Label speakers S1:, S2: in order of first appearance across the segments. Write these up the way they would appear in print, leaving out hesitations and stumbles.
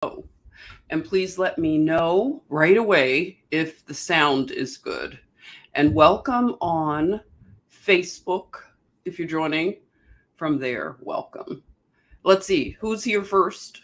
S1: And please let me know right away if the sound is good. And welcome on Facebook. If you're joining from there, welcome. Let's see who's here first.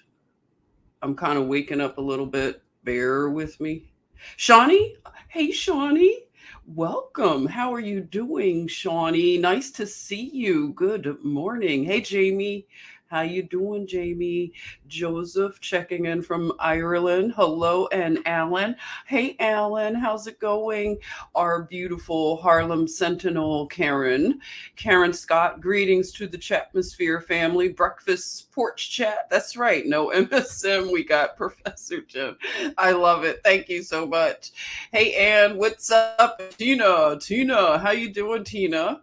S1: I'm kind of waking up a little bit. Bear with me. Shawnee? Hey, Shawnee. Welcome. How are you doing, Shawnee? Nice to see you. Good morning. Hey, Jamie. How you doing, Jamie? Joseph checking in from Ireland. Hello, and Alan. Hey, Alan. How's it going? Our beautiful Harlem Sentinel, Karen. Karen Scott, greetings to the Chatmosphere family. Breakfast porch chat. That's right. No MSM. We got Professor Jim. I love it. Thank you so much. Hey, Ann, what's up? Tina, how you doing, Tina?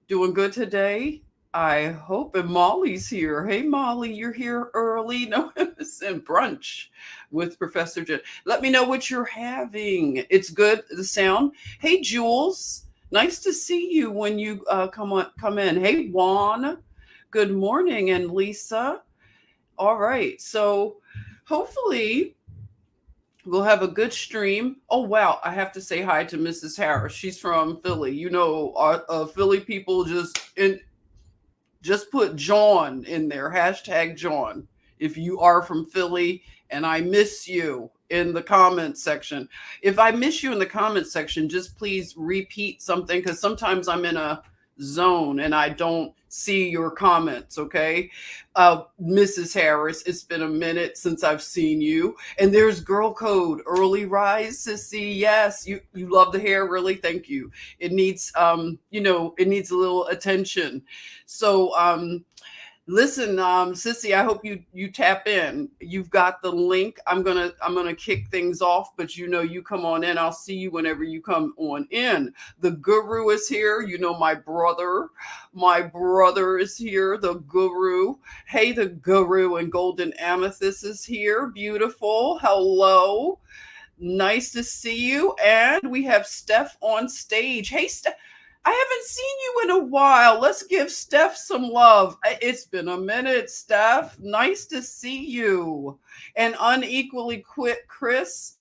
S1: Doing good today? I hope. And Molly's here. Hey, Molly, you're here early. No MSM brunch with Professor Jim. Let me know what you're having. It's good. The sound. Hey, Jules. Nice to see you when you come in. Hey, Juan. Good morning, and Lisa. All right. So hopefully we'll have a good stream. Oh, wow. I have to say hi to Mrs. Harris. She's from Philly. Our Philly people just put John in there. Hashtag John. If you are from Philly and I miss you in the comment section. If I miss you in the comment section, just please repeat something because sometimes I'm in a zone and I don't see your comments, okay? Mrs. Harris, it's been a minute since I've seen you. And there's Girl Code, early rise, sissy. Yes, you love the hair, really? Thank you. It needs it needs a little attention. So listen, sissy, I hope you tap in. You've got the link. I'm gonna kick things off, but you come on in. I'll see you whenever you come on in. The guru is here. My brother. My brother is here. The guru. Hey, the guru and golden amethyst is here. Beautiful. Hello. Nice to see you. And we have Steph on stage. Hey, Steph. I haven't seen you in a while. Let's give Steph some love. It's been a minute, Steph. Nice to see you. And unequally quit, Chris.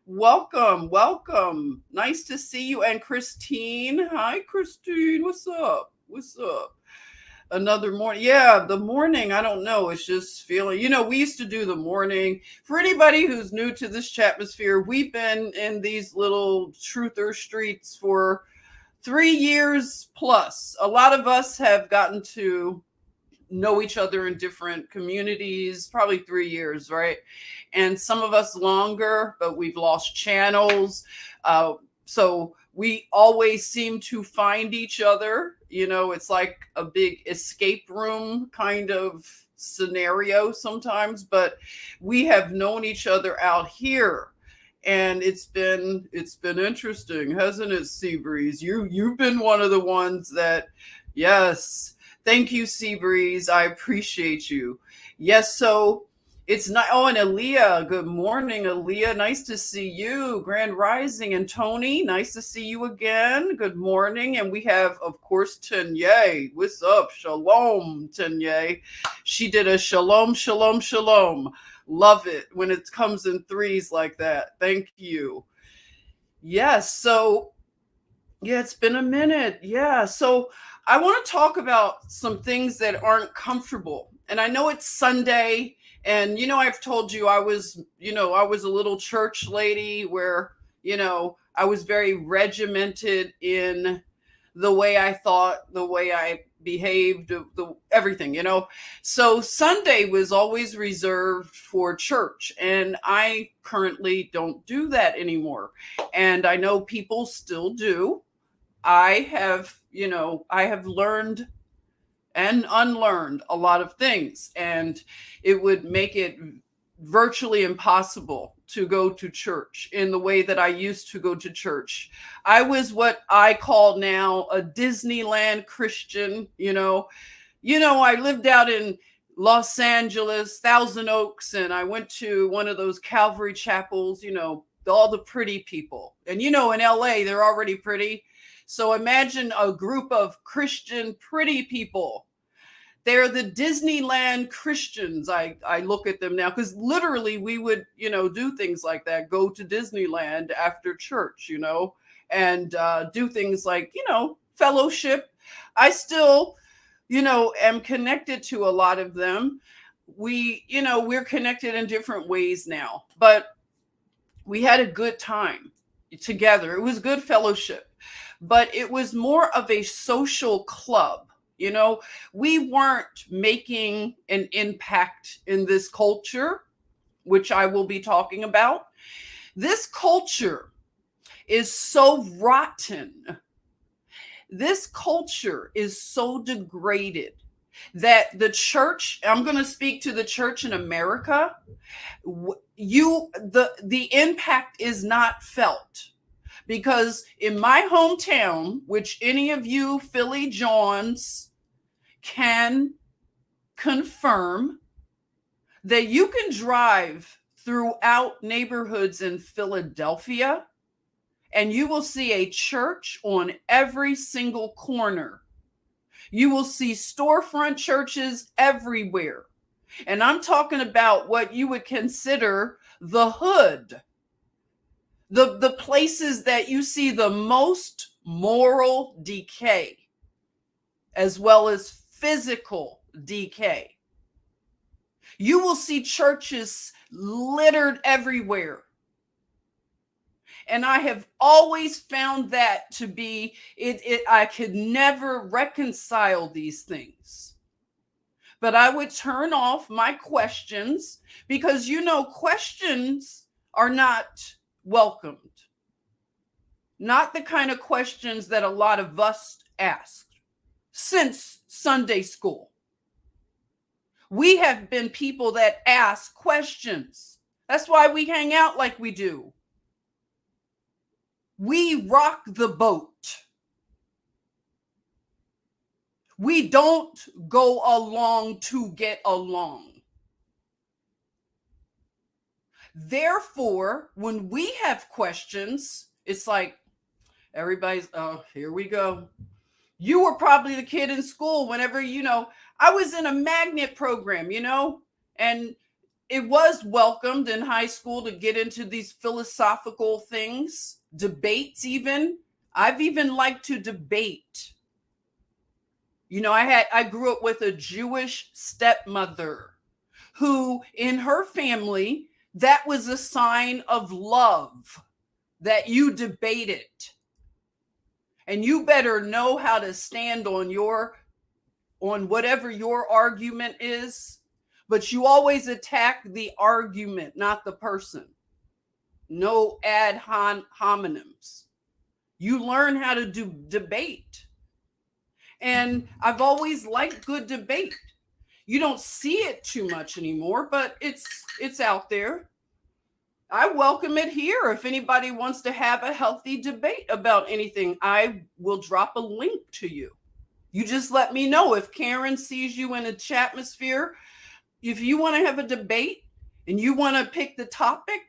S1: Welcome, welcome. Nice to see you. And Christine. Hi, Christine. What's up? What's up? Another morning. Yeah, the morning, I don't know. It's just feeling, we used to do the morning. For anybody who's new to this chatmosphere, we've been in these little truther streets for 3 years plus. A lot of us have gotten to know each other in different communities, probably 3 years, right? And some of us longer, but we've lost channels. So we always seem to find each other. It's like a big escape room kind of scenario sometimes, but we have known each other out here. And it's been interesting, hasn't it, Seabreeze? You've been one of the ones that, yes. Thank you, Seabreeze. I appreciate you. Yes, so it's not. Oh, and Aaliyah. Good morning, Aaliyah. Nice to see you. Grand Rising. And Tony, nice to see you again. Good morning. And we have, of course, Tenye. What's up? Shalom, Tenye. She did a shalom, shalom, shalom. Love it when it comes in threes like that. Thank you. Yes. So, yeah, it's been a minute. Yeah. So, I want to talk about some things that aren't comfortable. And I know it's Sunday. And, I've told you I was a little church lady where, I was very regimented in the way I thought, the way I behaved, everything. So Sunday was always reserved for church, and I currently don't do that anymore. And I know people still do. I have learned and unlearned a lot of things, and it would make it virtually impossible to go to church in the way that I used to go to church. I was what I call now a Disneyland Christian. I lived out in Los Angeles, Thousand Oaks, and I went to one of those Calvary chapels, all the pretty people. And in LA, they're already pretty. So imagine a group of Christian pretty people They're the Disneyland Christians. I look at them now because literally we would, do things like that, go to Disneyland after church, and do things like, fellowship. I still, am connected to a lot of them. We're connected in different ways now, but we had a good time together. It was good fellowship, but it was more of a social club. We weren't making an impact in this culture, which I will be talking about. This culture is so rotten. This culture is so degraded that the church, I'm going to speak to the church in America, the impact is not felt. Because in my hometown, which any of you Philly Johns can confirm, that you can drive throughout neighborhoods in Philadelphia and you will see a church on every single corner. You will see storefront churches everywhere. And I'm talking about what you would consider the hood. The places that you see the most moral decay, as well as physical decay. You will see churches littered everywhere. And I have always found that to be, I could never reconcile these things. But I would turn off my questions because, questions are not welcomed. Not the kind of questions that a lot of us ask since Sunday school. We have been people that ask questions. That's why we hang out like we do. We rock the boat. We don't go along to get along. Therefore, when we have questions, it's like everybody's, oh, here we go. You were probably the kid in school whenever, I was in a magnet program, and it was welcomed in high school to get into these philosophical things, debates even. I've even liked to debate. I grew up with a Jewish stepmother who, in her family, that was a sign of love that you debated. And you better know how to stand on whatever your argument is, but you always attack the argument, not the person. No ad hominems. You learn how to do debate. And I've always liked good debate. You don't see it too much anymore, but it's out there. I welcome it here. If anybody wants to have a healthy debate about anything, I will drop a link to you. You just let me know. If Karen sees you in a chatmosphere, if you want to have a debate and you want to pick the topic,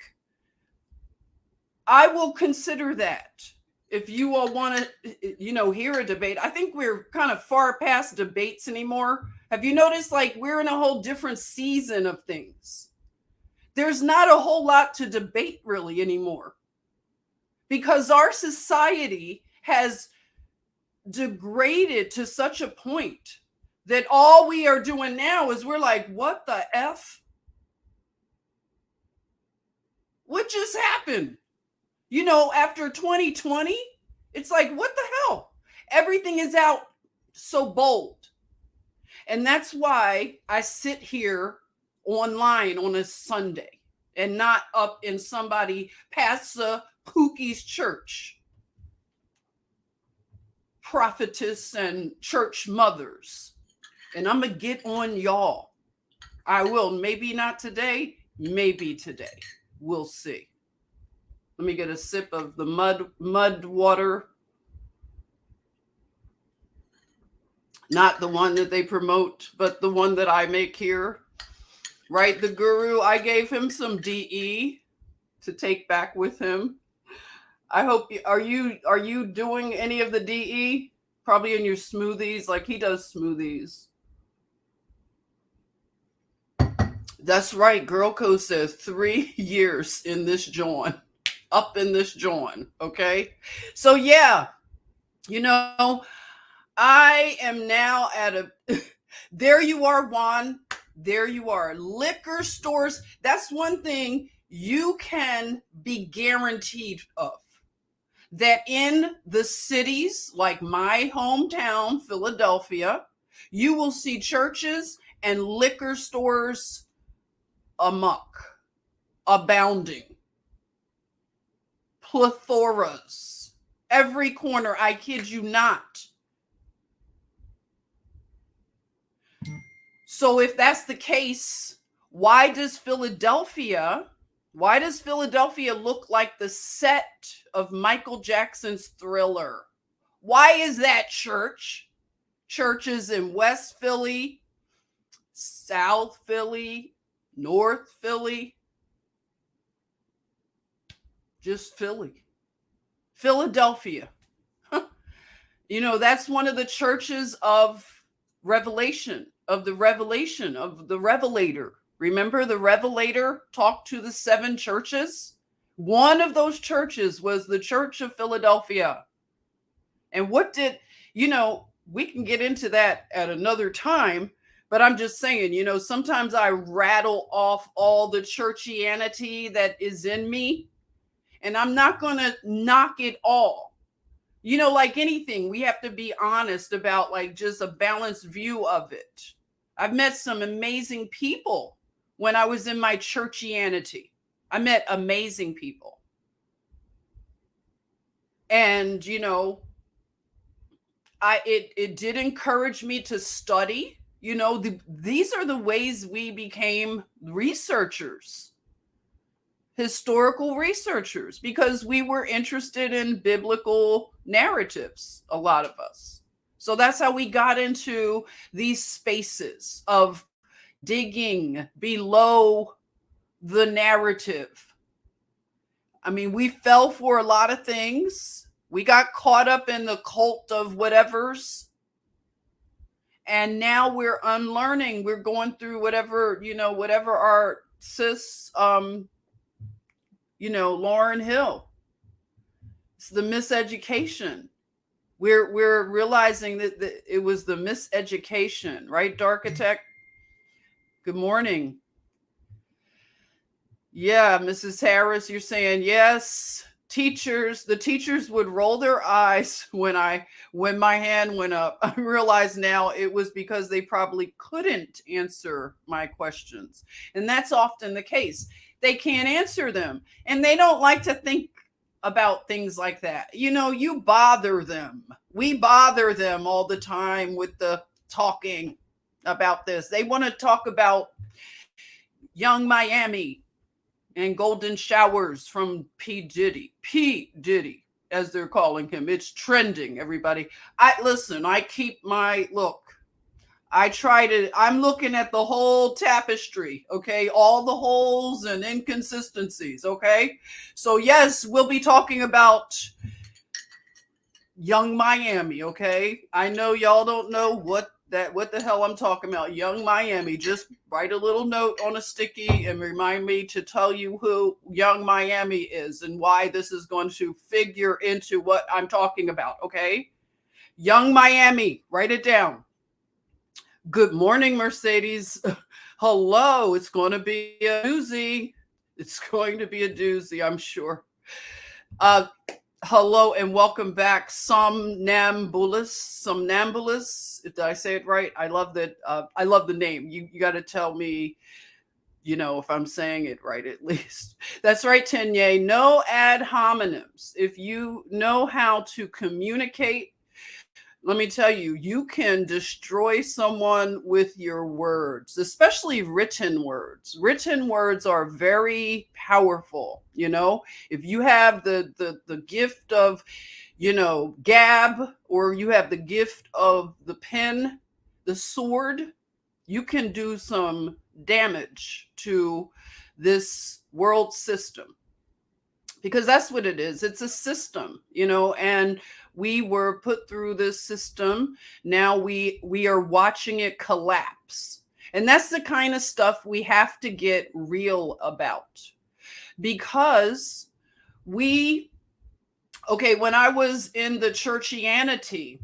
S1: I will consider that. If you all want to, hear a debate, I think we're kind of far past debates anymore. Have you noticed, we're in a whole different season of things? There's not a whole lot to debate really anymore because our society has degraded to such a point that all we are doing now is we're like, what the F? What just happened? After 2020, it's like, what the hell? Everything is out so bold. And that's why I sit here online on a Sunday and not up in somebody Pastor Pookie's church. Prophetess and church mothers. And I'm going to get on y'all. I will. Maybe not today. Maybe today. We'll see. Let me get a sip of the mud water. Not the one that they promote, but the one that I make here. Right? The guru, I gave him some DE to take back with him. I hope are you doing any of the DE? Probably in your smoothies, like he does smoothies. That's right. Girl Code says 3 years in this joint, up in this joint. Okay. So, yeah, you know, I am now at a, there you are, Juan. There you are. Liquor stores. That's one thing you can be guaranteed of. That in the cities like my hometown, Philadelphia, you will see churches and liquor stores amok, abounding, plethoras, every corner. I kid you not. So if that's the case, why does Philadelphia look like the set of Michael Jackson's Thriller? Why is that, church? Churches in West Philly, South Philly, North Philly, just Philly. Philadelphia. That's one of the churches of revelation, of the revelator. Remember the revelator talked to the 7 churches? One of those churches was the Church of Philadelphia. And what did, we can get into that at another time, but I'm just saying, sometimes I rattle off all the churchianity that is in me, and I'm not going to knock it all. Like anything, we have to be honest about like just a balanced view of it. I've met some amazing people when I was in my churchianity. I met amazing people. And, it did encourage me to study. These are the ways we became researchers, historical researchers, because we were interested in biblical narratives, a lot of us. So that's how we got into these spaces of digging below the narrative. I mean, we fell for a lot of things. We got caught up in the cult of whatevers. And now we're unlearning. We're going through whatever our sis, Lauryn Hill. It's the miseducation. We're realizing that it was the miseducation, right, Darkitect? Good morning. Yeah, Mrs. Harris, you're saying yes. The teachers would roll their eyes when my hand went up. I realize now it was because they probably couldn't answer my questions. And that's often the case. They can't answer them, and they don't like to think about things like that. You bother them. We bother them all the time with the talking about this. They want to talk about Young Miami and golden showers from P. Diddy, as they're calling him. It's trending, everybody. I'm looking at the whole tapestry, okay? All the holes and inconsistencies, okay? So yes, we'll be talking about Young Miami, okay? I know y'all don't know what the hell I'm talking about. Young Miami. Just write a little note on a sticky and remind me to tell you who Young Miami is and why this is going to figure into what I'm talking about, okay? Young Miami. Write it down. Good morning, Mercedes. Hello. It's going to be a doozy. It's going to be a doozy, I'm sure. Hello and welcome back, Somnambulous. Did I say it right? I love that. I love the name. You got to tell me, if I'm saying it right at least. That's right, Tenye. No ad hominems. If you know how to communicate, let me tell you, you can destroy someone with your words, especially written words. Written words are very powerful. If you have the gift of, gab, or you have the gift of the pen, the sword, you can do some damage to this world system. Because that's what it is. It's a system, and we were put through this system. Now we are watching it collapse. And that's the kind of stuff we have to get real about, because when I was in the churchianity,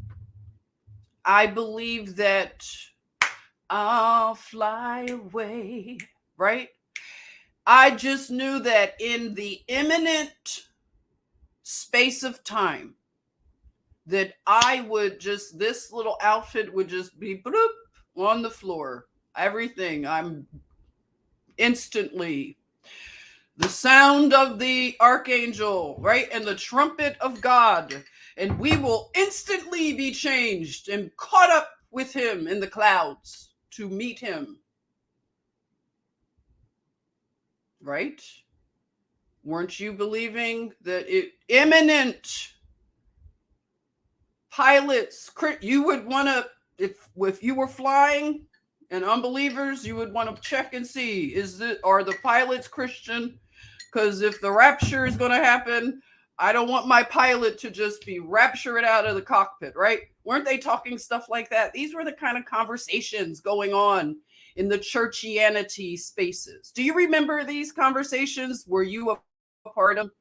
S1: I believe that I'll fly away, right? I just knew that in the imminent space of time, that this little outfit would just be bloop on the floor. Everything. I'm instantly the sound of the archangel, right? And the trumpet of God. And we will instantly be changed and caught up with him in the clouds to meet him. Right? Weren't you believing that imminent pilots, you would want to, if you were flying and unbelievers, you would want to check and see, are the pilots Christian? Because if the rapture is going to happen, I don't want my pilot to just be raptured out of the cockpit, right? Weren't they talking stuff like that? These were the kind of conversations going on in the churchianity spaces. Do you remember these conversations? Were you a part of?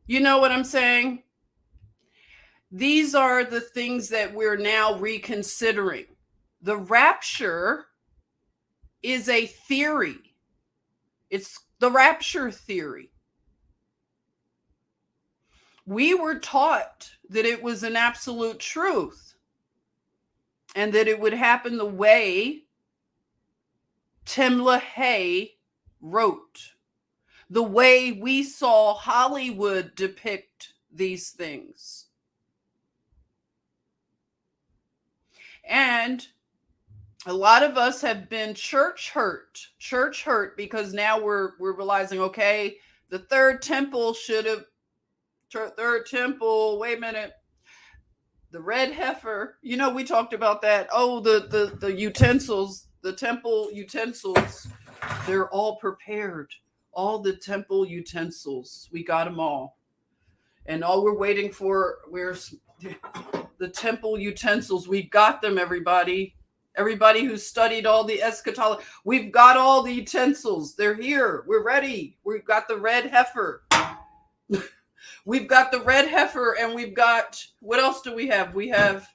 S1: You know what I'm saying? These are the things that we're now reconsidering. The rapture is a theory. It's the rapture theory. We were taught that it was an absolute truth and that it would happen the way Tim LaHaye wrote, the way we saw Hollywood depict these things. And a lot of us have been church hurt because now we're realizing, okay, the third temple wait a minute, the red heifer, we talked about that. Oh, the utensils, the temple utensils, they're all prepared. All the temple utensils, we got them all. And all we're waiting for, where's the temple utensils? We got them, everybody. Everybody who studied all the eschatology, we've got all the utensils. They're here. We're ready. We've got the red heifer. We've got the red heifer, and we've got, what else do we have? We have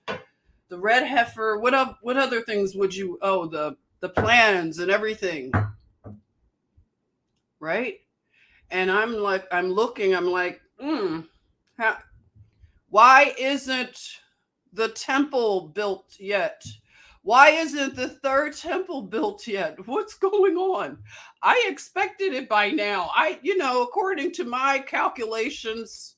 S1: the red heifer. What other things would you, the plans and everything. Right? And I'm looking, why isn't the temple built yet? Why isn't the third temple built yet? What's going on? I expected it by now. According to my calculations,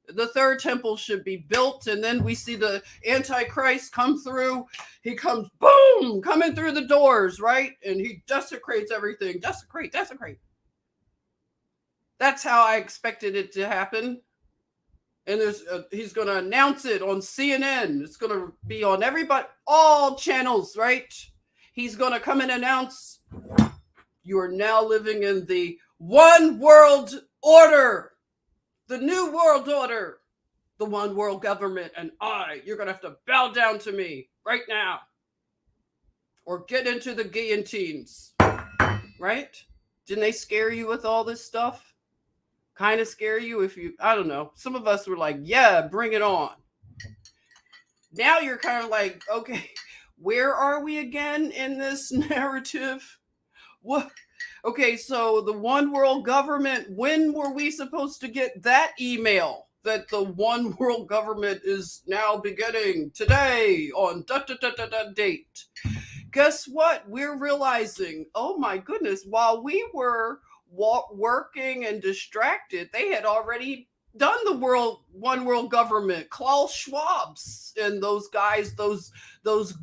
S1: the third temple should be built, and then we see the Antichrist come through. He comes, boom, coming through the doors, right? And he desecrates everything. Desecrate. That's how I expected it to happen. And he's going to announce it on CNN. It's going to be on all channels, right? He's going to come and announce, you are now living in the one world order, the new world order, the one world government, and you're going to have to bow down to me right now or get into the guillotines, right? Didn't they scare you with all this stuff? Kind of scare you I don't know. Some of us were like, yeah, bring it on. Now you're kind of like, okay, where are we again in this narrative? What? Okay, so the one world government, when were we supposed to get that email that the one world government is now beginning today on date? Guess what? We're realizing, oh my goodness, while we were working and distracted, they had already done the one world government. Klaus Schwab's and those guys, those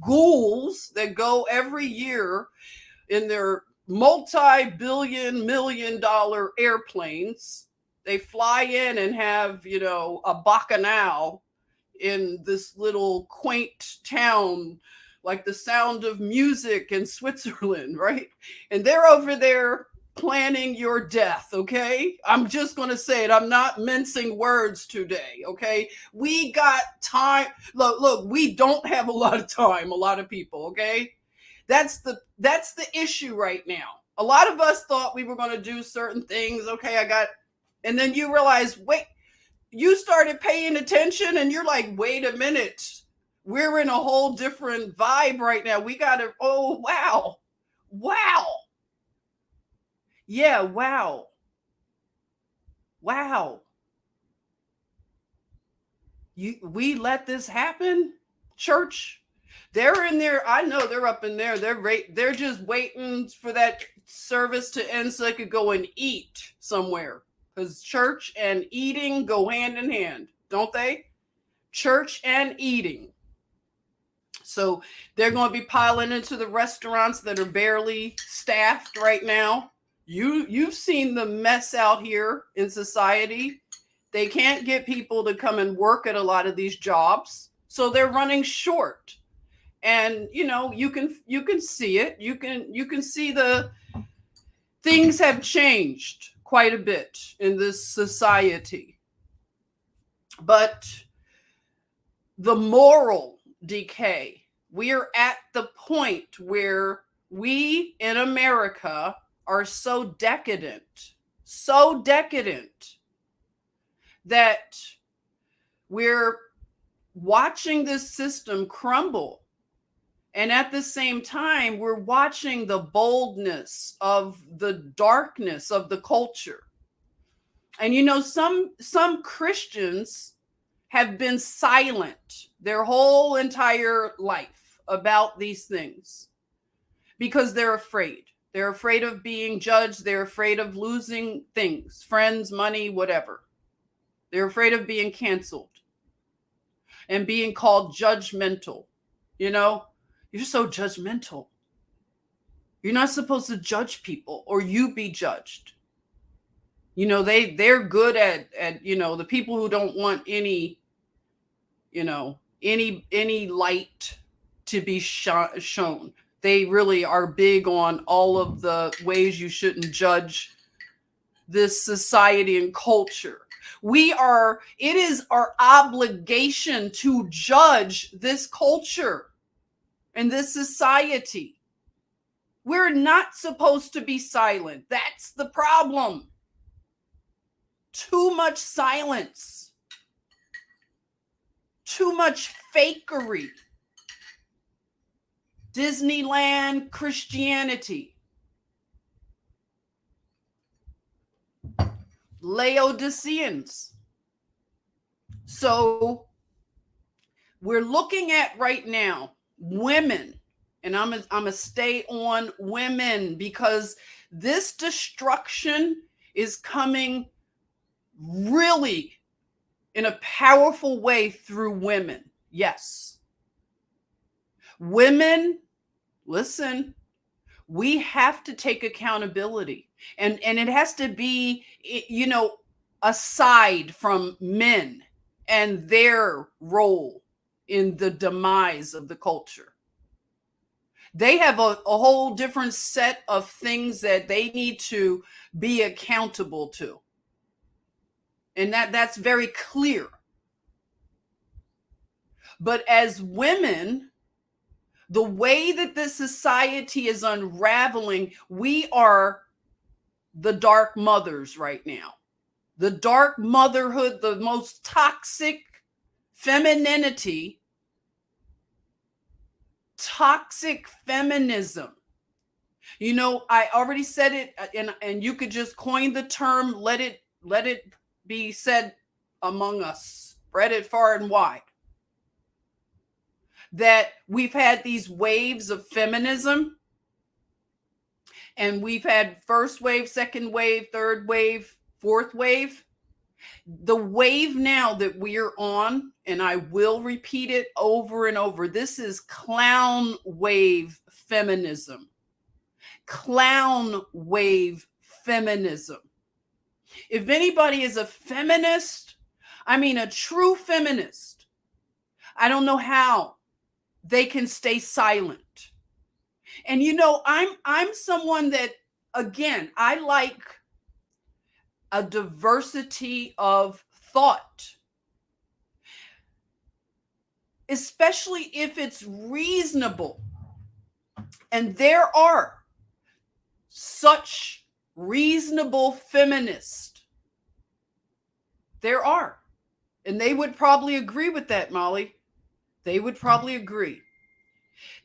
S1: ghouls that go every year in their multi-billion, $million airplanes. They fly in and have, a bacchanal in this little quaint town, like the Sound of Music in Switzerland, right? And they're over there planning your death, okay? I'm just going to say it. I'm not mincing words today, okay? We got time. Look, we don't have a lot of time, a lot of people, okay? That's the issue right now. A lot of us thought we were going to do certain things. Okay, and then you realize, wait, you started paying attention and you're like, wait a minute. We're in a whole different vibe right now. We got to, oh, wow. Wow. Yeah, wow. Wow. We let this happen, church? They're in there. I know they're up in there. They're just waiting for that service to end so they could go and eat somewhere. Because church and eating go hand in hand, don't they? Church and eating. So they're going to be piling into the restaurants that are barely staffed right now. You've seen the mess out here in society. They can't get people to come and work at a lot of these jobs, so they're running short. And you can see it. You can see the things have changed quite a bit in this society. But the moral decay, we are at the point where we in America are so decadent that we're watching this system crumble. And at the same time, we're watching the boldness of the darkness of the culture. And some Christians have been silent their whole entire life about these things because they're afraid. They're afraid of being judged. They're afraid of losing things, friends, money, whatever. They're afraid of being canceled and being called judgmental. You're so judgmental. You're not supposed to judge people or you be judged. They're good at the people who don't want any light to be shown. They really are big on all of the ways you shouldn't judge this society and culture. It is our obligation to judge this culture and this society. We're not supposed to be silent. That's the problem. Too much silence. Too much fakery. Disneyland Christianity. Laodiceans. So we're looking at right now women, and I'm a stay on women because this destruction is coming really in a powerful way through women. Yes. Women, listen, we have to take accountability. And it has to be, aside from men and their role in the demise of the culture. They have a whole different set of things that they need to be accountable to. And that's very clear. But as women, the way that this society is unraveling, we are the dark mothers right now. The dark motherhood, the most toxic femininity, toxic feminism. I already said it, and you could just coin the term, let it be said among us, spread it far and wide. That we've had these waves of feminism, and we've had first wave, second wave, third wave, fourth wave. The wave now that we're on, and I will repeat it over and over, this is clown wave feminism. Clown wave feminism. If anybody is a feminist, a true feminist, I don't know how they can stay silent. And I'm someone that, again, I like a diversity of thought, especially if it's reasonable And there are such reasonable feminists. There are. And they would probably agree with that, Molly. They would probably agree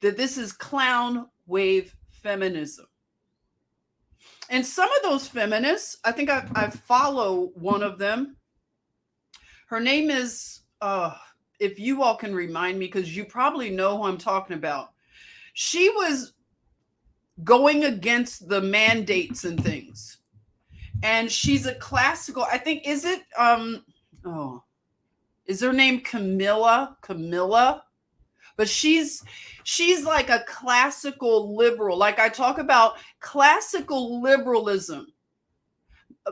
S1: that this is clown wave feminism. And some of those feminists, I think I follow one of them. Her name is, if you all can remind me, because you probably know who I'm talking about. She was going against the mandates and things. And she's a classical, I think, is it, is her name Camilla? But she's like a classical liberal. Like I talk about classical liberalism,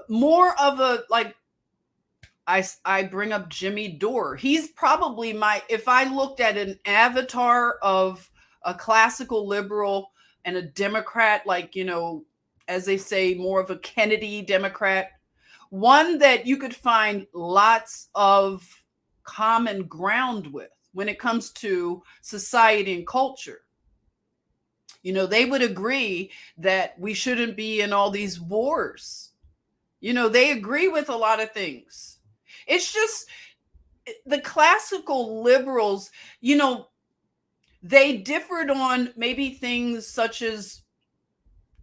S1: more of a, like, I bring up Jimmy Dore. He's probably if I looked at an avatar of a classical liberal and a Democrat, like, as they say, more of a Kennedy Democrat, one that you could find lots of common ground with when it comes to society and culture. They would agree that we shouldn't be in all these wars. They agree with a lot of things. It's just the classical liberals, they differed on maybe things such as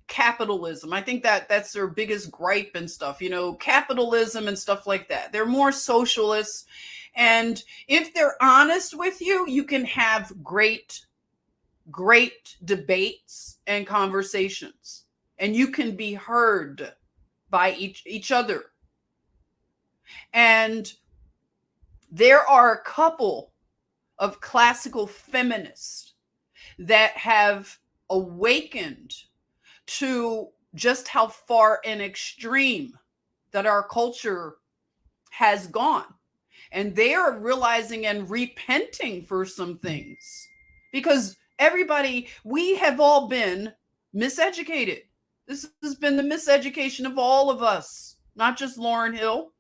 S1: capitalism. I think that's their biggest gripe and stuff, capitalism and stuff like that. They're more socialists. And if they're honest with you, you can have great debates and conversations, and you can be heard by each other. And there are a couple of classical feminists that have awakened to just how far and extreme that our culture has gone. And they are realizing and repenting for some things, because we have all been miseducated. This has been the miseducation of all of us, not just Lauryn Hill.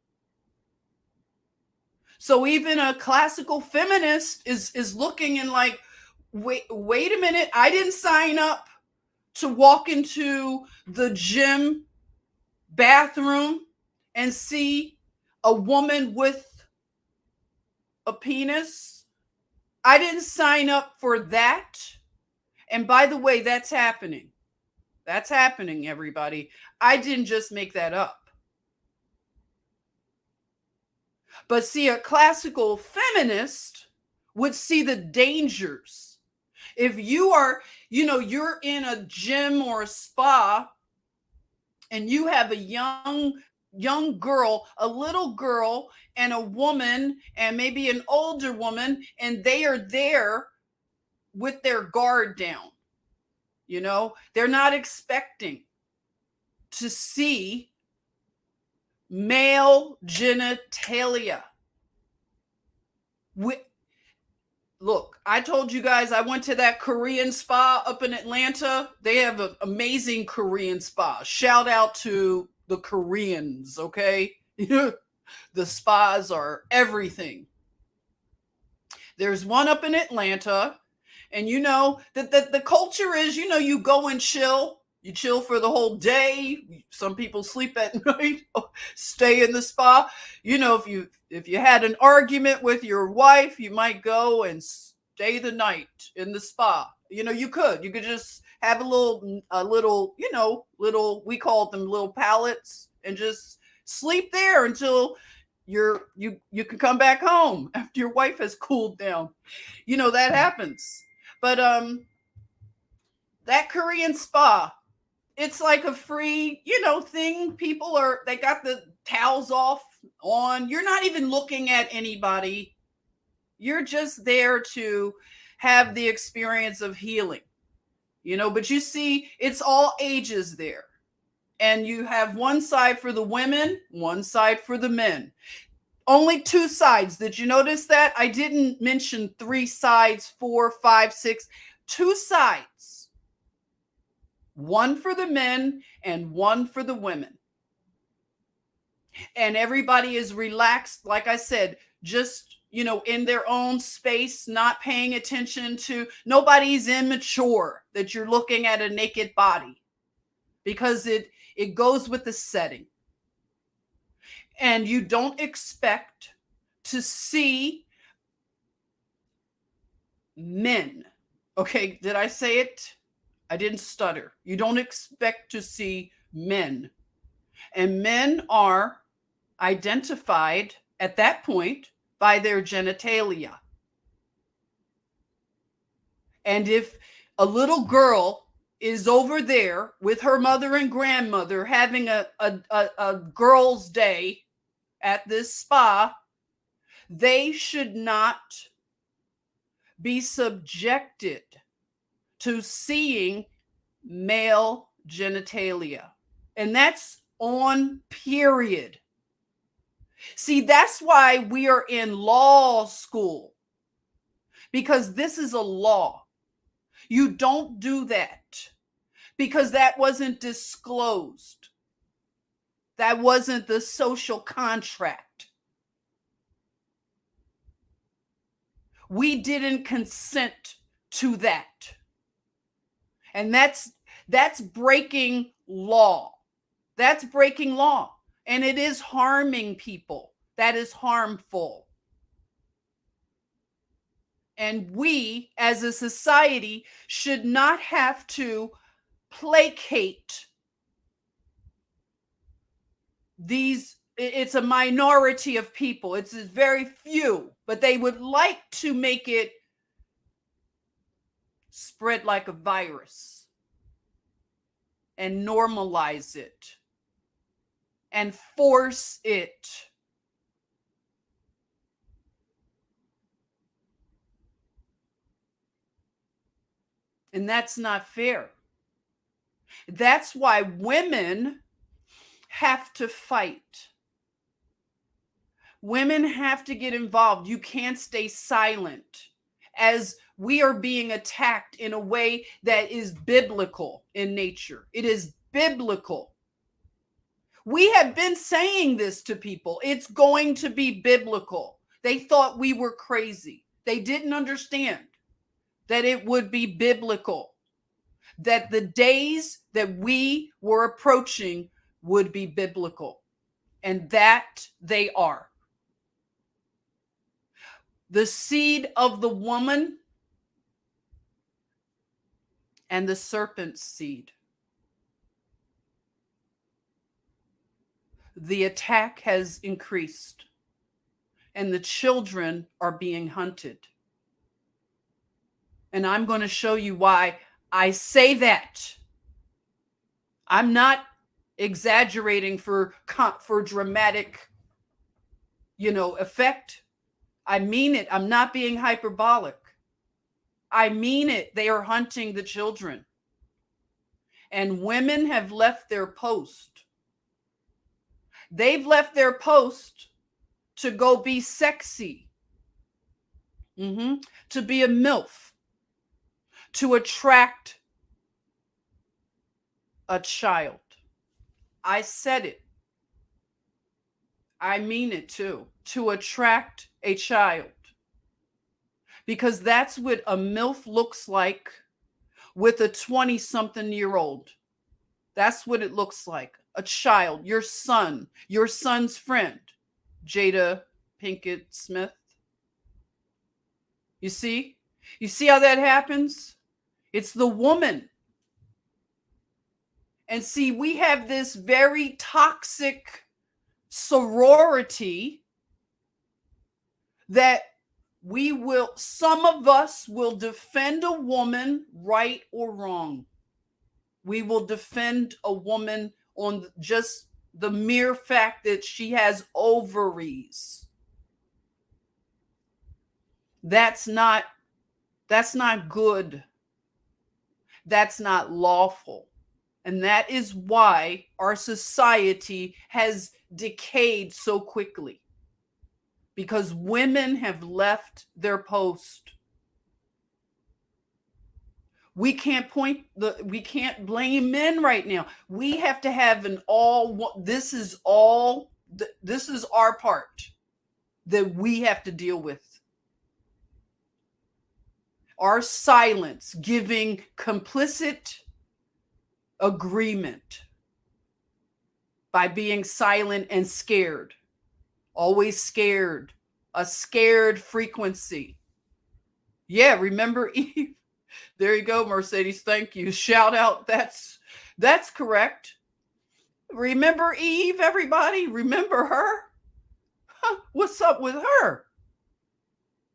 S1: So even a classical feminist is looking and like, wait a minute, I didn't sign up to walk into the gym bathroom and see a woman with a penis. I didn't sign up for that. And by the way, that's happening. That's happening, everybody. I didn't just make that up. But see, a classical feminist would see the dangers. If you are, you're in a gym or a spa and you have a young girl, a little girl, and a woman, and maybe an older woman, and they are there with their guard down. They're not expecting to see male genitalia. Look, I told you guys I went to that Korean spa up in Atlanta. They have an amazing Korean spa. Shout out to the Koreans, okay? The spas are everything. There's one up in Atlanta, and that the culture is, you go and chill. You chill for the whole day. Some people sleep at night, stay in the spa. If you had an argument with your wife, you might go and stay the night in the spa. You could just have a little, we call them little pallets, and just sleep there until you can come back home after your wife has cooled down. That happens. But that Korean spa, it's like a free, thing. They got the towels on. You're not even looking at anybody. You're just there to have the experience of healing, but you see, it's all ages there. And you have one side for the women, one side for the men. Only two sides. Did you notice that? I didn't mention 3 sides, 4, 5, 6. 2 sides. One for the men and one for the women. And everybody is relaxed. Like I said, just, in their own space, not paying attention to, nobody's immature that you're looking at a naked body, because it goes with the setting. And you don't expect to see men. Okay, did I say it? I didn't stutter. You don't expect to see men. And men are identified at that point by their genitalia. And if a little girl is over there with her mother and grandmother having a girls' day at this spa, they should not be subjected to seeing male genitalia. And that's on period. See, that's why we are in law school, because this is a law. You don't do that because that wasn't disclosed. That wasn't the social contract. We didn't consent to that. And that's breaking law. That's breaking law. And it is harming people. That is harmful. And we, as a society, should not have to placate these. It's a minority of people. It's very few, but they would like to make it spread like a virus and normalize it and force it. And that's not fair. That's why women have to fight. Women have to get involved. You can't stay silent as we are being attacked in a way that is biblical in nature. It is biblical. We have been saying this to people. It's going to be biblical. They thought we were crazy. They didn't understand that it would be biblical, that the days that we were approaching would be biblical, and that they are. The seed of the woman and the serpent's seed. The attack has increased, and the children are being hunted. And I'm going to show you why I say that. I'm not exaggerating for dramatic, effect. I mean it. I'm not being hyperbolic. I mean it. They are hunting the children. And women have left their post. They've left their post to go be sexy, to be a MILF, to attract a child. I said it. I mean it too. To attract a child. Because that's what a MILF looks like with a 20-something-year-old. That's what it looks like. A child, your son, your son's friend, Jada Pinkett Smith. You see? You see how that happens? It's the woman. And see, we have this very toxic sorority that some of us will defend a woman right or wrong. We will defend a woman on just the mere fact that she has ovaries. That's not good. That's not lawful. And that is why our society has decayed so quickly. Because women have left their post. We can't blame men right now. We have to have this is our part that we have to deal with. Our silence giving complicit agreement by being silent and scared. Always scared. A scared frequency. Yeah, remember Eve? There you go, Mercedes. Thank you. Shout out. That's correct. Remember Eve, everybody? Remember her? Huh, what's up with her?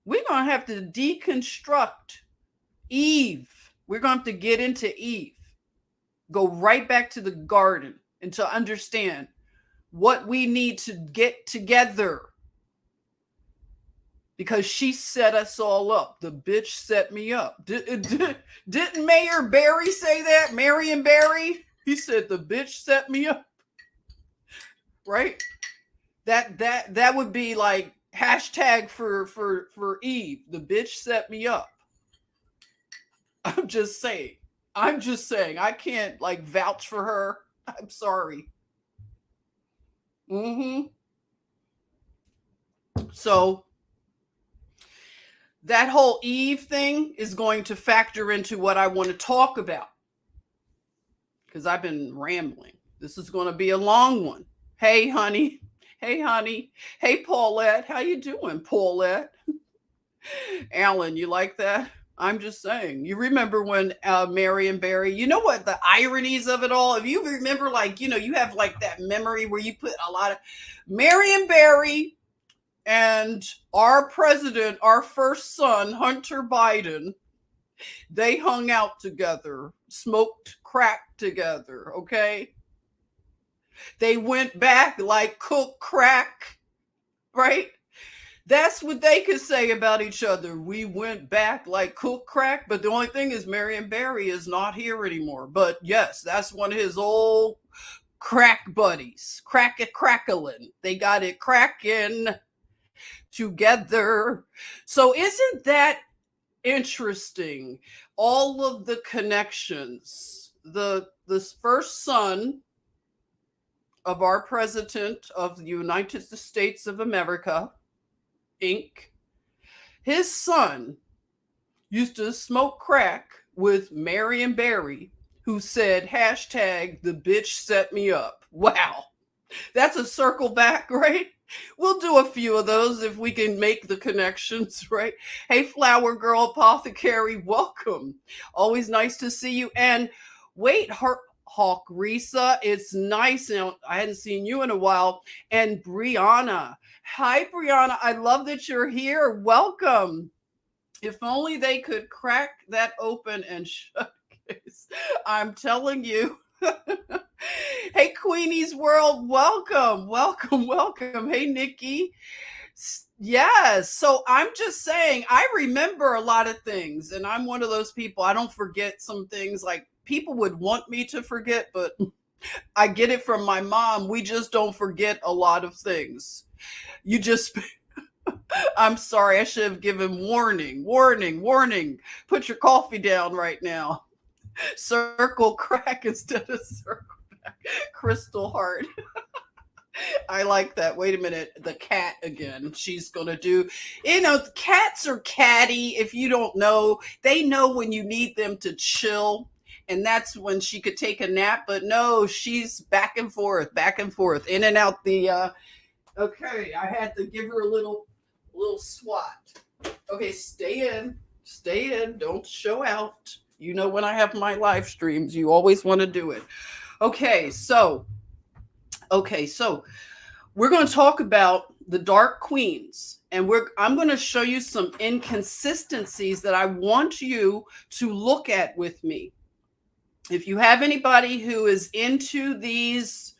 S1: We're going to have to deconstruct Eve. We're going to have to get into Eve. Go right back to the garden and to understand what we need to get together. Because she set us all up. The bitch set me up. Didn't Mayor Barry say that? Marion Barry? He said the bitch set me up. Right? That would be like hashtag for Eve. The bitch set me up. I'm just saying. I can't like vouch for her. I'm sorry. So that whole Eve thing is going to factor into what I want to talk about. Because I've been rambling. This is going to be a long one. Hey, honey. Hey, honey. Hey, Paulette. How you doing, Paulette? Alan, you like that? I'm just saying. You remember when Marion Barry, you know what the ironies of it all? If you remember, like, you have like that memory where you put a lot of Marion Barry and our president, our first son, Hunter Biden, they hung out together, smoked crack together, okay? They went back like cook crack, right? That's what they could say about each other. We went back like cook crack, but the only thing is Marion Barry is not here anymore. But yes, that's one of his old crack buddies, crackling. They got it cracking together. So isn't that interesting? All of the connections. This first son of our president of the United States of America, Inc., his son used to smoke crack with Marion Barry, who said hashtag the bitch set me up. Wow. That's a circle back, right? We'll do a few of those if we can make the connections, right? Hey, Flower Girl Apothecary, welcome. Always nice to see you. And wait, Hawk Risa, it's nice. Now, I hadn't seen you in a while. And Brianna. Hi, Brianna. I love that you're here. Welcome. If only they could crack that open and showcase. I'm telling you. Hey, Queenie's World, welcome. Hey, Nikki. Yes. So I'm just saying, I remember a lot of things, and I'm one of those people. I don't forget some things like people would want me to forget, but I get it from my mom. We just don't forget a lot of things. You just, I'm sorry. I should have given warning. Put your coffee down right now. Circle crack instead of circle back. Crystal Heart. I like that. Wait a minute. The cat again. She's going to do, cats are catty. If you don't know, they know when you need them to chill. And that's when she could take a nap. But no, she's back and forth, in and out the, okay, I had to give her a little swat. Okay, stay in. Don't show out. You know, when I have my live streams, you always want to do it. Okay, so we're going to talk about the Dark Queens, and I'm going to show you some inconsistencies that I want you to look at with me. If you have anybody who is into these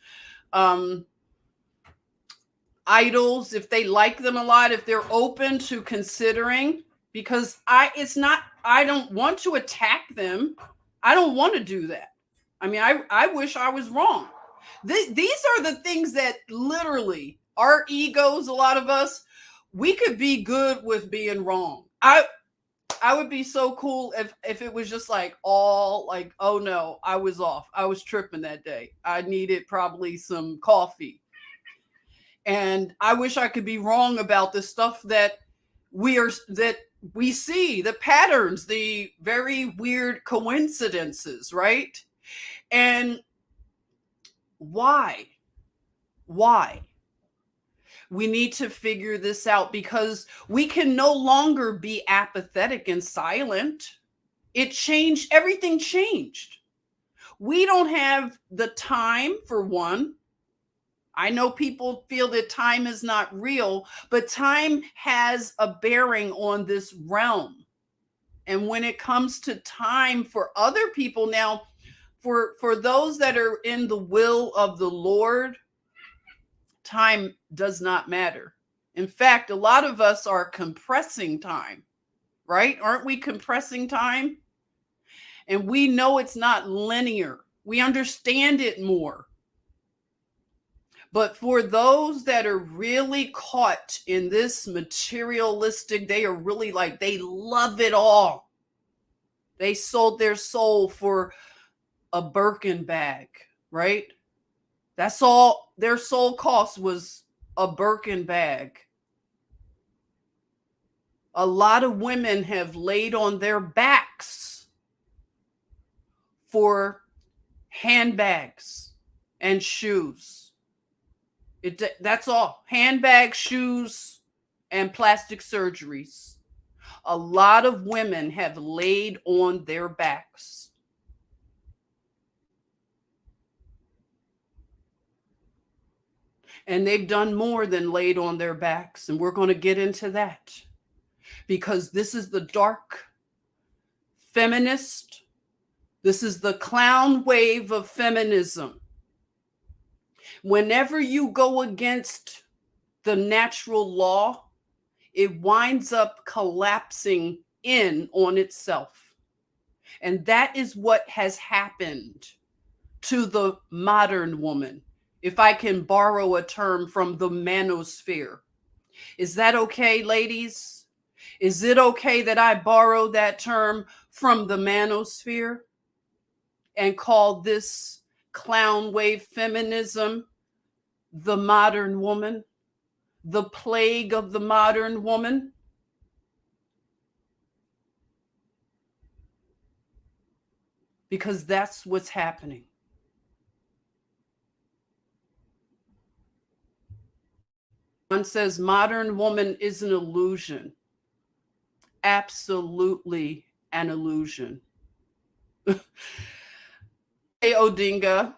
S1: idols, if they like them a lot, if they're open to considering, because I don't want to attack them. I don't want to do that. I mean, I wish I was wrong. These are the things that literally our egos, a lot of us, we could be good with being wrong. I would be so cool if it was just like all like, oh no, I was off. I was tripping that day. I needed probably some coffee. And I wish I could be wrong about the stuff that we see the patterns, the very weird coincidences, right? And why? Why? We need to figure this out because we can no longer be apathetic and silent. It changed, everything changed. We don't have the time, for one. I know people feel that time is not real, but time has a bearing on this realm. And when it comes to time for other people now, for those that are in the will of the Lord, time does not matter. In fact, a lot of us are compressing time, right? Aren't we compressing time? And we know it's not linear. We understand it more. But for those that are really caught in this materialistic, they are really like, they love it all. They sold their soul for a Birkin bag, right? That's all their soul cost, was a Birkin bag. A lot of women have laid on their backs for handbags and shoes. That's all. Handbags, shoes, and plastic surgeries. A lot of women have laid on their backs. And they've done more than laid on their backs. And we're going to get into that because this is the dark feminist. This is the clown wave of feminism. Whenever you go against the natural law, it winds up collapsing in on itself. And that is what has happened to the modern woman. If I can borrow a term from the manosphere. Is that okay, ladies? Is it okay that I borrow that term from the manosphere and call this clown wave feminism the modern woman, the plague of the modern woman? Because that's what's happening. One says modern woman is an illusion. Absolutely an illusion. Hey, Odinga.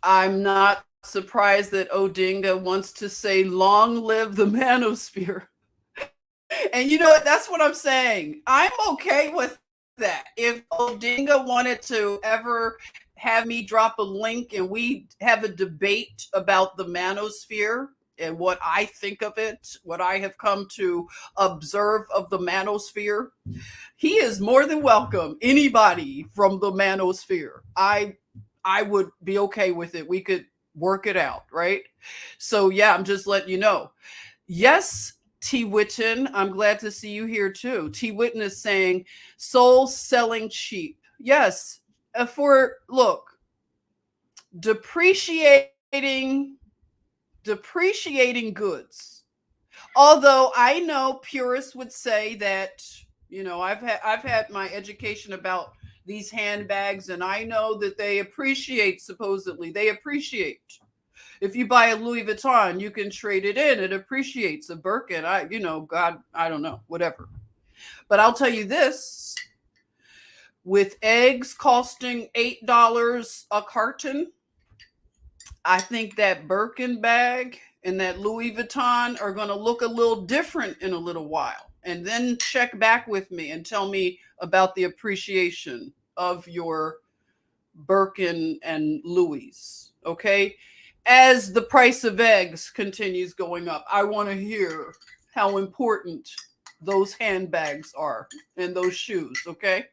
S1: I'm not surprised that Odinga wants to say, long live the manosphere. And you know what? That's what I'm saying. I'm okay with that. If Odinga wanted to ever have me drop a link and we have a debate about the manosphere and what I think of it, what I have come to observe of the manosphere, he is more than welcome. Anybody from the manosphere, I would be okay with it. We could work it out, right? So yeah, I'm just letting you know. Yes, T. Witten, I'm glad to see you here too. T. Witten is saying soul selling cheap. Yes, look, depreciating goods. Although I know purists would say that, I've had my education about these handbags, and I know that they appreciate, supposedly they appreciate. If you buy a Louis Vuitton, you can trade it in. It appreciates. A Birkin, God, I don't know, whatever. But I'll tell you this, with eggs costing $8 a carton, I think that Birkin bag and that Louis Vuitton are going to look a little different in a little while. And then check back with me and tell me about the appreciation of your Birkin and Louis. Okay? As the price of eggs continues going up, I want to hear how important those handbags are and those shoes. Okay?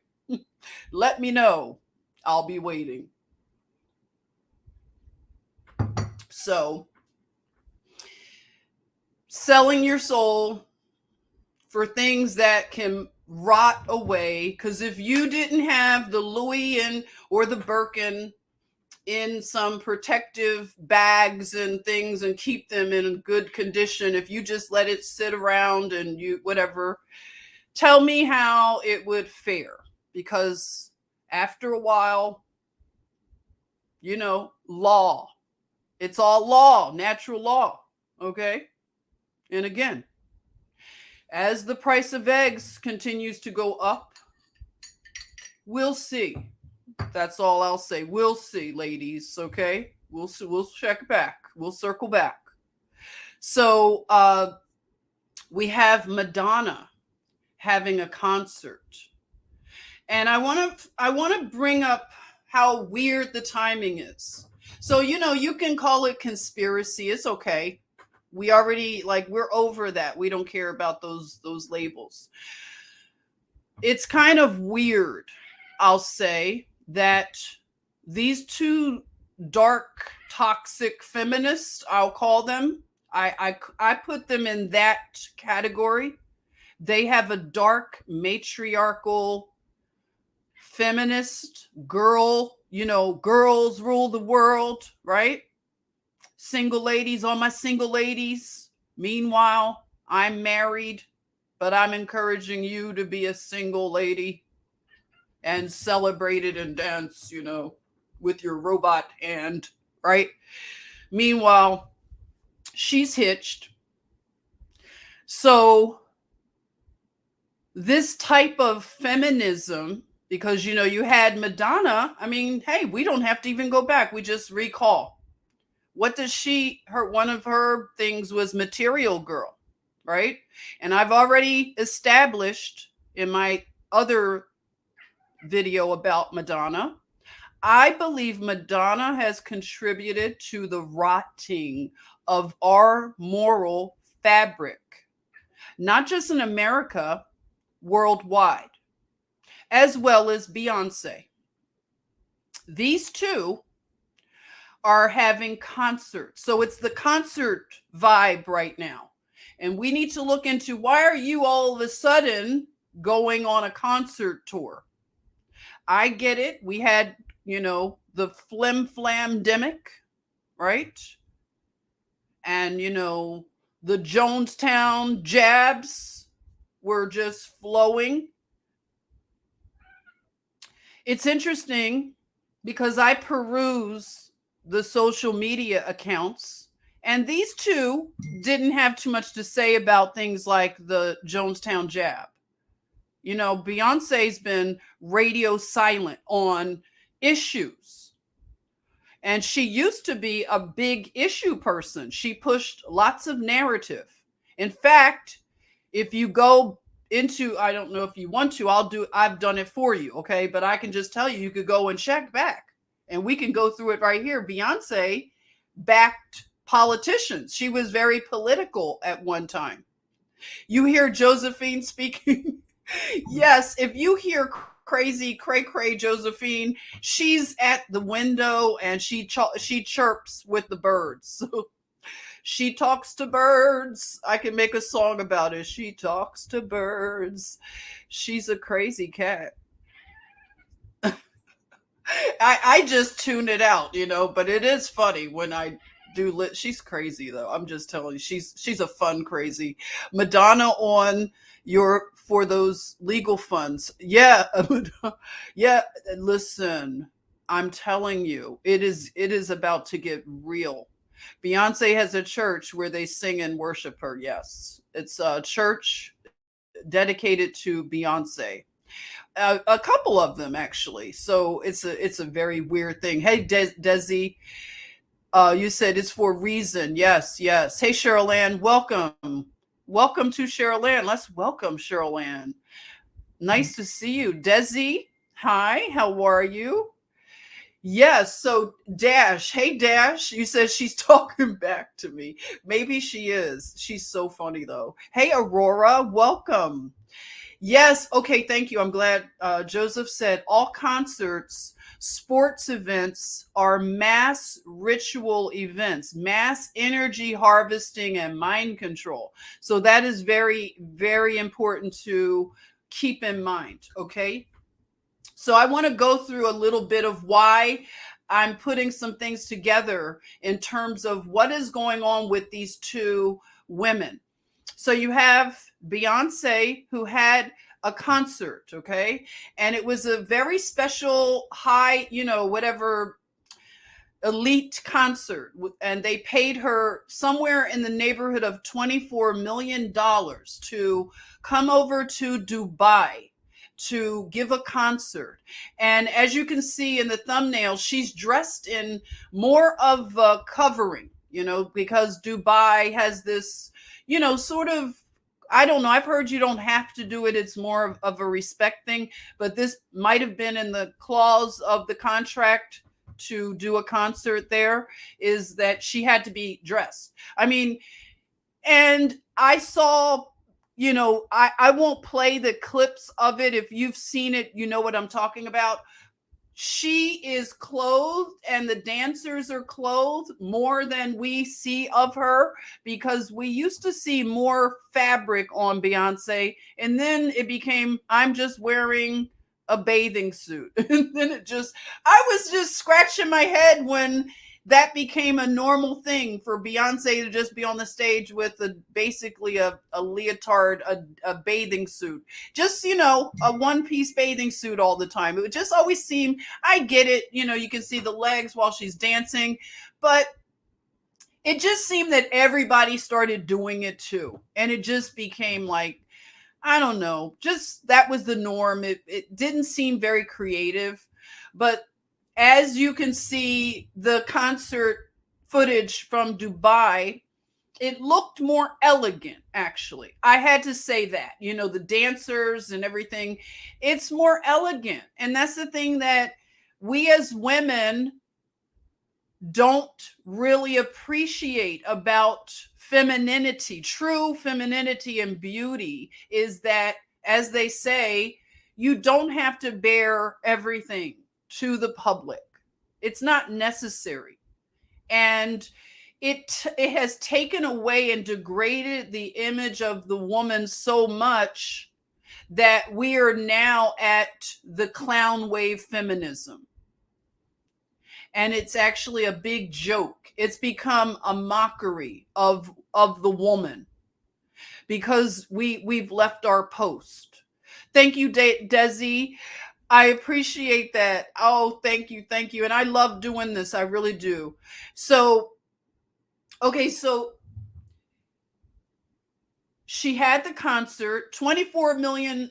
S1: Let me know. I'll be waiting. So, selling your soul for things that can rot away, because if you didn't have the Louis or the Birkin, in some protective bags and things and keep them in good condition if you just let it sit around and you whatever. Tell me how it would fare, because after a while, law. It's all law, natural law. Okay? And again, as the price of eggs continues to go up, we'll see. That's all I'll say. We'll see, ladies. Okay? We'll see, we'll check back. We'll circle back. So we have Madonna having a concert. And I want to bring up how weird the timing is. So, you can call it conspiracy. It's okay. We already we're over that. We don't care about those labels. It's kind of weird, I'll say, that these two dark, toxic feminists, I'll call them, I put them in that category. They have a dark, matriarchal, feminist girl, girls rule the world, right? Single ladies, all my single ladies. Meanwhile, I'm married, but I'm encouraging you to be a single lady and celebrate it and dance, with your robot hand, right? Meanwhile, she's hitched. So this type of feminism, because, you had Madonna. I mean, hey, we don't have to even go back. We just recall. What does one of her things was material girl, right? And I've already established in my other video about Madonna, I believe Madonna has contributed to the rotting of our moral fabric, not just in America, worldwide, as well as Beyoncé. These two are having concerts. So it's the concert vibe right now. And we need to look into, why are you all of a sudden going on a concert tour? I get it. We had, the flim-flam-demic, right? And, the Jonestown jabs were just flowing. It's interesting because I peruse the social media accounts, and these two didn't have too much to say about things like the Jonestown jab. Beyonce's been radio silent on issues. And she used to be a big issue person. She pushed lots of narrative. In fact, if you go into, I don't know if you want to, I've done it for you, okay? But I can just tell you could go and check back. And we can go through it right here. Beyonce backed politicians. She was very political at one time. You hear Josephine speaking. Yes, if you hear crazy cray Josephine, she's at the window and she chirps with the birds. So she talks to birds. I can make a song about it. She talks to birds. She's a crazy cat. I just tune it out, but it is funny when I do. She's crazy though. I'm just telling you, she's a fun crazy. Madonna on for those legal funds. Yeah. Yeah. Listen, I'm telling you, it is about to get real. Beyonce has a church where they sing and worship her. Yes. It's a church dedicated to Beyonce. A couple of them actually. So it's a very weird thing. Hey, Desi, you said it's for a reason. Yes. Hey, Cheryl Ann, welcome. Welcome to Cheryl Ann. Let's welcome Cheryl Ann. Nice to see you. Desi, hi, how are you? Yes, so Dash. Hey, Dash, you said she's talking back to me. Maybe she is. She's so funny, though. Hey, Aurora, welcome. Yes, okay, thank you. I'm glad Joseph said all concerts, sports events are mass ritual events, mass energy harvesting and mind control. So that is very, very important to keep in mind, okay? So I want to go through a little bit of why I'm putting some things together in terms of what is going on with these two women. So you have Beyonce, who had a concert, okay? And it was a very special, high, whatever, elite concert. And they paid her somewhere in the neighborhood of $24 million to come over to Dubai to give a concert. And as you can see in the thumbnail, she's dressed in more of a covering, because Dubai has this, sort of, I don't know. I've heard you don't have to do it. It's more of a respect thing. But this might have been in the clause of the contract to do a concert there, is that she had to be dressed. I mean, and I saw, I won't play the clips of it. If you've seen it, you know what I'm talking about. She is clothed and the dancers are clothed more than we see of her, because we used to see more fabric on Beyonce, and then it became, I'm just wearing a bathing suit. And then I was just scratching my head when that became a normal thing for Beyonce to just be on the stage with basically a leotard, a bathing suit, just, a one-piece bathing suit all the time. It would just always seem, I get it, you can see the legs while she's dancing, but it just seemed that everybody started doing it too. And it just became like, I don't know, just that was the norm. It didn't seem very creative, but as you can see, the concert footage from Dubai, it looked more elegant, actually. I had to say that, the dancers and everything, it's more elegant. And that's the thing that we as women don't really appreciate about femininity. True femininity and beauty is that, as they say, you don't have to bear everything to the public. It's not necessary. And it has taken away and degraded the image of the woman so much that we are now at the clown wave feminism. And it's actually a big joke. It's become a mockery of the woman, because we've left our post. Thank you, Desi. I appreciate that. Oh, thank you. And I love doing this. I really do. So, okay, so she had the concert, $24 million.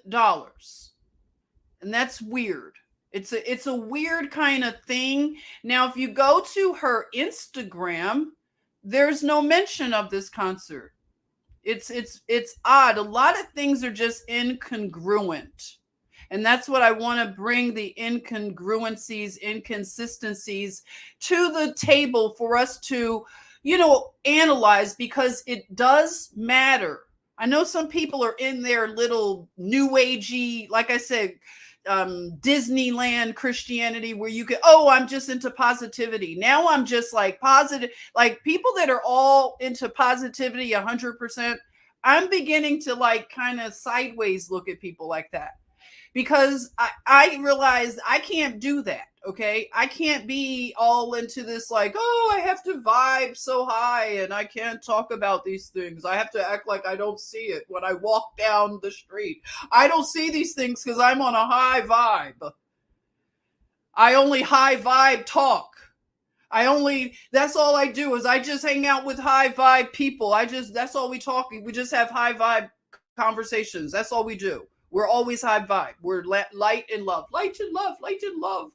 S1: And that's weird. It's a weird kind of thing. Now, if you go to her Instagram, there's no mention of this concert. It's odd. A lot of things are just incongruent. And that's what I want to bring, the incongruencies, inconsistencies to the table for us to, analyze, because it does matter. I know some people are in their little new agey, like I said, Disneyland Christianity, where you could, I'm just into positivity. Now I'm just like positive, like people that are all into positivity 100%. I'm beginning to like kind of sideways look at people like that, because I realized I can't do that. Okay. I can't be all into this, like, I have to vibe so high and I can't talk about these things. I have to act like I don't see it when I walk down the street. I don't see these things because I'm on a high vibe. I only high vibe talk. That's all I do, is I just hang out with high vibe people. That's all we talk. We just have high vibe conversations. That's all we do. We're always high vibe. We're light and love, light and love, light and love,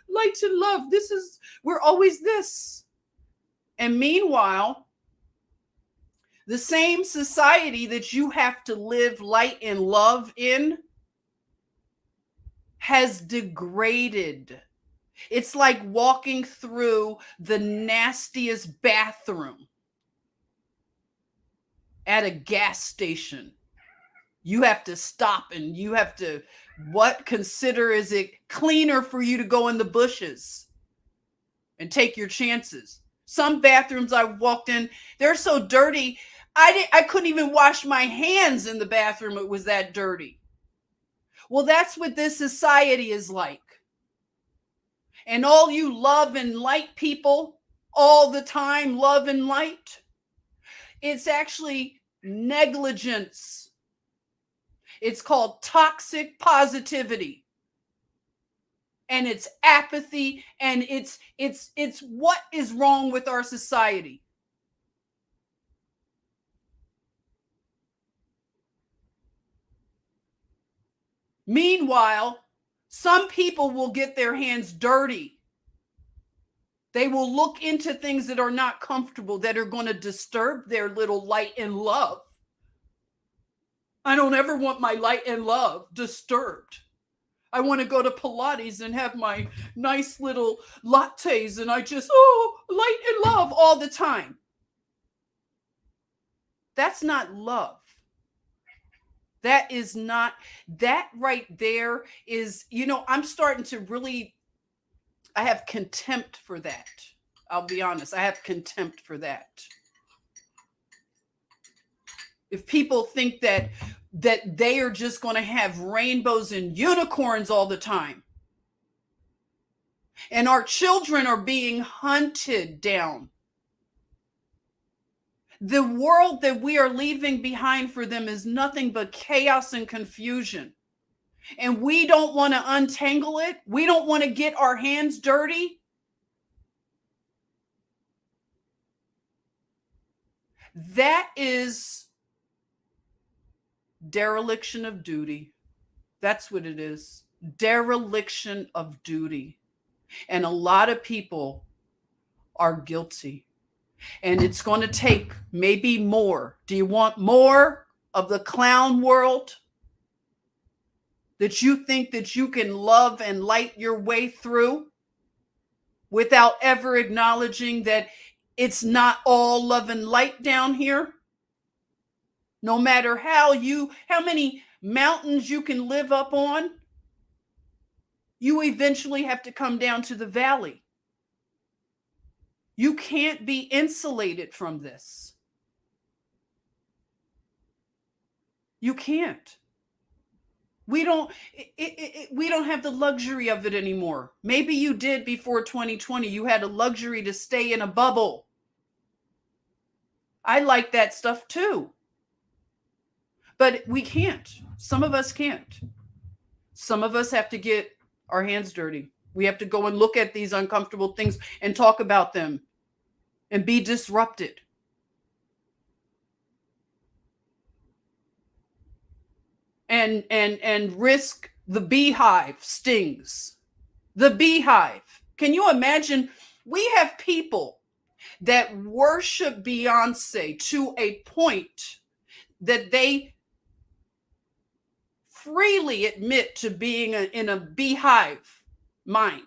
S1: light and love. We're always this. And meanwhile, the same society that you have to live light and love in has degraded. It's like walking through the nastiest bathroom at a gas station. You have to stop and you have to consider, is it cleaner for you to go in the bushes and take your chances? Some bathrooms I've walked in, they're so dirty. I couldn't even wash my hands in the bathroom. It was that dirty. Well, that's what this society is like. And all you love and light people all the time, love and light, it's actually negligence. It's called toxic positivity. And it's apathy, and it's what is wrong with our society. Meanwhile, some people will get their hands dirty. They will look into things that are not comfortable, that are going to disturb their little light and love. I don't ever want my light and love disturbed. I want to go to Pilates and have my nice little lattes, and I just, light and love all the time. That's not love. That is not, that right there is, I'm starting to really, I have contempt for that. I'll be honest. I have contempt for that. If people think that they are just going to have rainbows and unicorns all the time, and our children are being hunted down, the world that we are leaving behind for them is nothing but chaos and confusion. And we don't want to untangle it. We don't want to get our hands dirty. That is dereliction of duty. That's what it is. Dereliction of duty. And a lot of people are guilty. And it's going to take maybe more. Do you want more of the clown world that you think that you can love and light your way through without ever acknowledging that it's not all love and light down here? No matter how many mountains you can live up on, you eventually have to come down to the valley. You can't be insulated from this. You can't. We don't have the luxury of it anymore. Maybe you did before 2020. You had a luxury to stay in a bubble. I like that stuff too. But we can't. Some of us can't. Some of us have to get our hands dirty. We have to go and look at these uncomfortable things and talk about them and be disrupted. And risk the beehive stings. The beehive. Can you imagine? We have people that worship Beyoncé to a point that they freely admit to being in a beehive mind.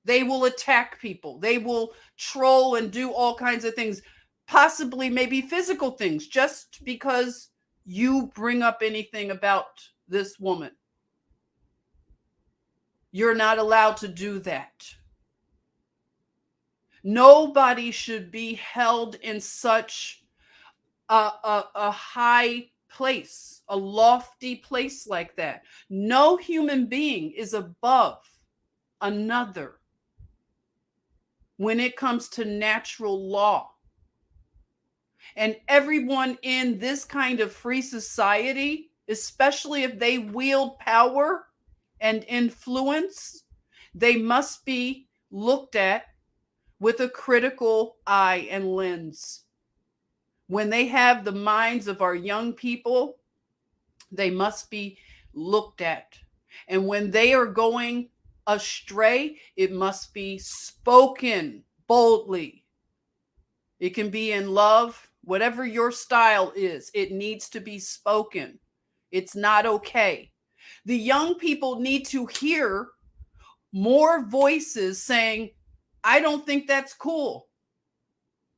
S1: They will attack people. They will troll and do all kinds of things, possibly maybe physical things, just because you bring up anything about this woman. You're not allowed to do that. Nobody should be held in such a high place, a lofty place like that. No human being is above another when it comes to natural law. And everyone in this kind of free society, especially if they wield power and influence, they must be looked at with a critical eye and lens. When they have the minds of our young people, they must be looked at. And when they are going astray, it must be spoken boldly. It can be in love, whatever your style is, it needs to be spoken. It's not okay. The young people need to hear more voices saying, I don't think that's cool.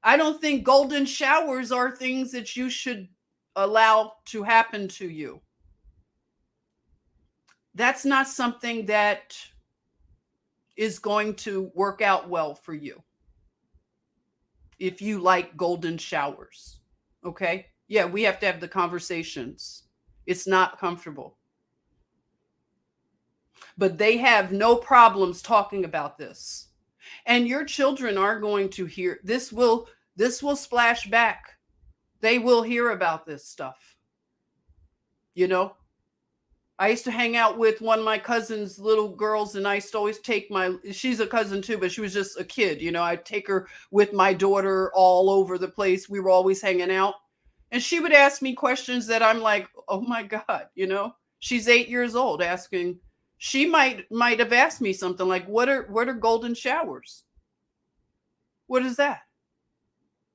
S1: I don't think golden showers are things that you should allow to happen to you. That's not something that is going to work out well for you if you like golden showers. Okay? Yeah, we have to have the conversations. It's not comfortable. but they have no problems talking about this. And your children are going to hear this will splash back. They will hear about this stuff. You know, I used to hang out with one of my cousin's little girls, and I used to always she's a cousin too, but she was just a kid. I'd take her with my daughter all over the place. We were always hanging out. And she would ask me questions that I'm like, oh my God, she's 8 years old asking. She might have asked me something like, what are golden showers? What is that?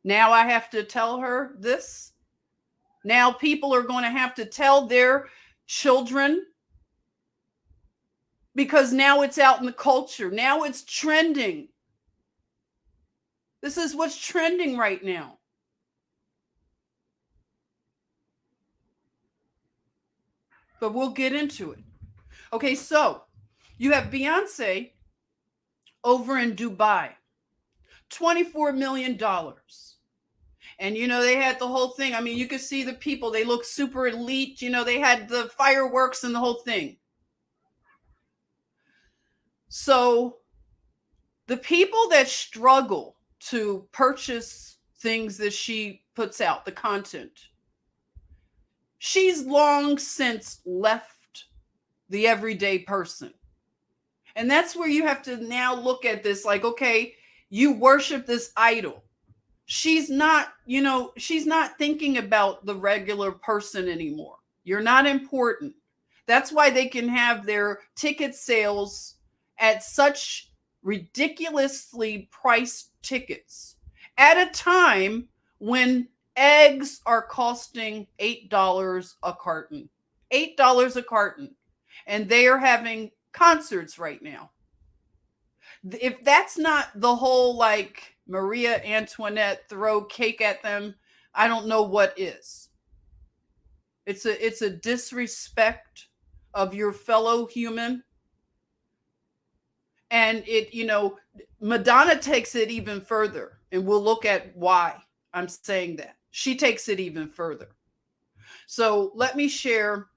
S1: Now I have to tell her this. Now people are going to have to tell their children, because now it's out in the culture. Now it's trending. This is what's trending right now. But we'll get into it. Okay, so you have Beyonce over in Dubai, $24 million. And, they had the whole thing. I mean, you could see the people, they look super elite. They had the fireworks and the whole thing. So the people that struggle to purchase things that she puts out, the content, she's long since left the everyday person. And that's where you have to now look at this like, okay, you worship this idol. She's not thinking about the regular person anymore. You're not important. That's why they can have their ticket sales at such ridiculously priced tickets at a time when eggs are costing $8 a carton. $8 a carton. And they are having concerts right now. If that's not the whole like Maria Antoinette throw cake at them, I don't know what is. It's a disrespect of your fellow human. And Madonna takes it even further, and we'll look at why I'm saying that. She takes it even further. So let me share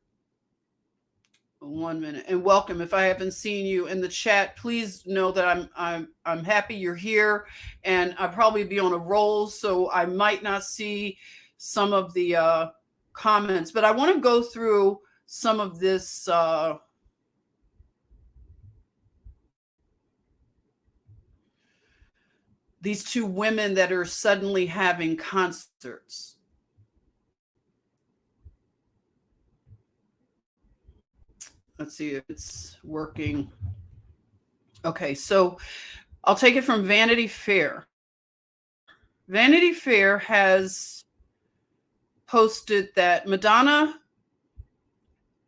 S1: 1 minute, and welcome. If I haven't seen you in the chat, please know that I'm happy you're here, and I'll probably be on a roll, so I might not see some of the comments, but I want to go through some of this. These two women that are suddenly having concerts. Let's see if it's working. Okay, so I'll take it from Vanity Fair. Vanity Fair has posted that Madonna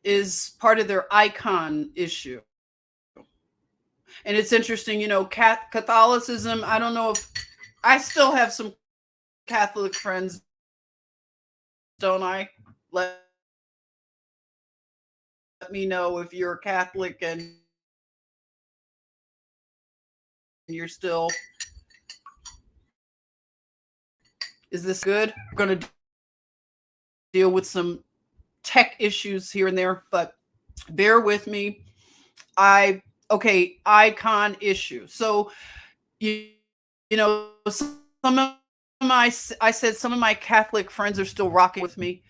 S1: is part of their icon issue. And it's interesting, Catholicism, I don't know if I still have some Catholic friends, don't I? Let me know if you're Catholic and you're still. Is this good? We're going to deal with some tech issues here and there, but bear with me. Okay, icon issue. So, I said some of my Catholic friends are still rocking with me.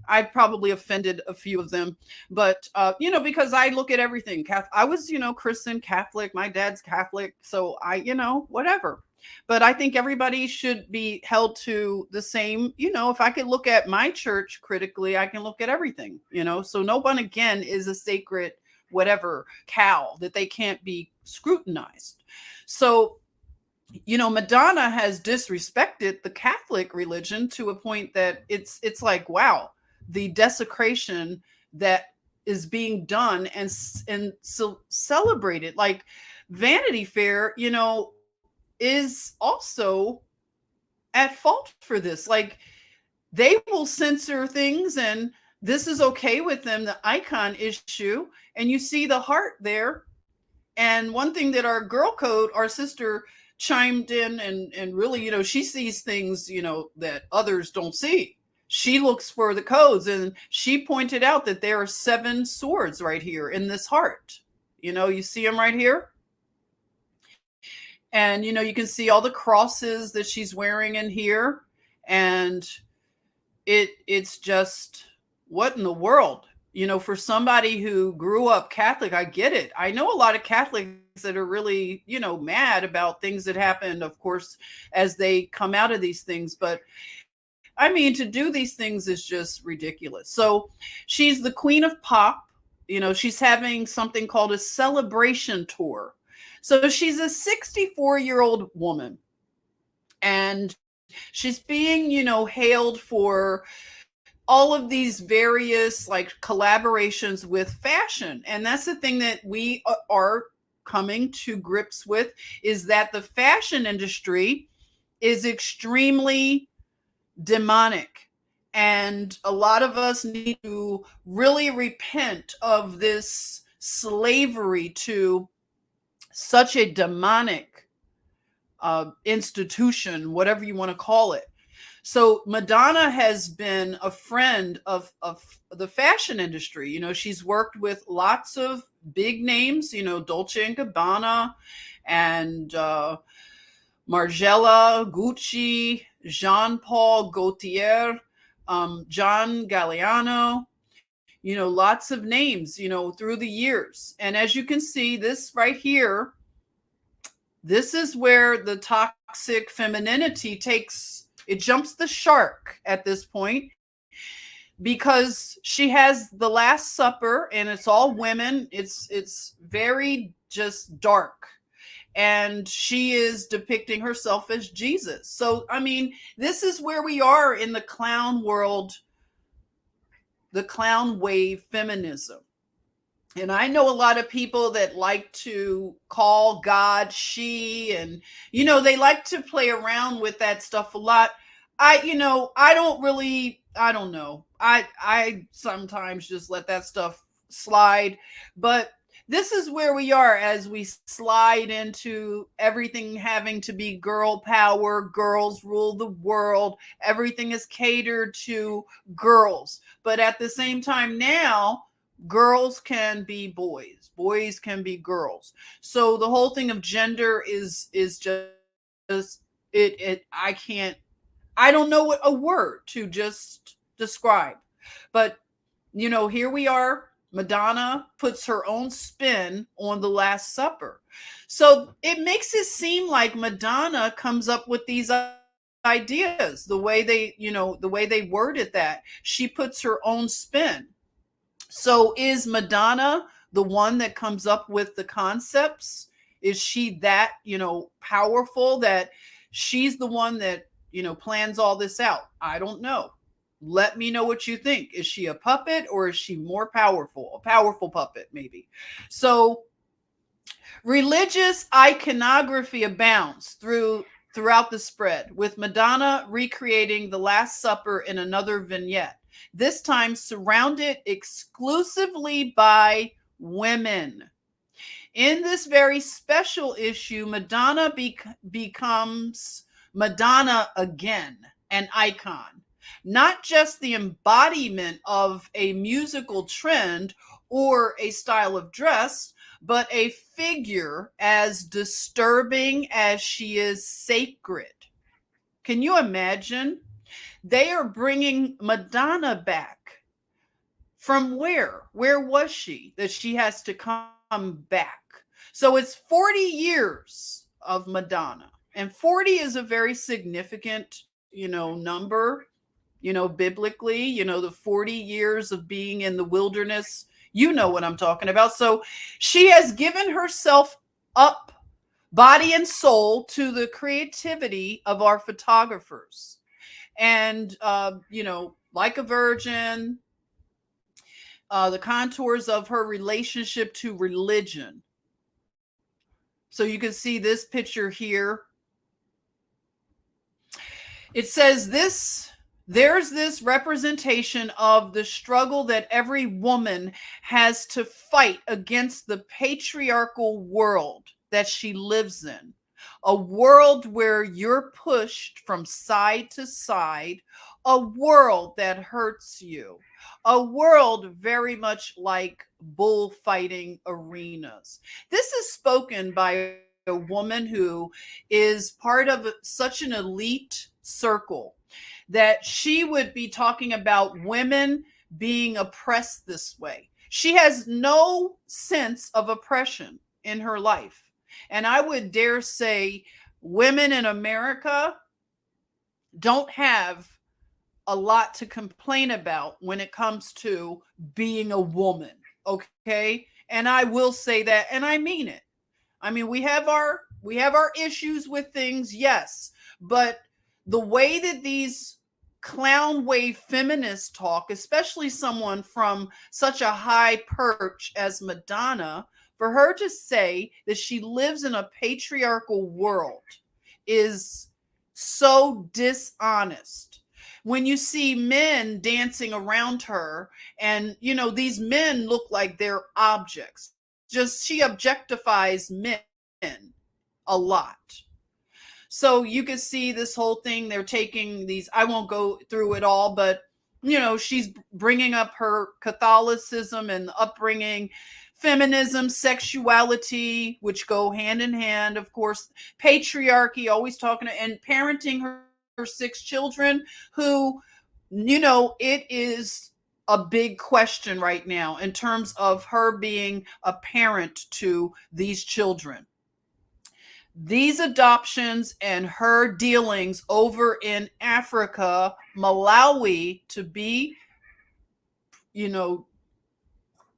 S1: I probably offended a few of them, but because I look at everything. I was, Christian Catholic. My dad's Catholic, so whatever. But I think everybody should be held to the same. If I could look at my church critically, I can look at everything. So no one again is a sacred whatever cow that they can't be scrutinized. So, Madonna has disrespected the Catholic religion to a point that it's like, wow, the desecration that is being done and so celebrated. Like Vanity Fair, is also at fault for this. Like they will censor things, and this is okay with them, the icon issue. And you see the heart there. And one thing that our girl code, our sister chimed in and really, she sees things, that others don't see. She looks for the codes, and she pointed out that there are 7 swords right here in this heart, You see him right here. And you can see all the crosses that she's wearing in here. And it's just, what in the world? For somebody who grew up Catholic, I get it. I know a lot of Catholics that are really, mad about things that happened, of course, as they come out of these things. But I mean, to do these things is just ridiculous. So she's the queen of pop. She's having something called a celebration tour. So she's a 64-year-old woman, and she's being, hailed for all of these various like collaborations with fashion. And that's the thing that we are coming to grips with, is that the fashion industry is extremely demonic. And a lot of us need to really repent of this slavery to such a demonic institution, whatever you want to call it. So Madonna has been a friend of the fashion industry. She's worked with lots of big names, Dolce and Gabbana and Margiela, Gucci, Jean Paul Gaultier, John Galliano, lots of names, through the years. And as you can see, this right here, this is where the toxic femininity it jumps the shark at this point, because she has the Last Supper and it's all women. It's very just dark. And she is depicting herself as Jesus. So, I mean, this is where we are in the clown world, the clown wave feminism. And I know a lot of people that like to call God she, and, they like to play around with that stuff a lot. I don't know. I sometimes just let that stuff slide. But this is where we are as we slide into everything having to be girl power, girls rule the world. Everything is catered to girls. But at the same time now, girls can be boys. Boys can be girls. So the whole thing of gender is just I don't know what a word to just describe. But here we are. Madonna puts her own spin on the Last Supper. So it makes it seem like Madonna comes up with these ideas, the way they worded that. She puts her own spin. So is Madonna the one that comes up with the concepts? Is she that, powerful that she's the one that, plans all this out? I don't know. Let me know what you think. Is she a puppet, or is she more powerful? A powerful puppet, maybe. So religious iconography abounds throughout the spread, with Madonna recreating the Last Supper in another vignette, this time surrounded exclusively by women. In this very special issue, Madonna becomes Madonna again, an icon. Not just the embodiment of a musical trend or a style of dress, but a figure as disturbing as she is sacred. Can you imagine? They are bringing Madonna back. From where? Where was she that she has to come back? So it's 40 years of Madonna. And 40 is a very significant, number. Biblically, the 40 years of being in the wilderness, you know what I'm talking about. So she has given herself up, body and soul, to the creativity of our photographers. And, like a virgin, the contours of her relationship to religion. So you can see this picture here. It says there's this representation of the struggle that every woman has to fight against the patriarchal world that she lives in. a world where you're pushed from side to side, a world that hurts you, a world very much like bullfighting arenas. This is spoken by a woman who is part of such an elite circle that she would be talking about women being oppressed this way. She has no sense of oppression in her life. And I would dare say women in America don't have a lot to complain about when it comes to being a woman. Okay. And I will say that, and I mean it. I mean, we have our issues with things, yes, but the way that these clown wave feminists talk, especially someone from such a high perch as Madonna, for her to say that she lives in a patriarchal world is so dishonest. When you see men dancing around her, and these men look like they're objects, just she objectifies men a lot. So you can see this whole thing. They're taking these, I won't go through it all, but she's bringing up her Catholicism and upbringing, feminism, sexuality, which go hand in hand, of course, patriarchy, always talking and parenting her 6 children who, it is a big question right now in terms of her being a parent to these children. These adoptions and her dealings over in Africa, Malawi to be,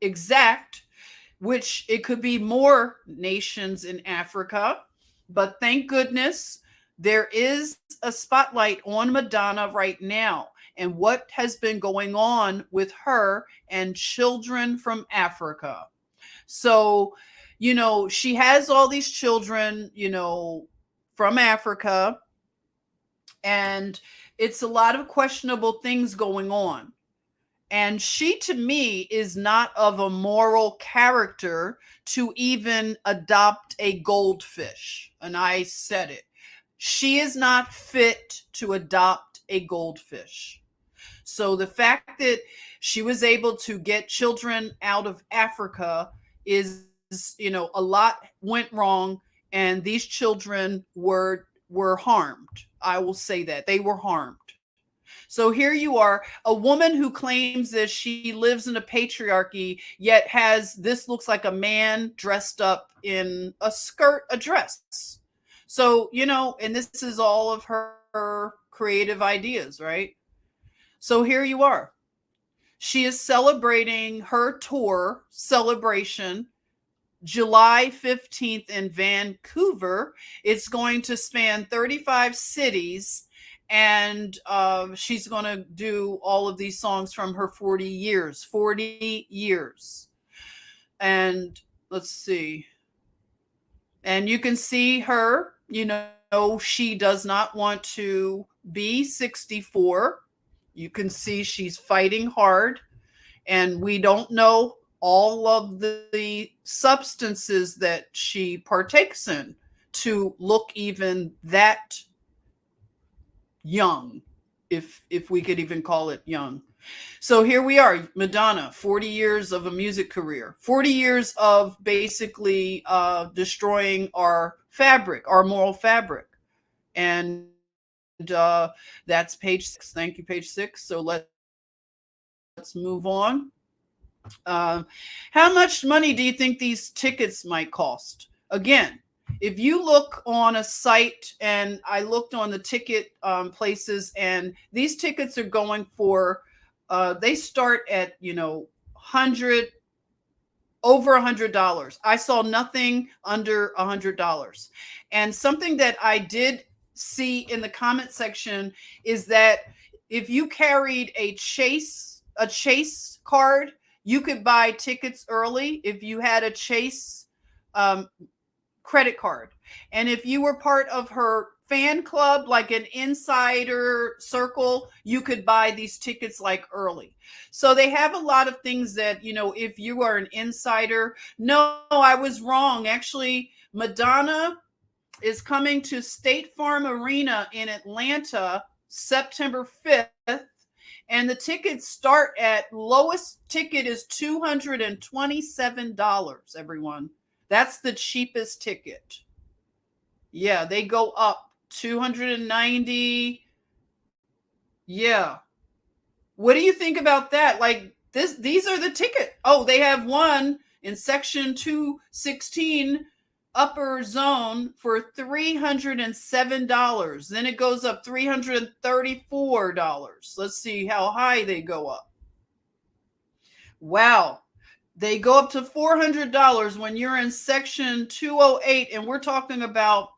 S1: exact, which it could be more nations in Africa, but thank goodness there is a spotlight on Madonna right now and what has been going on with her and children from Africa. So, she has all these children, from Africa, and it's a lot of questionable things going on. And she, to me, is not of a moral character to even adopt a goldfish. And I said it. She is not fit to adopt a goldfish. So the fact that she was able to get children out of Africa is, a lot went wrong, and these children were harmed. I will say that they were harmed. So here you are, a woman who claims that she lives in a patriarchy, yet this looks like a man dressed up in a skirt, a dress. So, and this is all of her creative ideas, right? So here you are. She is celebrating her tour celebration July 15th in Vancouver. It's going to span 35 cities, and she's going to do all of these songs from her 40 years. 40 years. And let's see. And you can see her, she does not want to be 64. You can see she's fighting hard, and we don't know all of the substances that she partakes in to look even that young, if we could even call it young. So here we are, Madonna, 40 years of a music career, 40 years of basically destroying our fabric, our moral fabric. And that's page 6. Thank you, page 6. So let's move on. How much money do you think these tickets might cost? Again, if you look on a site, and I looked on the ticket places, and these tickets are going for, they start at, over $100. I saw nothing under $100. And something that I did see in the comment section is that if you carried a Chase card, you could buy tickets early if you had a Chase credit card. And if you were part of her fan club, like an insider circle, you could buy these tickets like early. So they have a lot of things that, if you are an insider. No, I was wrong. Actually, Madonna is coming to State Farm Arena in Atlanta September 5th. And the tickets start at lowest ticket is $227, everyone. That's the cheapest ticket. Yeah, they go up 290. Yeah. What do you think about that? Like these are the ticket. Oh, they have one in section 216 upper zone for $307. Then it goes up $334. Let's see how high they go up. Wow. They go up to $400 when you're in section 208, and we're talking about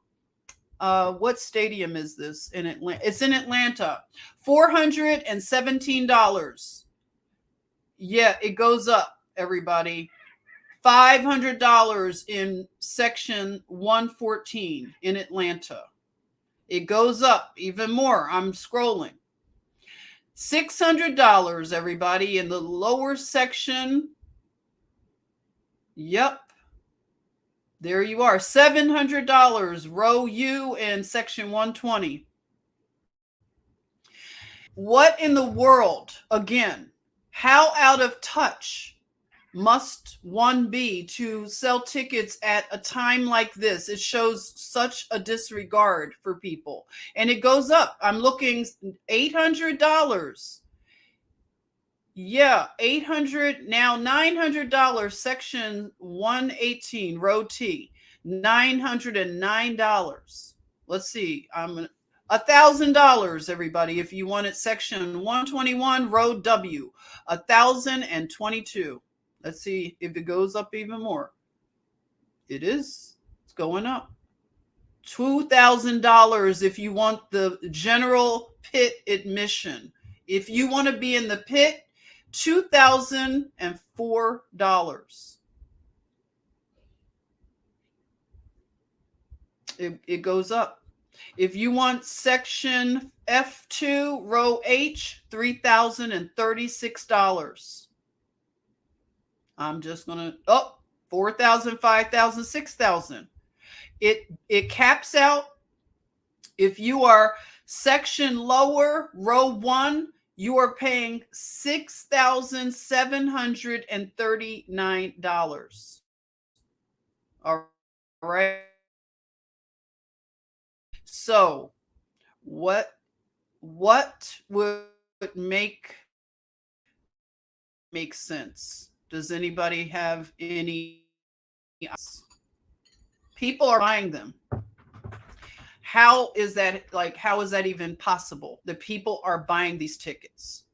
S1: what stadium is this in Atlanta? It's in Atlanta. $417. Yeah, it goes up, everybody. $500 in section 114 in Atlanta. It goes up even more. I'm scrolling. $600, everybody, in the lower section. Yep. There you are. $700, row U in section 120. What in the world, again, how out of touch must one be to sell tickets at a time like this? It shows such a disregard for people. And it goes up. I'm looking $800. Yeah, $800, now $900, section 118, row T, $909. Let's see, $1,000, everybody, if you want it, section 121, row W, $1,022. Let's see if it goes up even more. It is. It's going up. $2,000 if you want the general pit admission. If you want to be in the pit, $2,004. It goes up. If you want section F2, row H, $3,036. I'm just going to, 4,000, 5,000, 6,000. It caps out. If you are section lower, row 1, you are paying $6,739. All right. So, what would make sense? Does anybody have any? People are buying them. How is that even possible that people are buying these tickets?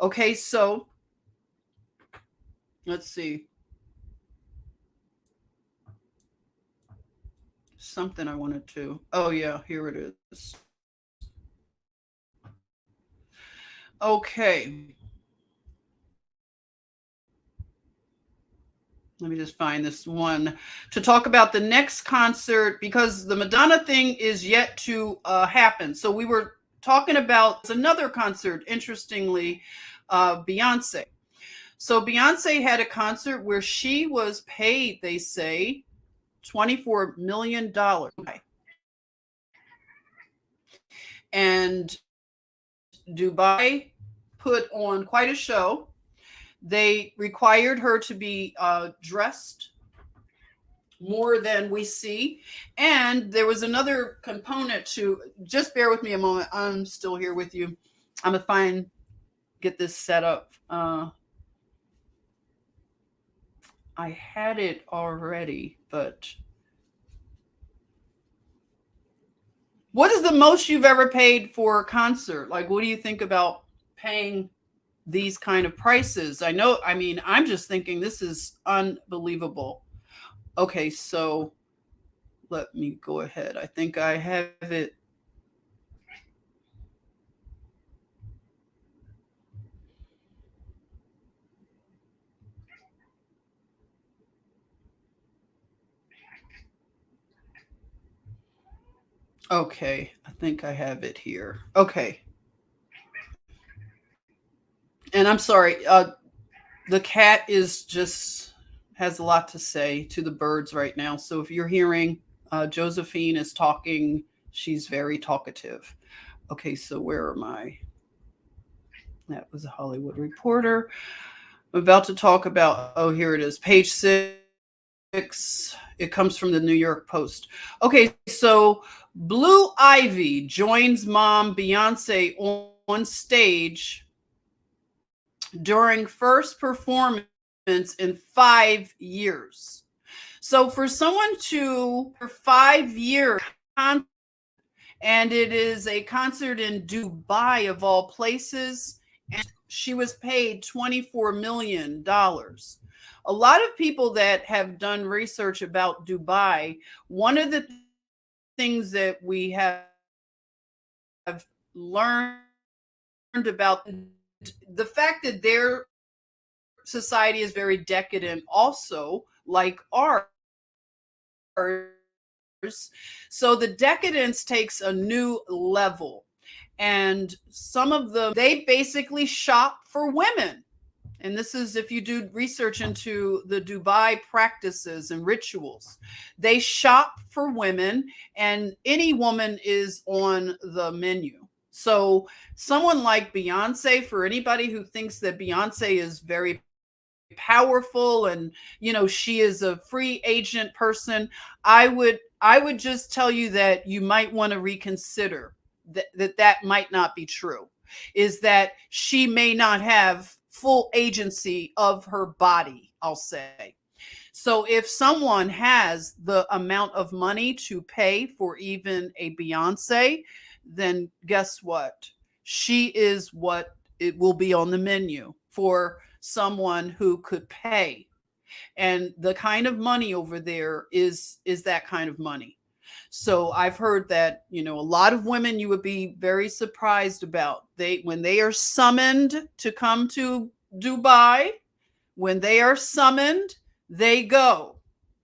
S1: Okay, so let's see. Something I wanted to. Oh, yeah, here it is. Okay. Let me just find this one to talk about the next concert, because the Madonna thing is yet to happen. So we were talking about another concert, interestingly, Beyoncé. So Beyoncé had a concert where she was paid, they say, $24 million. And Dubai put on quite a show. They required her to be dressed more than we see. And there was another component to, just bear with me a moment. I'm still here with you. I'm going to get this set up. I had it already, but what is the most you've ever paid for a concert? Like, what do you think about paying these kind of prices? I'm just thinking this is unbelievable. Okay, so let me go ahead. I think I have it. Okay, I think I have it here. Okay. And I'm sorry, the cat has a lot to say to the birds right now. So if you're hearing Josephine is talking. She's very talkative. Okay, so where am I? That was a Hollywood Reporter. I'm about to talk about, oh, here it is, page 6. It comes from the New York Post. Okay, so Blue Ivy joins mom Beyonce on stage during first performance in 5 years. So for someone to, for 5 years, and it is a concert in Dubai of all places, and she was paid $24 million. A lot of people that have done research about Dubai, one of the things that we have learned about the fact that their society is very decadent, also like ours. So the decadence takes a new level. And some of them, they basically shop for women. And this is if you do research into the Dubai practices and rituals. They shop for women, and any woman is on the menu. So someone like Beyonce, for anybody who thinks that Beyonce is very powerful and she is a free agent person, I would just tell you that you might want to reconsider that might not be true, is that she may not have full agency of her body, I'll say. So if someone has the amount of money to pay for even a Beyonce, then guess what? She is what it will be on the menu for someone who could pay. And the kind of money over there is that kind of money. So I've heard that, a lot of women, you would be very surprised about, they when they are summoned to come to Dubai, when they are summoned, they go.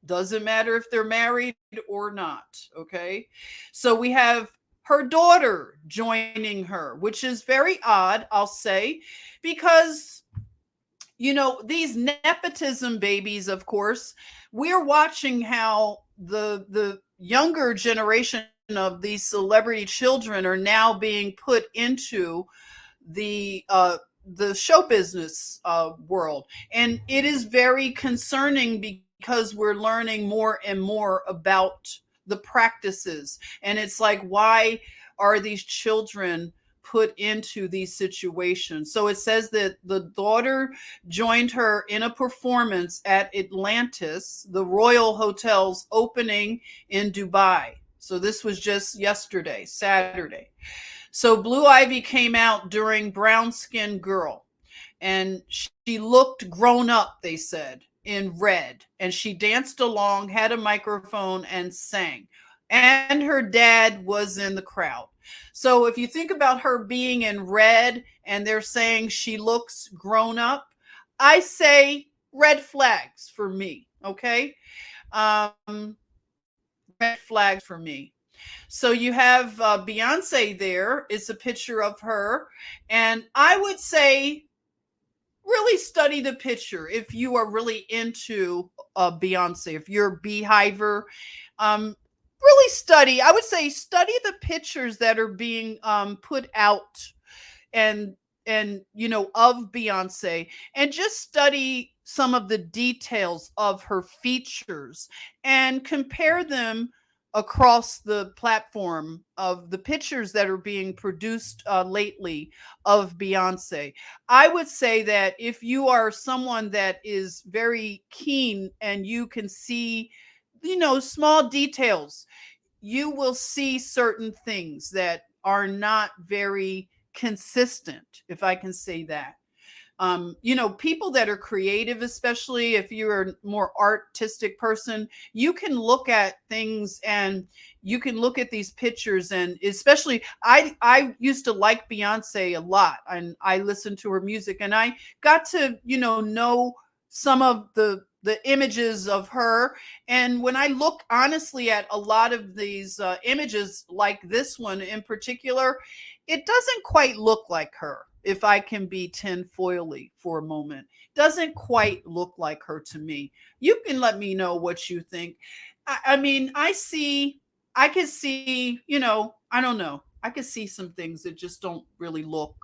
S1: Doesn't matter if they're married or not. Okay. So we have her daughter joining her, which is very odd, I'll say, because these nepotism babies, of course, we're watching how the younger generation of these celebrity children are now being put into the show business world, and it is very concerning because we're learning more and more about the practices, and it's like, why are these children put into these situations? So it says that the daughter joined her in a performance at Atlantis, the Royal Hotel's opening in Dubai. So this was just yesterday, Saturday. So Blue Ivy came out during Brown Skin Girl, and she looked grown up, they said, in red. And she danced along, had a microphone, and sang. And her dad was in the crowd. So if you think about her being in red and they're saying she looks grown up, I say red flags for me. Okay. Red flags for me. So you have Beyonce there. It's a picture of her. And I would say really study the picture if you are really into Beyonce, if you're a beehiver. Really study. I would say study the pictures that are being put out and of Beyonce, and just study some of the details of her features and compare them across the platform of the pictures that are being produced lately of Beyonce. I would say that if you are someone that is very keen and you can see small details, you will see certain things that are not very consistent, if I can say that. People that are creative, especially if you're a more artistic person, you can look at things and you can look at these pictures. And especially, I used to like Beyonce a lot, and I listened to her music, and I got to know some of the images of her. And when I look honestly at a lot of these images, like this one in particular, it doesn't quite look like her. If I can be tinfoily for a moment, doesn't quite look like her to me. You can let me know what you think. I mean, I could see, I don't know. I could see some things that just don't really look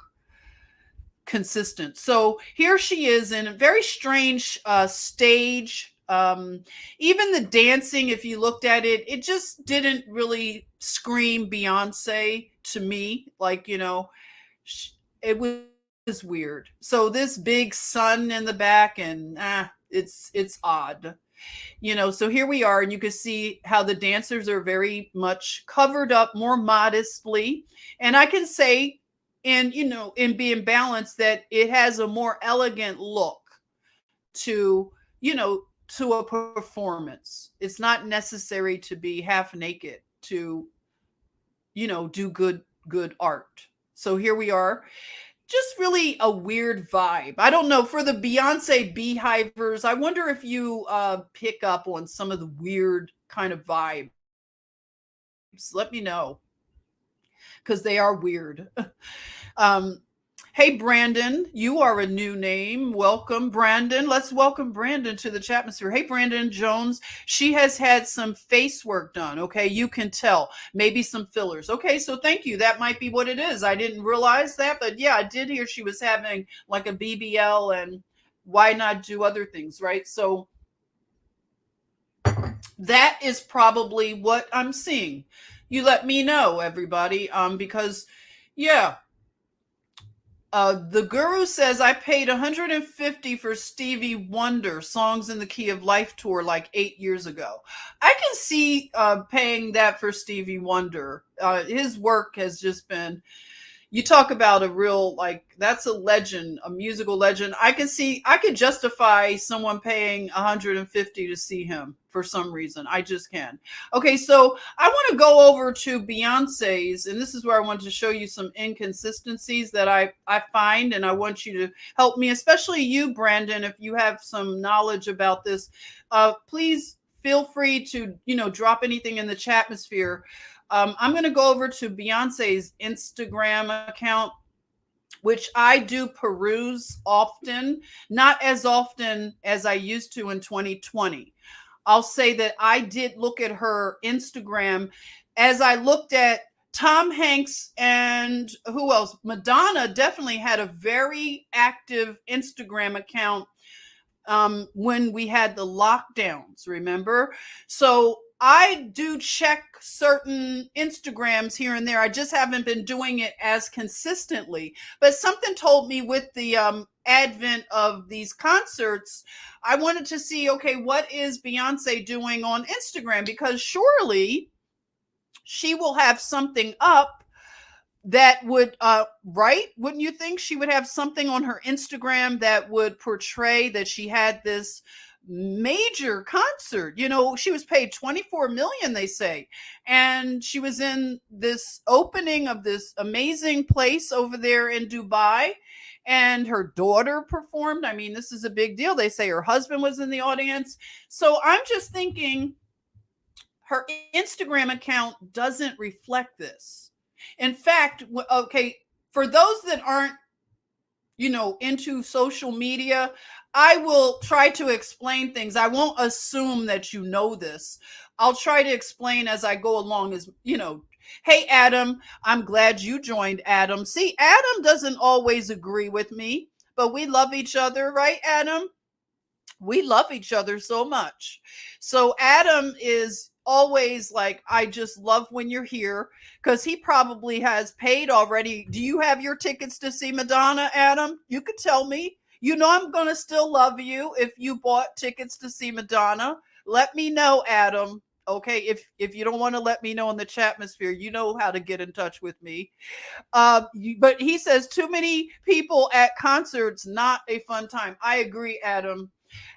S1: consistent. So here she is in a very strange stage. Even the dancing, if you looked at it, it just didn't really scream Beyonce to me. Like, it was weird. So this big sun in the back, and it's odd. So here we are, and you can see how the dancers are very much covered up more modestly. And I can say, in being balanced, that it has a more elegant look to, to a performance. It's not necessary to be half naked to, do good art. So here we are, just really a weird vibe. I don't know, for the Beyonce beehivers, I wonder if you pick up on some of the weird kind of vibes. Let me know, because they are weird. um, hey, Brandon, you are a new name. Welcome, Brandon. Let's welcome Brandon to the chatmosphere. Hey, Brandon Jones. She has had some face work done. Okay, you can tell. Maybe some fillers. Okay, so thank you. That might be what it is. I didn't realize that, but yeah, I did hear she was having like a BBL, and why not do other things, right? So that is probably what I'm seeing. You let me know, everybody, because yeah, the guru says I paid 150 for Stevie Wonder Songs in the Key of Life tour like 8 years ago. I can see paying that for Stevie Wonder. His work has just been, you talk about a real, like, that's a legend, a musical legend. I could justify someone paying 150 to see him for some reason. I just can. Okay, so I want to go over to Beyonce's, and this is where I want to show you some inconsistencies that I find, and I want you to help me, especially you, Brandon, if you have some knowledge about this. Please feel free to, drop anything in the chatmosphere. I'm going to go over to Beyonce's Instagram account, which I do peruse often, not as often as I used to in 2020. I'll say that I did look at her Instagram as I looked at Tom Hanks, and who else? Madonna definitely had a very active Instagram account when we had the lockdowns, remember? So I do check certain Instagrams here and there. I just haven't been doing it as consistently. But something told me with the advent of these concerts, I wanted to see, okay, what is Beyonce doing on Instagram? Because surely she will have something up that would right, wouldn't you think she would have something on her Instagram that would portray that she had this major concert? She was paid 24 million, they say, and she was in this opening of this amazing place over there in Dubai, and her daughter performed. I mean, this is a big deal. They say her husband was in the audience. So I'm just thinking her Instagram account doesn't reflect this. In fact, okay, for those that aren't, into social media, I will try to explain things. I won't assume that you know this. I'll try to explain as I go along, hey, Adam, I'm glad you joined, Adam. See, Adam doesn't always agree with me, but we love each other, right, Adam? We love each other so much. So Adam is always like, I just love when you're here, because he probably has paid already. Do you have your tickets to see Madonna, Adam? You could tell me. I'm going to still love you if you bought tickets to see Madonna. Let me know, Adam. Okay, if you don't want to let me know in the chatmosphere, you know how to get in touch with me. But he says too many people at concerts, not a fun time. I agree, Adam.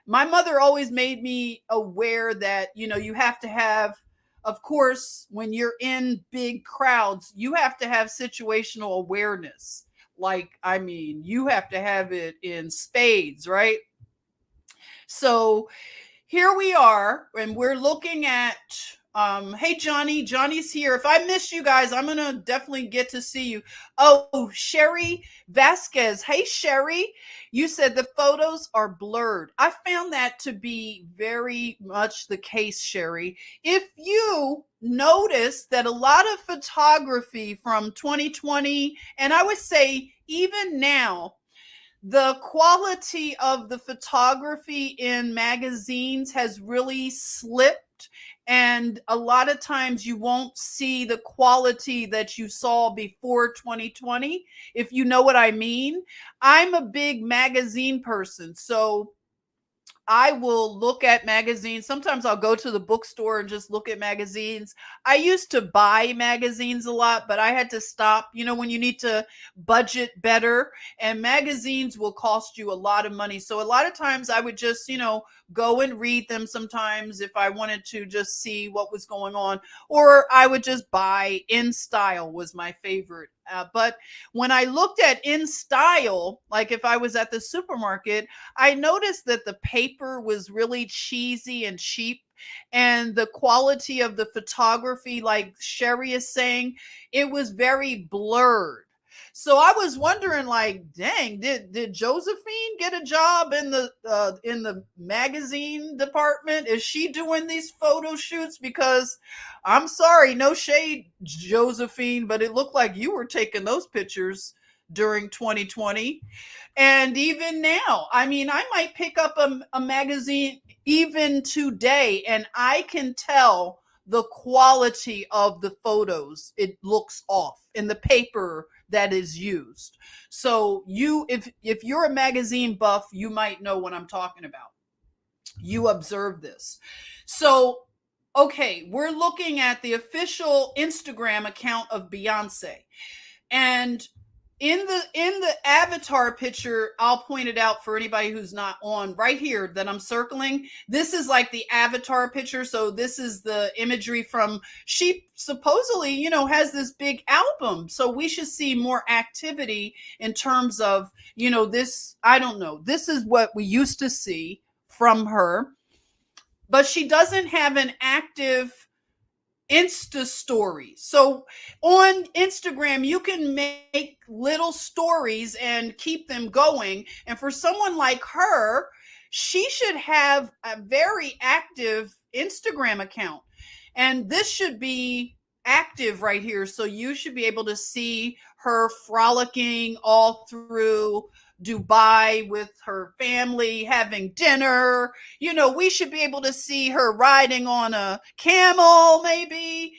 S1: My mother always made me aware that, you have to have, of course, when you're in big crowds, you have to have situational awareness. Like, I mean, you have to have it in spades, right? So here we are, and we're looking at Hey Johnny, Johnny's here. If I miss you guys, I'm gonna definitely get to see you. Oh, Sherry Vasquez. Hey Sherry, you said the photos are blurred. I found that to be very much the case, Sherry. If you notice that a lot of photography from 2020, and I would say even now, the quality of the photography in magazines has really slipped, and a lot of times you won't see the quality that you saw before 2020, if you know what I mean. I'm a big magazine person, so I will look at magazines. Sometimes I'll go to the bookstore and just look at magazines. I used to buy magazines a lot, but I had to stop. You know, when you need to budget better, and magazines will cost you a lot of money. So a lot of times I would just, go and read them sometimes if I wanted to just see what was going on, or I would just buy In Style was my favorite. But when I looked at In Style, like if I was at the supermarket, I noticed that the paper was really cheesy and cheap, and the quality of the photography, like Sherry is saying, it was very blurred. So I was wondering, like, dang, did Josephine get a job in the magazine department? Is she doing these photo shoots? Because I'm sorry, no shade, Josephine, but it looked like you were taking those pictures during 2020. And even now, I mean, I might pick up a magazine even today, and I can tell the quality of the photos. It looks off in the paper that is used. So if you're a magazine buff, you might know what I'm talking about. You observe this. So okay, we're looking at the official Instagram account of Beyonce. And in the avatar picture, I'll point it out for anybody who's not on, right here that I'm circling. This is like the avatar picture. So this is the imagery from, she supposedly, has this big album. So we should see more activity in terms of, this, I don't know. This is what we used to see from her, but she doesn't have an active Insta stories. So on Instagram, you can make little stories and keep them going. And for someone like her, she should have a very active Instagram account. And this should be active right here. So you should be able to see her frolicking all through Dubai with her family, having dinner. We should be able to see her riding on a camel, maybe.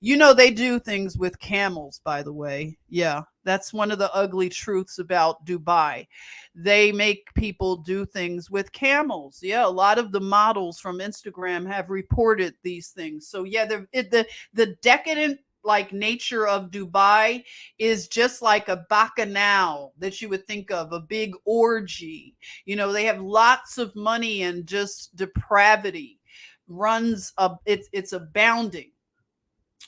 S1: They do things with camels, by the way. Yeah, that's one of the ugly truths about Dubai. They make people do things with camels. Yeah, a lot of the models from Instagram have reported these things. So yeah, the decadent like nature of Dubai is just like a bacchanal that you would think of, a big orgy. They have lots of money, and just depravity runs up. It's abounding.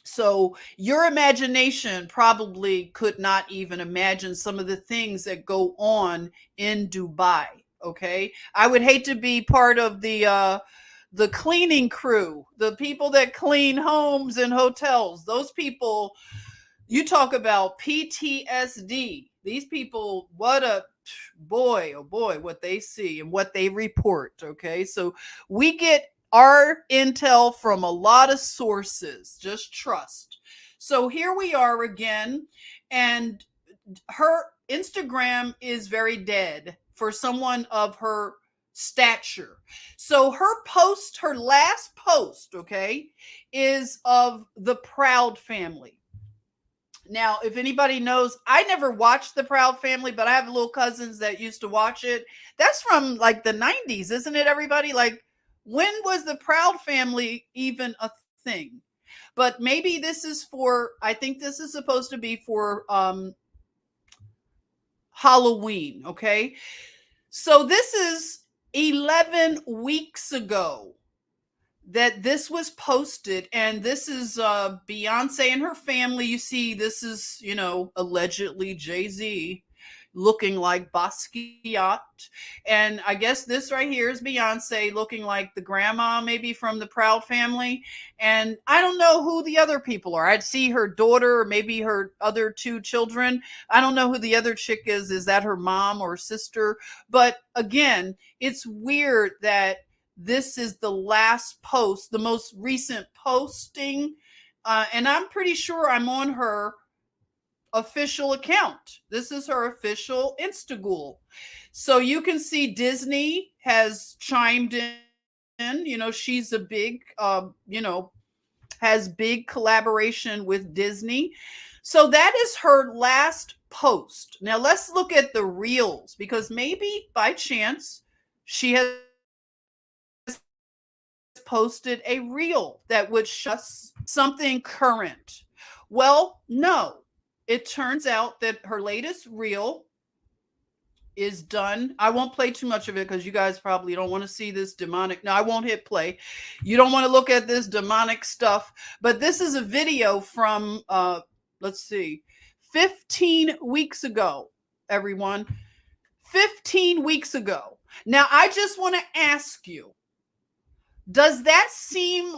S1: So your imagination probably could not even imagine some of the things that go on in Dubai. Okay, I would hate to be part of the cleaning crew, the people that clean homes and hotels. Those people, you talk about PTSD. These people, what a boy, oh boy, what they see and what they report. Okay, so we get our intel from a lot of sources. Just trust. So here we are again, and her Instagram is very dead for someone of her stature. So her last post, okay, is of the Proud Family. Now, if anybody knows, I never watched the Proud Family, but I have little cousins that used to watch it. That's from like the 90s, isn't it, everybody? Like, when was the Proud Family even a thing? But maybe this is for, I think this is supposed to be for Halloween, okay? So this is 11 weeks ago that this was posted, and this is Beyonce and her family. You see, this is, allegedly Jay-Z, looking like Basquiat. And I guess this right here is Beyonce looking like the grandma, maybe from the Proud Family. And I don't know who the other people are. I'd see her daughter, or maybe her other two children. I don't know who the other chick is. Is that her mom or sister? But again, it's weird that this is the last post, the most recent posting. And I'm pretty sure I'm on her official account. This is her official Instagram. So you can see Disney has chimed in. She's a big, has big collaboration with Disney. So that is her last post. Now let's look at the reels, because maybe by chance she has posted a reel that would show us something current. Well, no. It turns out that her latest reel is done. I won't play too much of it because you guys probably don't want to see this demonic. No, I won't hit play. You don't want to look at this demonic stuff. But this is a video from, let's see, 15 weeks ago, everyone. 15 weeks ago. Now, I just want to ask you, does that seem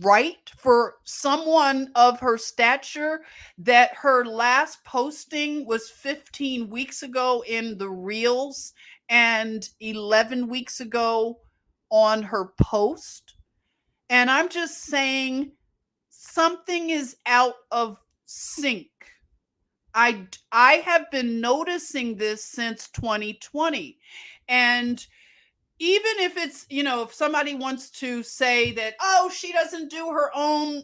S1: right for someone of her stature that her last posting was 15 weeks ago in the reels and 11 weeks ago on her post? And I'm just saying something is out of sync. I have been noticing this since 2020. And even if it's, if somebody wants to say that, oh, she doesn't do her own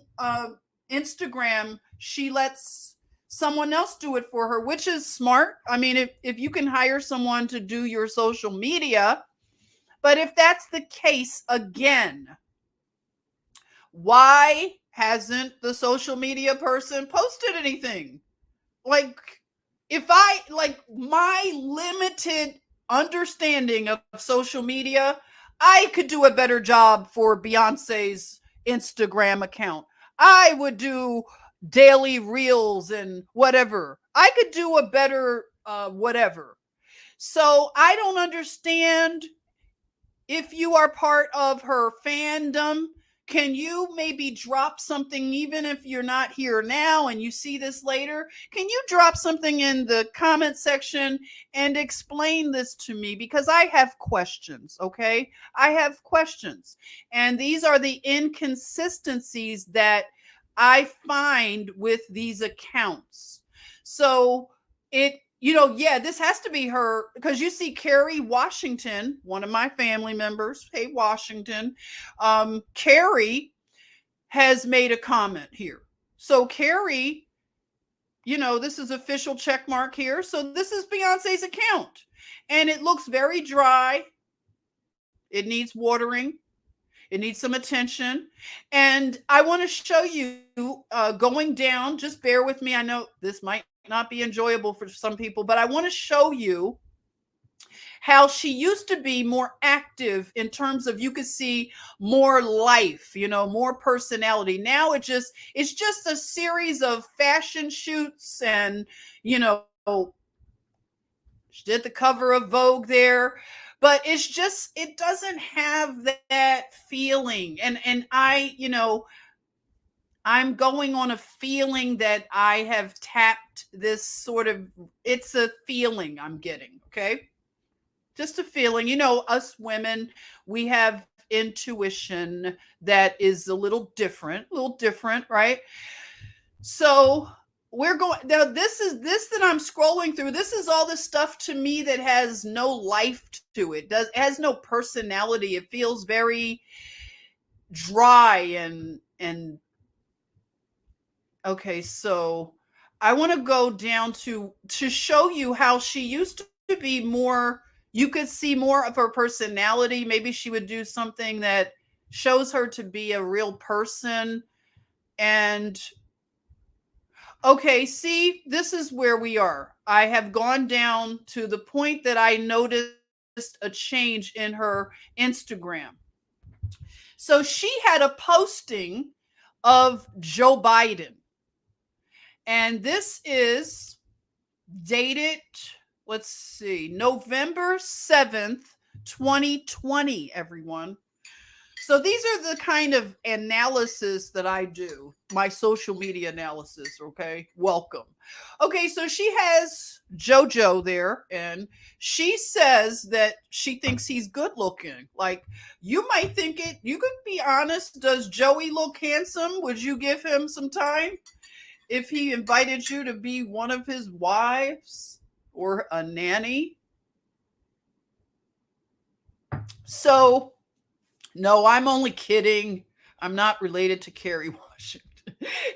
S1: Instagram, she lets someone else do it for her, which is smart. I mean, if you can hire someone to do your social media, but if that's the case, again, why hasn't the social media person posted anything? Like, my limited understanding of social media, I could do a better job for Beyonce's Instagram account. I would do daily reels and whatever. I could do a better whatever. So I don't understand. If you are part of her fandom, can you maybe drop something, even if you're not here now and you see this later? Can you drop something in the comment section and explain this to me? Because I have questions, okay? I have questions. And these are the inconsistencies that I find with these accounts. So this has to be her, because you see Carrie Washington, one of my family members. Hey, Washington. Carrie has made a comment here. So Carrie, this is official check mark here. So this is Beyonce's account. And it looks very dry. It needs watering. It needs some attention. And I want to show you going down. Just bear with me. I know this might not be enjoyable for some people, but I want to show you how she used to be more active in terms of, you could see more life, more personality. Now it's just a series of fashion shoots, and she did the cover of Vogue there, but it doesn't have that feeling. And I'm going on a feeling that I have tapped this sort of, it's a feeling I'm getting, okay? Just a feeling. Us women, we have intuition that is a little different, right? So we're going, now this that I'm scrolling through, this is all the stuff to me that has no life to it. It has no personality. It feels very dry and okay, so I want to go down to show you how she used to be more, you could see more of her personality. Maybe she would do something that shows her to be a real person. And okay, see, this is where we are. I have gone down to the point that I noticed a change in her Instagram. So she had a posting of Joe Biden. And this is dated, let's see, November 7th, 2020, everyone. So these are the kind of analysis that I do, my social media analysis, okay? Welcome. Okay, so she has JoJo there, and she says that she thinks he's good looking. Like, you might think it, you could be honest, does Joey look handsome? Would you give him some time if he invited you to be one of his wives or a nanny? So, no, I'm only kidding. I'm not related to Kerry Washington.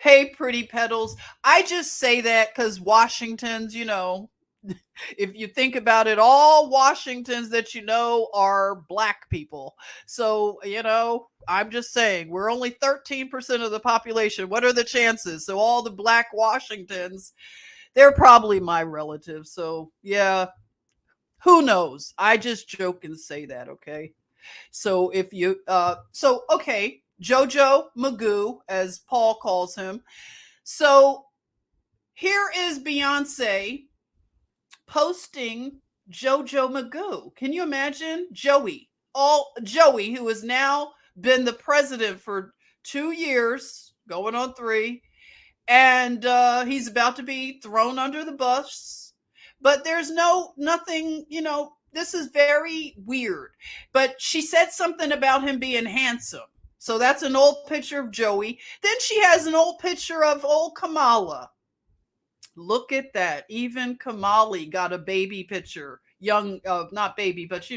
S1: Hey, pretty petals. I just say that because Washingtons, if you think about it, all Washingtons that you know are black people. So, I'm just saying we're only 13% of the population. What are the chances? So, all the black Washingtons, they're probably my relatives. So, yeah, who knows? I just joke and say that, okay? So if you okay, Jojo Magoo, as Paul calls him. So here is Beyonce posting Jojo Magoo. Can you imagine Joey, who has now been the president for 2 years, going on three, and he's about to be thrown under the bus. But there's nothing, this is very weird. But she said something about him being handsome. So that's an old picture of Joey. Then she has an old picture of old Kamala. Look at that. Even Kamali got a baby picture. Young, not baby, but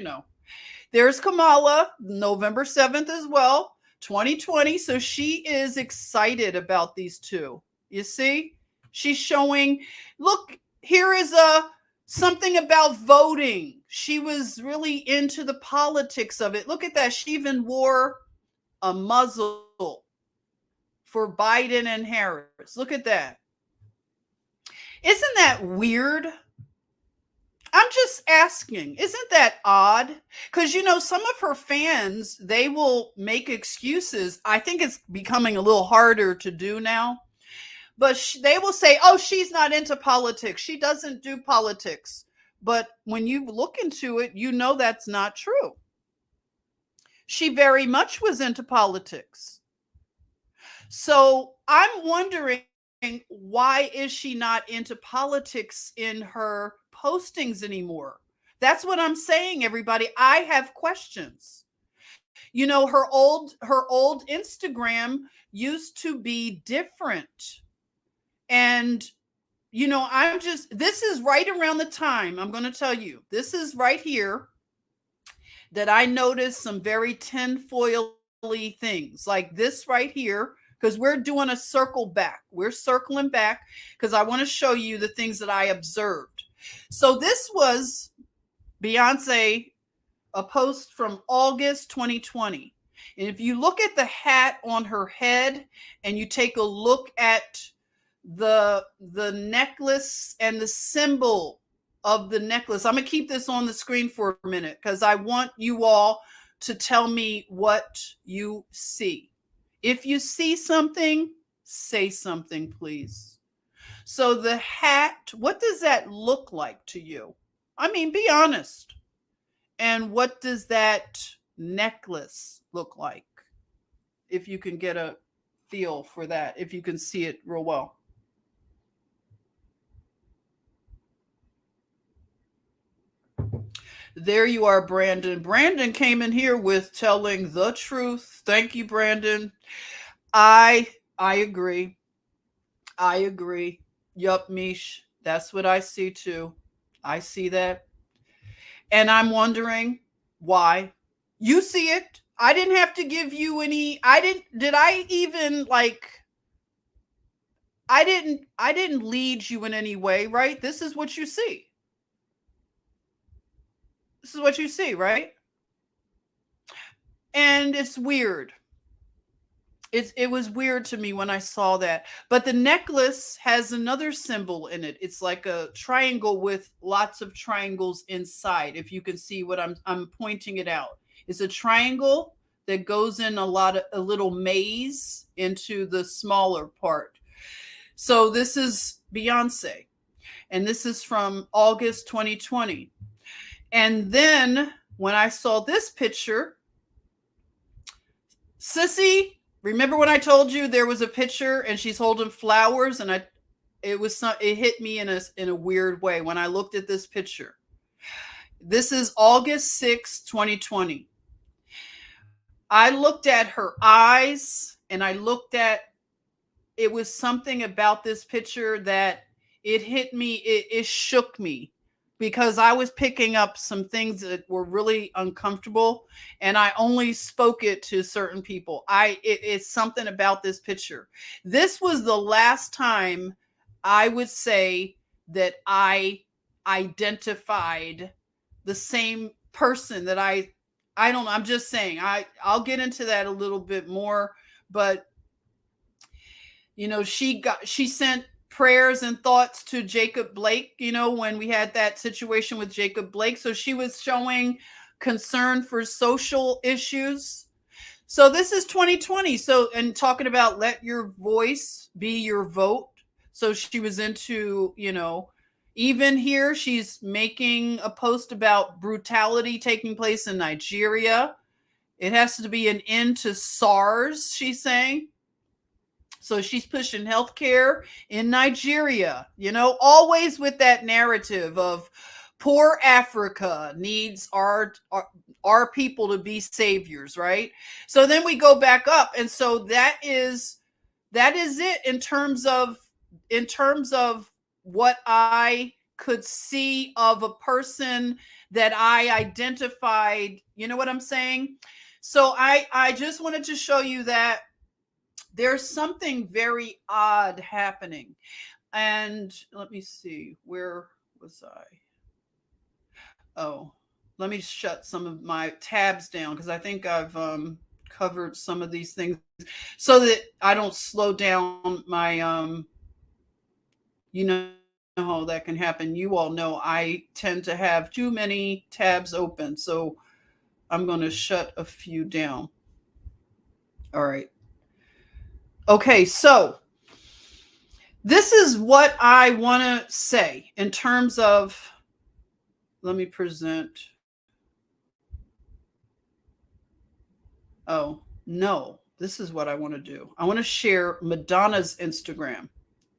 S1: There's Kamala, November 7th as well, 2020. So she is excited about these two. You see? She's showing, look, here is something about voting. She was really into the politics of it. Look at that. She even wore a muzzle for Biden and Harris. Look at that. Isn't that weird? I'm just asking, isn't that odd? Because, some of her fans, they will make excuses. I think it's becoming a little harder to do now. But they will say, oh, she's not into politics. She doesn't do politics. But when you look into it, that's not true. She very much was into politics. So I'm wondering, why is she not into politics in her postings anymore? That's what I'm saying, everybody. I have questions. Her old Instagram used to be different. And this is right around the time, I'm going to tell you, this is right here that I noticed some very tinfoil-y things, like this right here, because we're doing a circle back. We're circling back because I want to show you the things that I observed. So this was Beyonce, a post from August 2020. And if you look at the hat on her head and you take a look at the necklace and the symbol of the necklace, I'm going to keep this on the screen for a minute because I want you all to tell me what you see. If you see something, say something, please. So the hat, what does that look like to you? I mean, be honest. And what does that necklace look like? If you can get a feel for that, if you can see it real well. There you are, Brandon. Brandon came in here with telling the truth. Thank you, Brandon. I agree. I agree. Yup, Mish. That's what I see too. I see that. And I'm wondering why. You see it. I didn't have to give you any. Did I even I didn't lead you in any way, right? This is what you see. This is what you see, right? And it's weird. It was weird to me when I saw that. But the necklace has another symbol in it. It's like a triangle with lots of triangles inside. If you can see what I'm pointing it out. It's a triangle that goes in a little maze into the smaller part. So this is Beyonce, and this is from August 2020. And then when I saw this picture, Sissy, remember when I told you there was a picture and she's holding flowers, and it hit me in a weird way when I looked at this picture. This is August 6th, 2020. I looked at her eyes, and it was something about this picture that it hit me, it shook me, because I was picking up some things that were really uncomfortable, and I only spoke it to certain people. It's something about this picture. This was the last time I would say that I identified the same person that I don't know, I'm just saying, I'll get into that a little bit more, but she sent prayers and thoughts to Jacob Blake, when we had that situation with Jacob Blake. So she was showing concern for social issues. So this is 2020. So, and talking about let your voice be your vote. So she was into, even here, she's making a post about brutality taking place in Nigeria. It has to be an end to SARS, she's saying. So she's pushing healthcare in Nigeria, always with that narrative of poor Africa needs our people to be saviors, right? So then we go back up, and so that is it in terms of what I could see of a person that I identified. You know what I'm saying? So I just wanted to show you that there's something very odd happening. And let me see, where was I? Oh, let me shut some of my tabs down, because I think I've covered some of these things so that I don't slow down my you know how that can happen. You all know I tend to have too many tabs open, so I'm going to shut a few down. All right. Okay, so this is what I want to say in terms of, let me present. Oh, no, this is what I want to do. I want to share Madonna's Instagram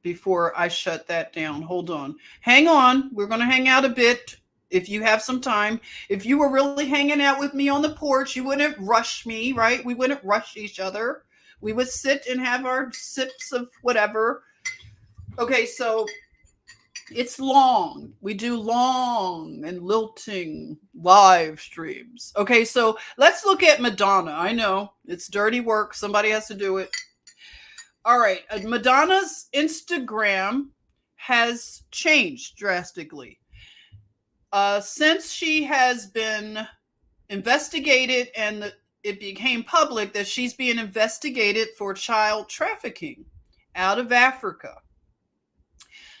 S1: before I shut that down. Hold on. Hang on. We're going to hang out a bit if you have some time. If you were really hanging out with me on the porch, you wouldn't rush me, right? We wouldn't rush each other. We would sit and have our sips of whatever. Okay, so it's long. We do long and lilting live streams. Okay, so let's look at Madonna. I know it's dirty work. Somebody has to do it. All right, Madonna's Instagram has changed drastically. Since she has been investigated and it became public that she's being investigated for child trafficking out of Africa.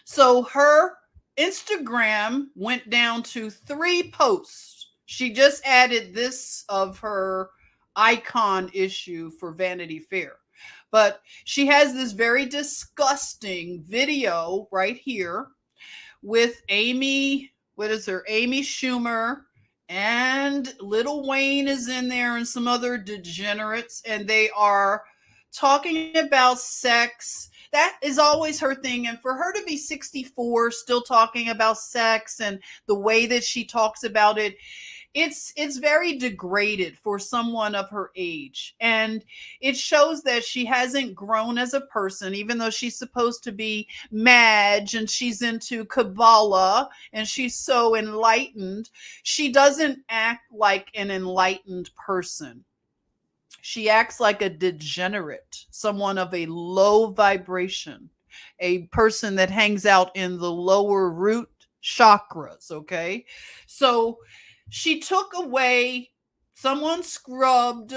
S1: So her Instagram went down to 3 posts. She just added this of her icon issue for Vanity Fair. But she has this very disgusting video right here with Amy Schumer, and Lil Wayne is in there, and some other degenerates, and they are talking about sex. That is always her thing. And for her to be 64, still talking about sex and the way that she talks about it, it's very degraded for someone of her age. And it shows that she hasn't grown as a person, even though she's supposed to be Madge and she's into Kabbalah and she's so enlightened. She doesn't act like an enlightened person. She acts like a degenerate, someone of a low vibration, a person that hangs out in the lower root chakras. Okay. So she took away, someone scrubbed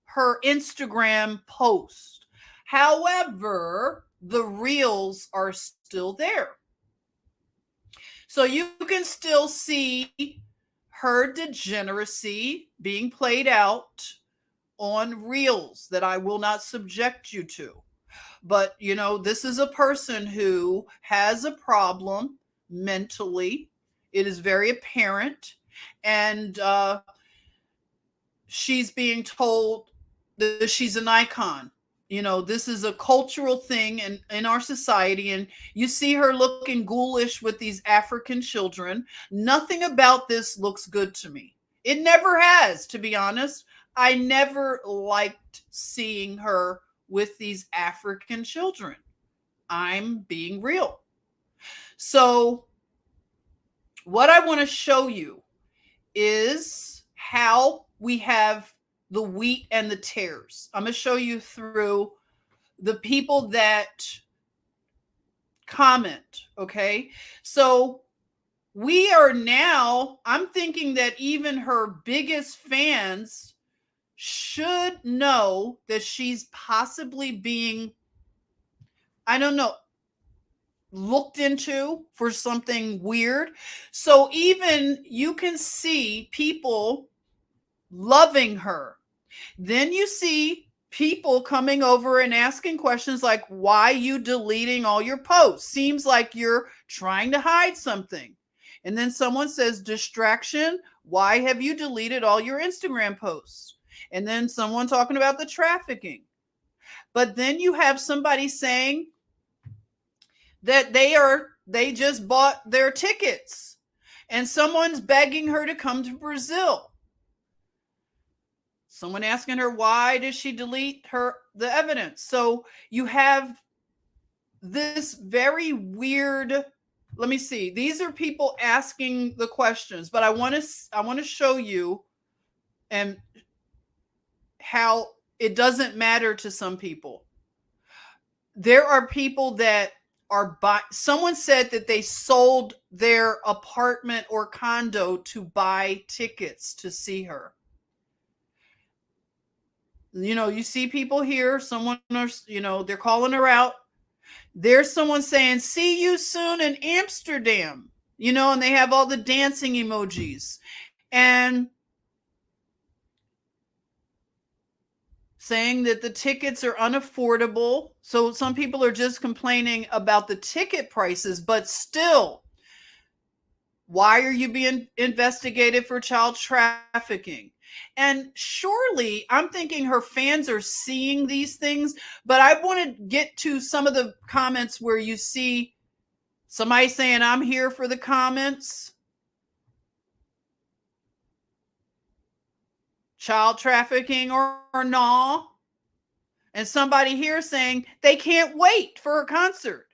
S1: her Instagram post. However, the reels are still there. So you can still see her degeneracy being played out on reels that I will not subject you to. But, this is a person who has a problem mentally. It is very apparent. And she's being told that she's an icon. This is a cultural thing in our society. And you see her looking ghoulish with these African children. Nothing about this looks good to me. It never has, to be honest. I never liked seeing her with these African children. I'm being real. So, what I want to show you is how we have the wheat and the tares. I'm going to show you through the people that comment. Okay. So we are now, I'm thinking that even her biggest fans should know that she's possibly being, I don't know, looked into for something weird. So even you can see people loving her. Then you see people coming over and asking questions like, why you deleting all your posts? Seems like you're trying to hide something. And then someone says, distraction. Why have you deleted all your Instagram posts? And then someone talking about the trafficking. But then you have somebody saying that they just bought their tickets and someone's begging her to come to Brazil. Someone asking her, why did she delete the evidence? So you have this very weird, let me see. These are people asking the questions, but I want to show you and how it doesn't matter to some people. There are people that someone said that they sold their apartment or condo to buy tickets to see her. You see people here, someone, they're calling her out. There's someone saying, see you soon in Amsterdam, and they have all the dancing emojis and saying that the tickets are unaffordable. So some people are just complaining about the ticket prices, but still, why are you being investigated for child trafficking? And surely, I'm thinking her fans are seeing these things, but I want to get to some of the comments where you see somebody saying, I'm here for the comments. Child trafficking or no. And somebody here saying they can't wait for her concert.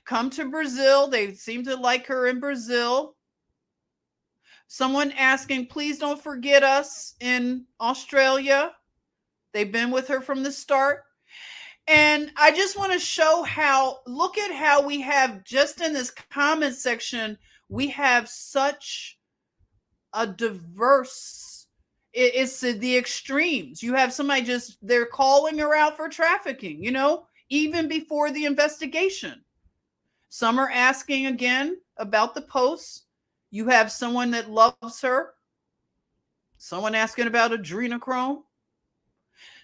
S1: Come to Brazil. They seem to like her in Brazil. Someone asking, please don't forget us in Australia. They've been with her from the start. And I just want to show look at how we have, just in this comment section, we have such a diverse, it's the extremes. You have somebody they're calling her out for trafficking, even before the investigation. Some are asking again about the posts. You have someone that loves her. Someone asking about adrenochrome.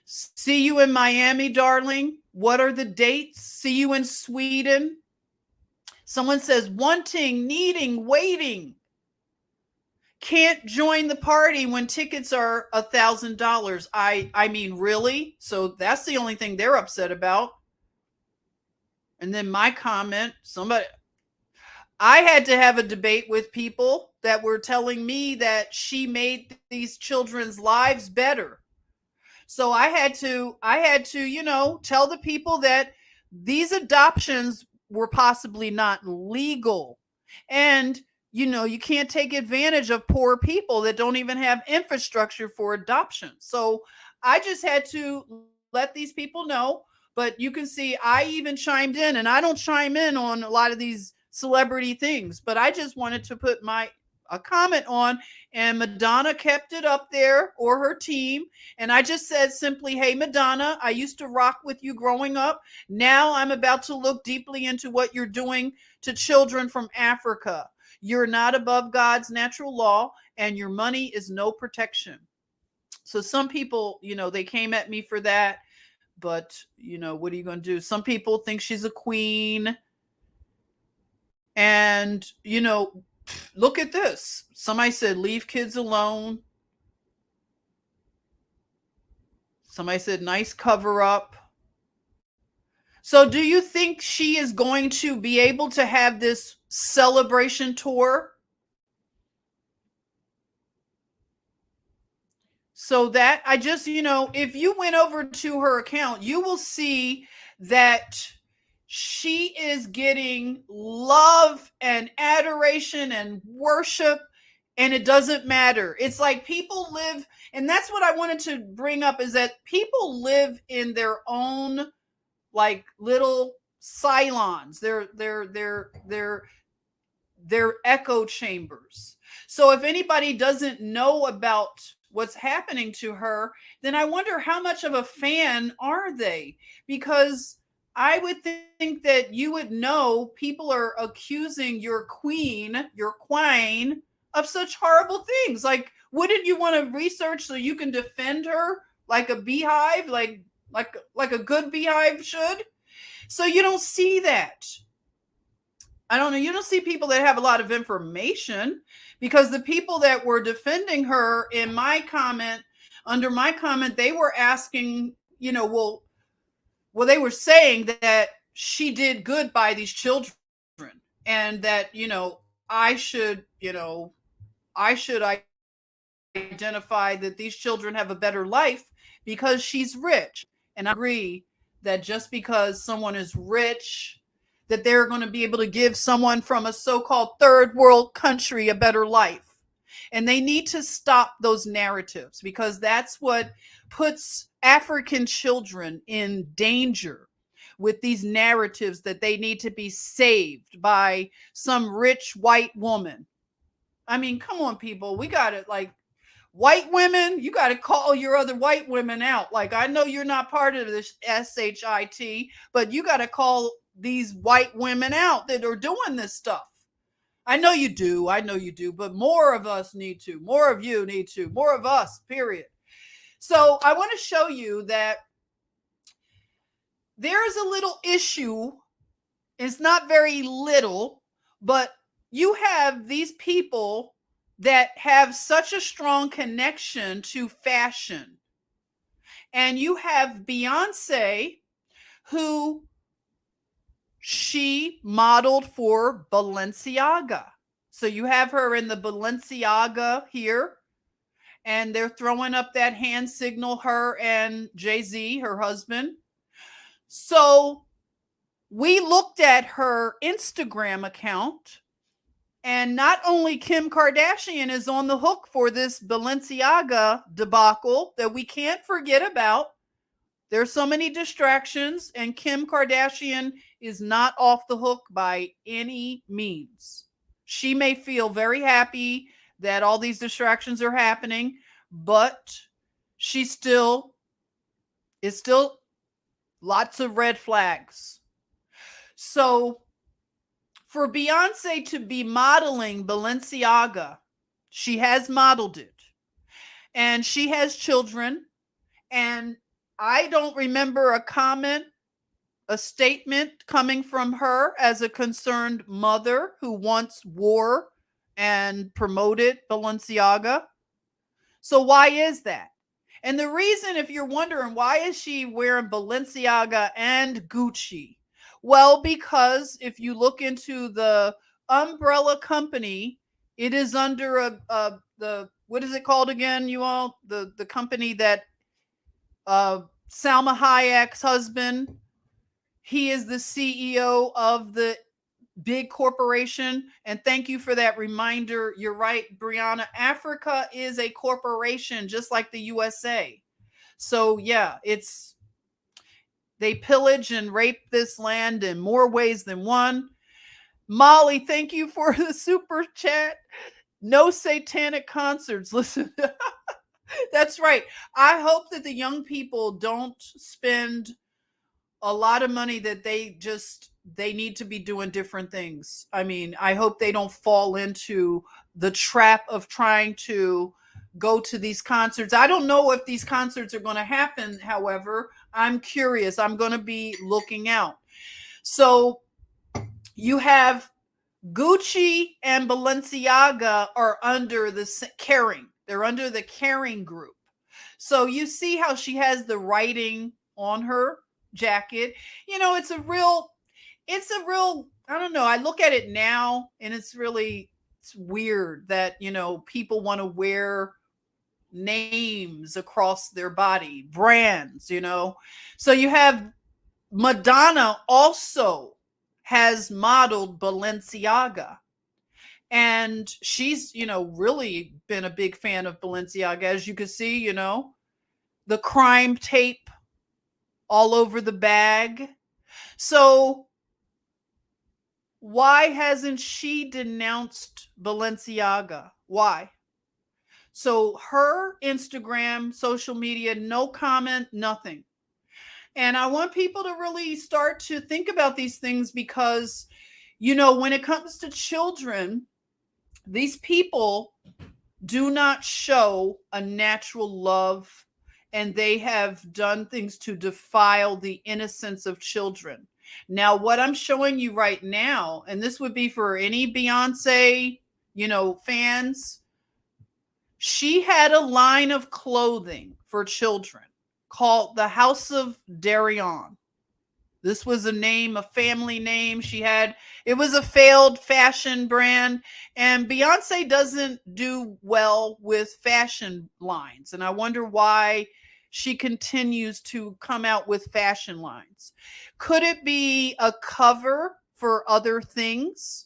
S1: See you in Miami, darling. What are the dates? See you in Sweden. Someone says, wanting, needing, waiting. Can't join the party when tickets are $1,000. I mean, really? So that's the only thing they're upset about. And then my comment, I had to have a debate with people that were telling me that she made these children's lives better. So I had to, tell the people that these adoptions were possibly not legal. And, you can't take advantage of poor people that don't even have infrastructure for adoption. So I just had to let these people know. But you can see I even chimed in, and I don't chime in on a lot of these celebrity things, but I just wanted to put a comment on, and Madonna kept it up there, or her team. And I just said simply, hey, Madonna, I used to rock with you growing up. Now I'm about to look deeply into what you're doing to children from Africa. You're not above God's natural law, and your money is no protection. So some people, they came at me for that. But, what are you going to do? Some people think she's a queen. And, look at this. Somebody said, leave kids alone. Somebody said, nice cover up. So, do you think she is going to be able to have this celebration tour? So that I just, if you went over to her account, you will see that she is getting love and adoration and worship, and it doesn't matter. It's like people live, and that's what I wanted to bring up, is that people live in their own like little Cylons. They're echo chambers. So if anybody doesn't know about what's happening to her, then I wonder how much of a fan are they? Because I would think that you would know people are accusing your queen, of such horrible things. Like, wouldn't you want to research so you can defend her like a beehive, like a good beehive should? So you don't see that. I don't know. You don't see people that have a lot of information, because the people that were defending her in my comment, under my comment, they were asking, well, they were saying that she did good by these children, and that, I should, I should identify that these children have a better life because she's rich. And I agree that just because someone is rich, that they're going to be able to give someone from a so-called third world country a better life. And they need to stop those narratives, because that's what puts African children in danger, with these narratives that they need to be saved by some rich white woman. I mean, come on, people. We got it. Like, white women, you got to call your other white women out. Like, I know you're not part of this SHIT, but you got to call these white women out that are doing this stuff. I know you do. But more of us need to. More of you need to. More of us, period. So I want to show you that there is a little issue. It's not very little, but you have these people that have such a strong connection to fashion. And you have Beyoncé, who she modeled for Balenciaga. So you have her in the Balenciaga here, and they're throwing up that hand signal, her and Jay-Z, her husband. So we looked at her Instagram account, and not only Kim Kardashian is on the hook for this Balenciaga debacle that we can't forget about. There's so many distractions, and Kim Kardashian is not off the hook by any means. She may feel very happy that all these distractions are happening, but she still lots of red flags. So for Beyoncé to be modeling Balenciaga, she has modeled it, and she has children, and I don't remember a statement coming from her as a concerned mother who once wore and promoted Balenciaga. So why is that? And the reason, if you're wondering, why is she wearing Balenciaga and Gucci? Well, because if you look into the umbrella company, it is under the, what is it called again, you all? The company that Salma Hayek's husband, he is the CEO of the big corporation. And thank you for that reminder. You're right, Brianna. Africa is a corporation just like the USA. So yeah, they pillage and rape this land in more ways than one. Molly, thank you for the super chat. No satanic concerts. Listen, that's right. I hope that the young people don't spend a lot of money that they need to be doing different things. I mean, I hope they don't fall into the trap of trying to go to these concerts. I don't know if these concerts are going to happen, however. I'm curious. I'm going to be looking out. So you have Gucci and Balenciaga are under the Caring. They're under the Caring group. So you see how she has the writing on her jacket. You know, it's a real, I don't know. I look at it now and it's weird that, people want to wear names across their body, brands. So you have Madonna also has modeled Balenciaga. And she's, really been a big fan of Balenciaga. As you can see, the crime tape all over the bag. So why hasn't she denounced Balenciaga? Why? So her Instagram, social media, no comment, nothing. And I want people to really start to think about these things because, when it comes to children, these people do not show a natural love, and they have done things to defile the innocence of children. Now, what I'm showing you right now, and this would be for any Beyonce, fans, she had a line of clothing for children called the House of Darion. This was a family name. It was a failed fashion brand, and Beyonce doesn't do well with fashion lines. And I wonder why she continues to come out with fashion lines. Could it be a cover for other things?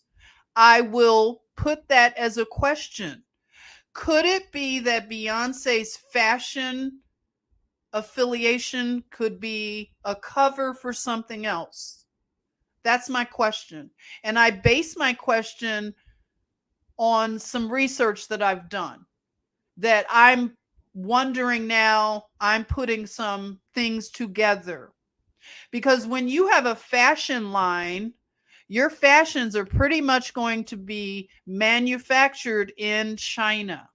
S1: I will put that as a question. Could it be that Beyonce's fashion affiliation could be a cover for something else? That's my question. And I base my question on some research that I've done, that I'm wondering now, I'm putting some things together. Because when you have a fashion line, your fashions are pretty much going to be manufactured in China,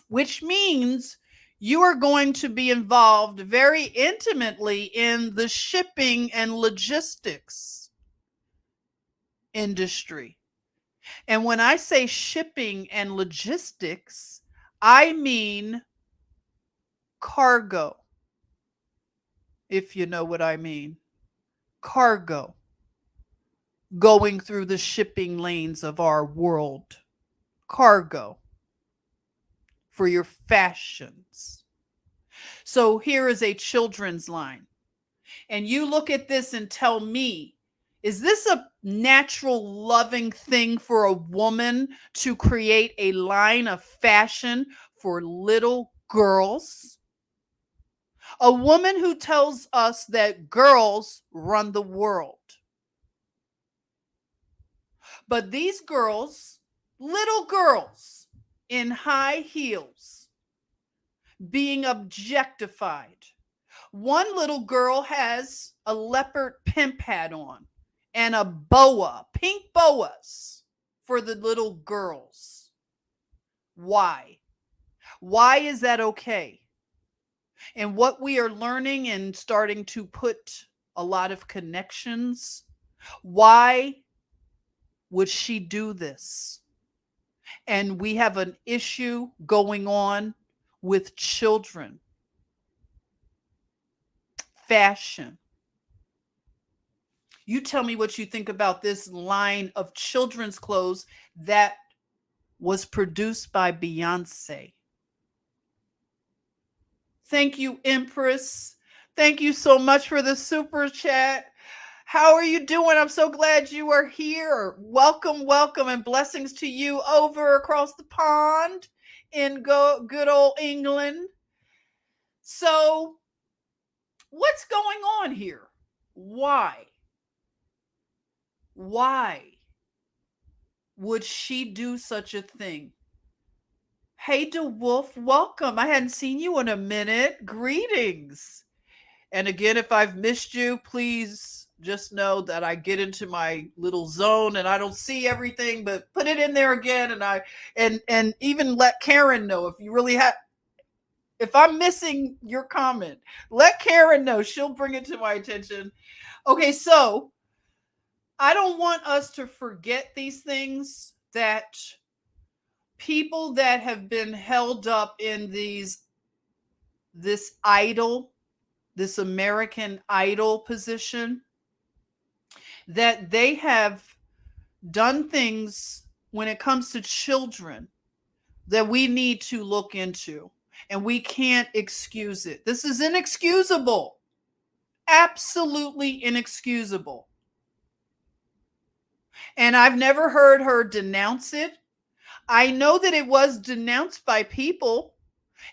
S1: which means you are going to be involved very intimately in the shipping and logistics industry. And when I say shipping and logistics, I mean cargo, if you know what I mean. Cargo going through the shipping lanes of our world. Cargo for your fashions. So here is a children's line. And you look at this and tell me, is this a natural, loving thing for a woman to create a line of fashion for little girls? A woman who tells us that girls run the world. But these girls, little girls in high heels, being objectified. One little girl has a leopard pimp hat on and a boa, pink boas for the little girls. Why? Why is that okay? And what we are learning and starting to put a lot of connections, why would she do this? And we have an issue going on with children. Fashion. You tell me what you think about this line of children's clothes that was produced by Beyonce. Thank you, Empress. Thank you so much for the super chat. How are you doing? I'm so glad you are here. Welcome, welcome, and blessings to you over across the pond in good old England. So, what's going on here? Why? Why would she do such a thing? Hey, DeWolf, welcome. I hadn't seen you in a minute. Greetings. And again, if I've missed you, please just know that I get into my little zone and I don't see everything, but put it in there again. And even let Karen know if If I'm missing your comment, let Karen know. She'll bring it to my attention. Okay, so I don't want us to forget these things, that people that have been held up in this idol, this American idol position, that they have done things when it comes to children that we need to look into, and we can't excuse it. This is inexcusable. Absolutely inexcusable. And I've never heard her denounce it. I know that it was denounced by people.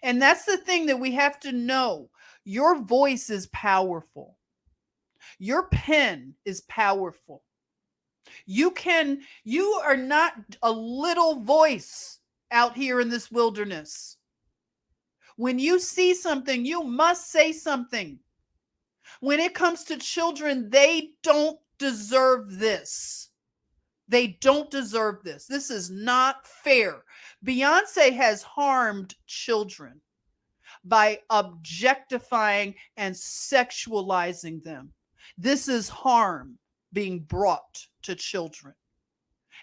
S1: And that's the thing that we have to know. Your voice is powerful. Your pen is powerful. You are not a little voice out here in this wilderness. When you see something, you must say something. When it comes to children, they don't deserve this. They don't deserve this. This is not fair. Beyonce has harmed children by objectifying and sexualizing them. This is harm being brought to children.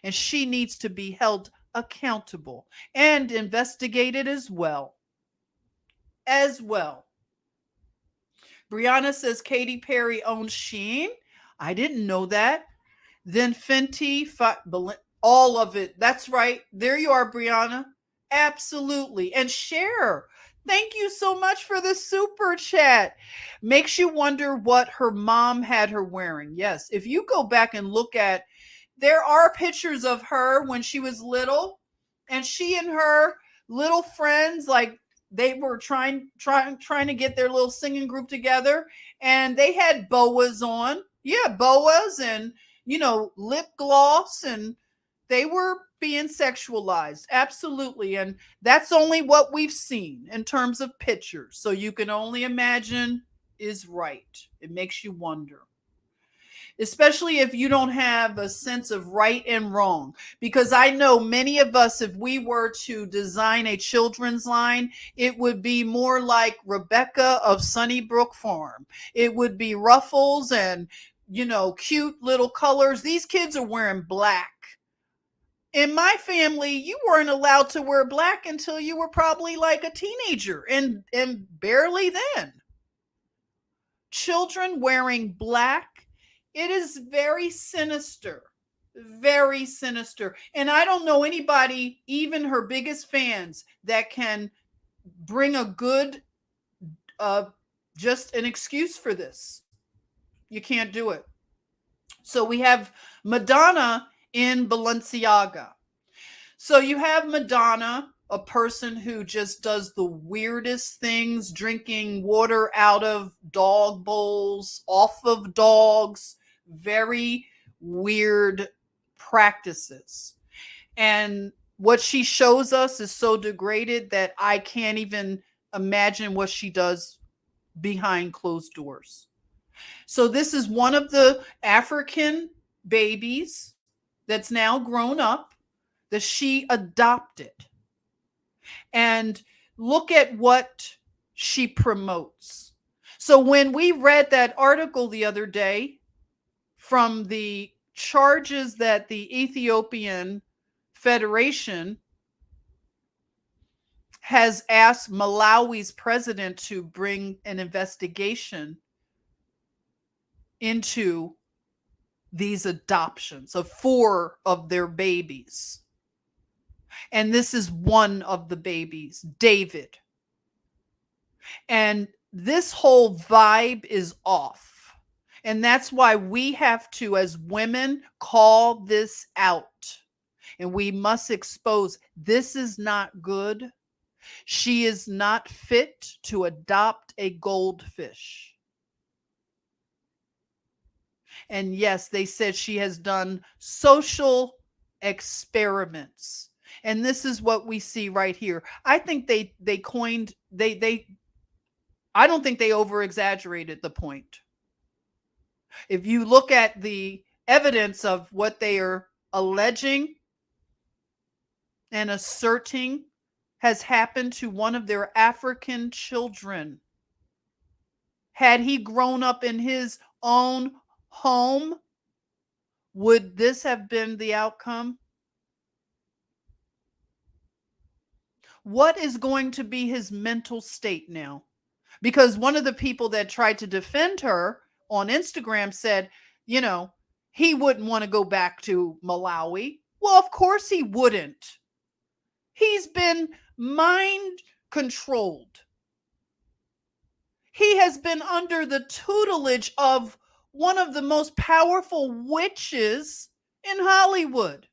S1: And she needs to be held accountable and investigated as well. As well. Brianna says Katy Perry owns Shein. I didn't know that. Then Fenty, all of it. That's right. There you are, Brianna. Absolutely. And share. Thank you so much for the super chat. Makes you wonder what her mom had her wearing. Yes, if you go back and look at, there are pictures of her when she was little, and she and her little friends, like, they were trying to get their little singing group together, and they had boas on. Yeah, boas and, lip gloss, and they were being sexualized. Absolutely. And that's only what we've seen in terms of pictures. So you can only imagine is right. It makes you wonder. Especially if you don't have a sense of right and wrong. Because I know many of us, if we were to design a children's line, it would be more like Rebecca of Sunnybrook Farm. It would be ruffles and, cute little colors. These kids are wearing black. In my family, you weren't allowed to wear black until you were probably like a teenager, and barely then. Children wearing black, it is very sinister. Very sinister. And I don't know anybody, even her biggest fans, that can bring a good, just an excuse for this. You can't do it. So we have Madonna in Balenciaga. So you have Madonna, a person who just does the weirdest things, drinking water out of dog bowls, off of dogs, very weird practices. And what she shows us is so degraded that I can't even imagine what she does behind closed doors. So this is one of the African babies that's now grown up that she adopted. And look at what she promotes. So when we read that article the other day from the charges that the Ethiopian Federation has asked Malawi's president to bring an investigation into these adoptions of 4 of their babies. And this is one of the babies, David. And this whole vibe is off. And that's why we have to, as women, call this out. And we must expose, this is not good. She is not fit to adopt a goldfish. And yes, they said she has done social experiments. And this is what we see right here. I think I don't think they over exaggerated the point. If you look at the evidence of what they are alleging and asserting has happened to one of their African children, had he grown up in his own home, would this have been the outcome? What is going to be his mental state now? Because one of the people that tried to defend her on Instagram said, you know, he wouldn't want to go back to Malawi. Well, of course he wouldn't. He's been mind controlled. He has been under the tutelage of one of the most powerful witches in Hollywood,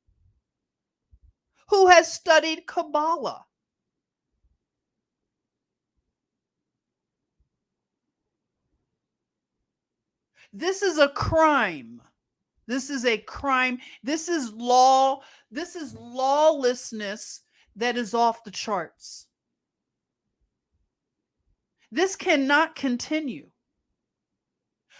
S1: who has studied Kabbalah. This is a crime. This is a crime. This is law. This is lawlessness that is off the charts. This cannot continue.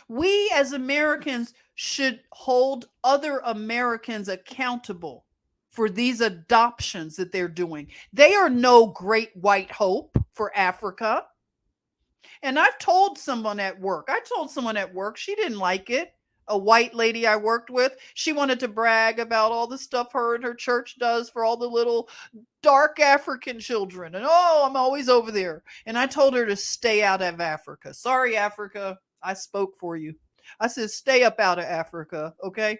S1: We as Americans should hold other Americans accountable for these adoptions that they're doing. They are no great white hope for Africa. And I told someone at work, she didn't like it. A white lady I worked with, she wanted to brag about all the stuff her and her church does for all the little dark African children. And oh, I'm always over there. And I told her to stay out of Africa. Sorry, Africa. I spoke for you. I said, stay up out of Africa, okay?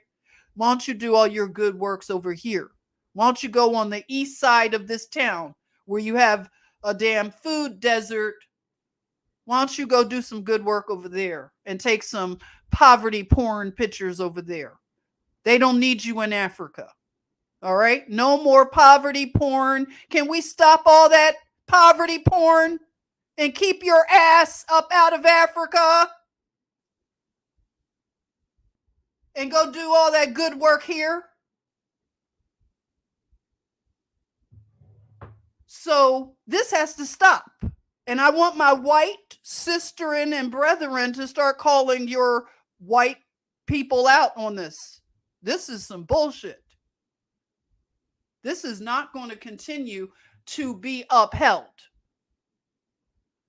S1: Why don't you do all your good works over here? Why don't you go on the east side of this town where you have a damn food desert? Why don't you go do some good work over there and take some poverty porn pictures over there? They don't need you in Africa. All right? No more poverty porn. Can we stop all that poverty porn and keep your ass up out of Africa? And go do all that good work here? So this has to stop. And I want my white sisterin and brethren to start calling your white people out on this. This is some bullshit. This is not going to continue to be upheld.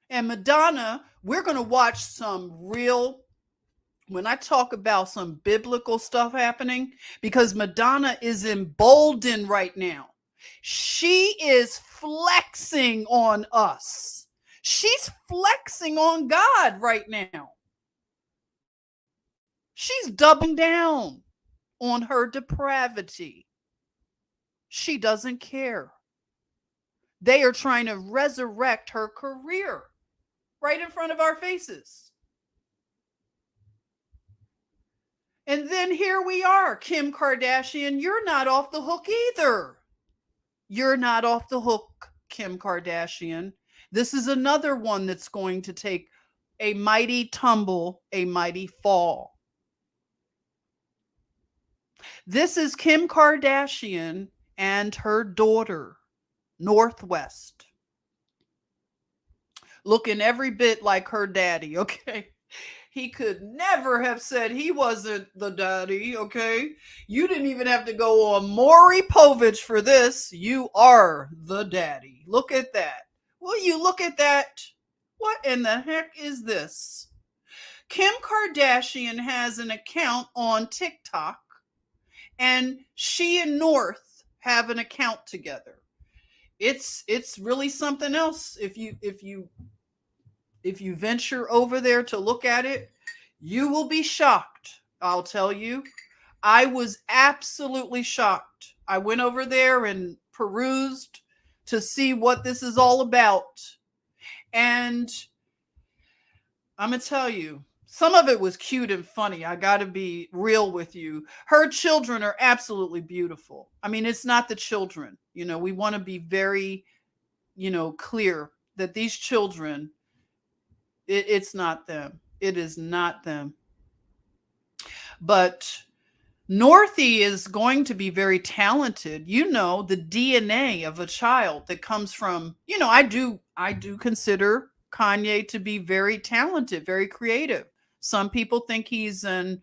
S1: And Madonna, we're going to watch some real, when I talk about some biblical stuff happening, because Madonna is emboldened right now. She is flexing on us. She's flexing on God right now. She's doubling down on her depravity. She doesn't care. They are trying to resurrect her career right in front of our faces. And then here we are, Kim Kardashian, you're not off the hook either. You're not off the hook, Kim Kardashian. This is another one that's going to take a mighty tumble, a mighty fall. This is Kim Kardashian and her daughter, Northwest, looking every bit like her daddy, okay? He could never have said he wasn't the daddy, okay? You didn't even have to go on Maury Povich for this. You are the daddy. Look at that. Will you look at that? What in the heck is this? Kim Kardashian has an account on TikTok, and she and North have an account together. It's really something else. If you venture over there to look at it, you will be shocked. I'll tell you. I was absolutely shocked. I went over there and perused to see what this is all about. And I'm going to tell you, some of it was cute and funny. I got to be real with you. Her children are absolutely beautiful. I mean, it's not the children. You know, we want to be very, clear that these children, it's not them. It is not them. But Northie is going to be very talented. You know, the DNA of a child that comes from, I do consider Kanye to be very talented, very creative. Some people think he's a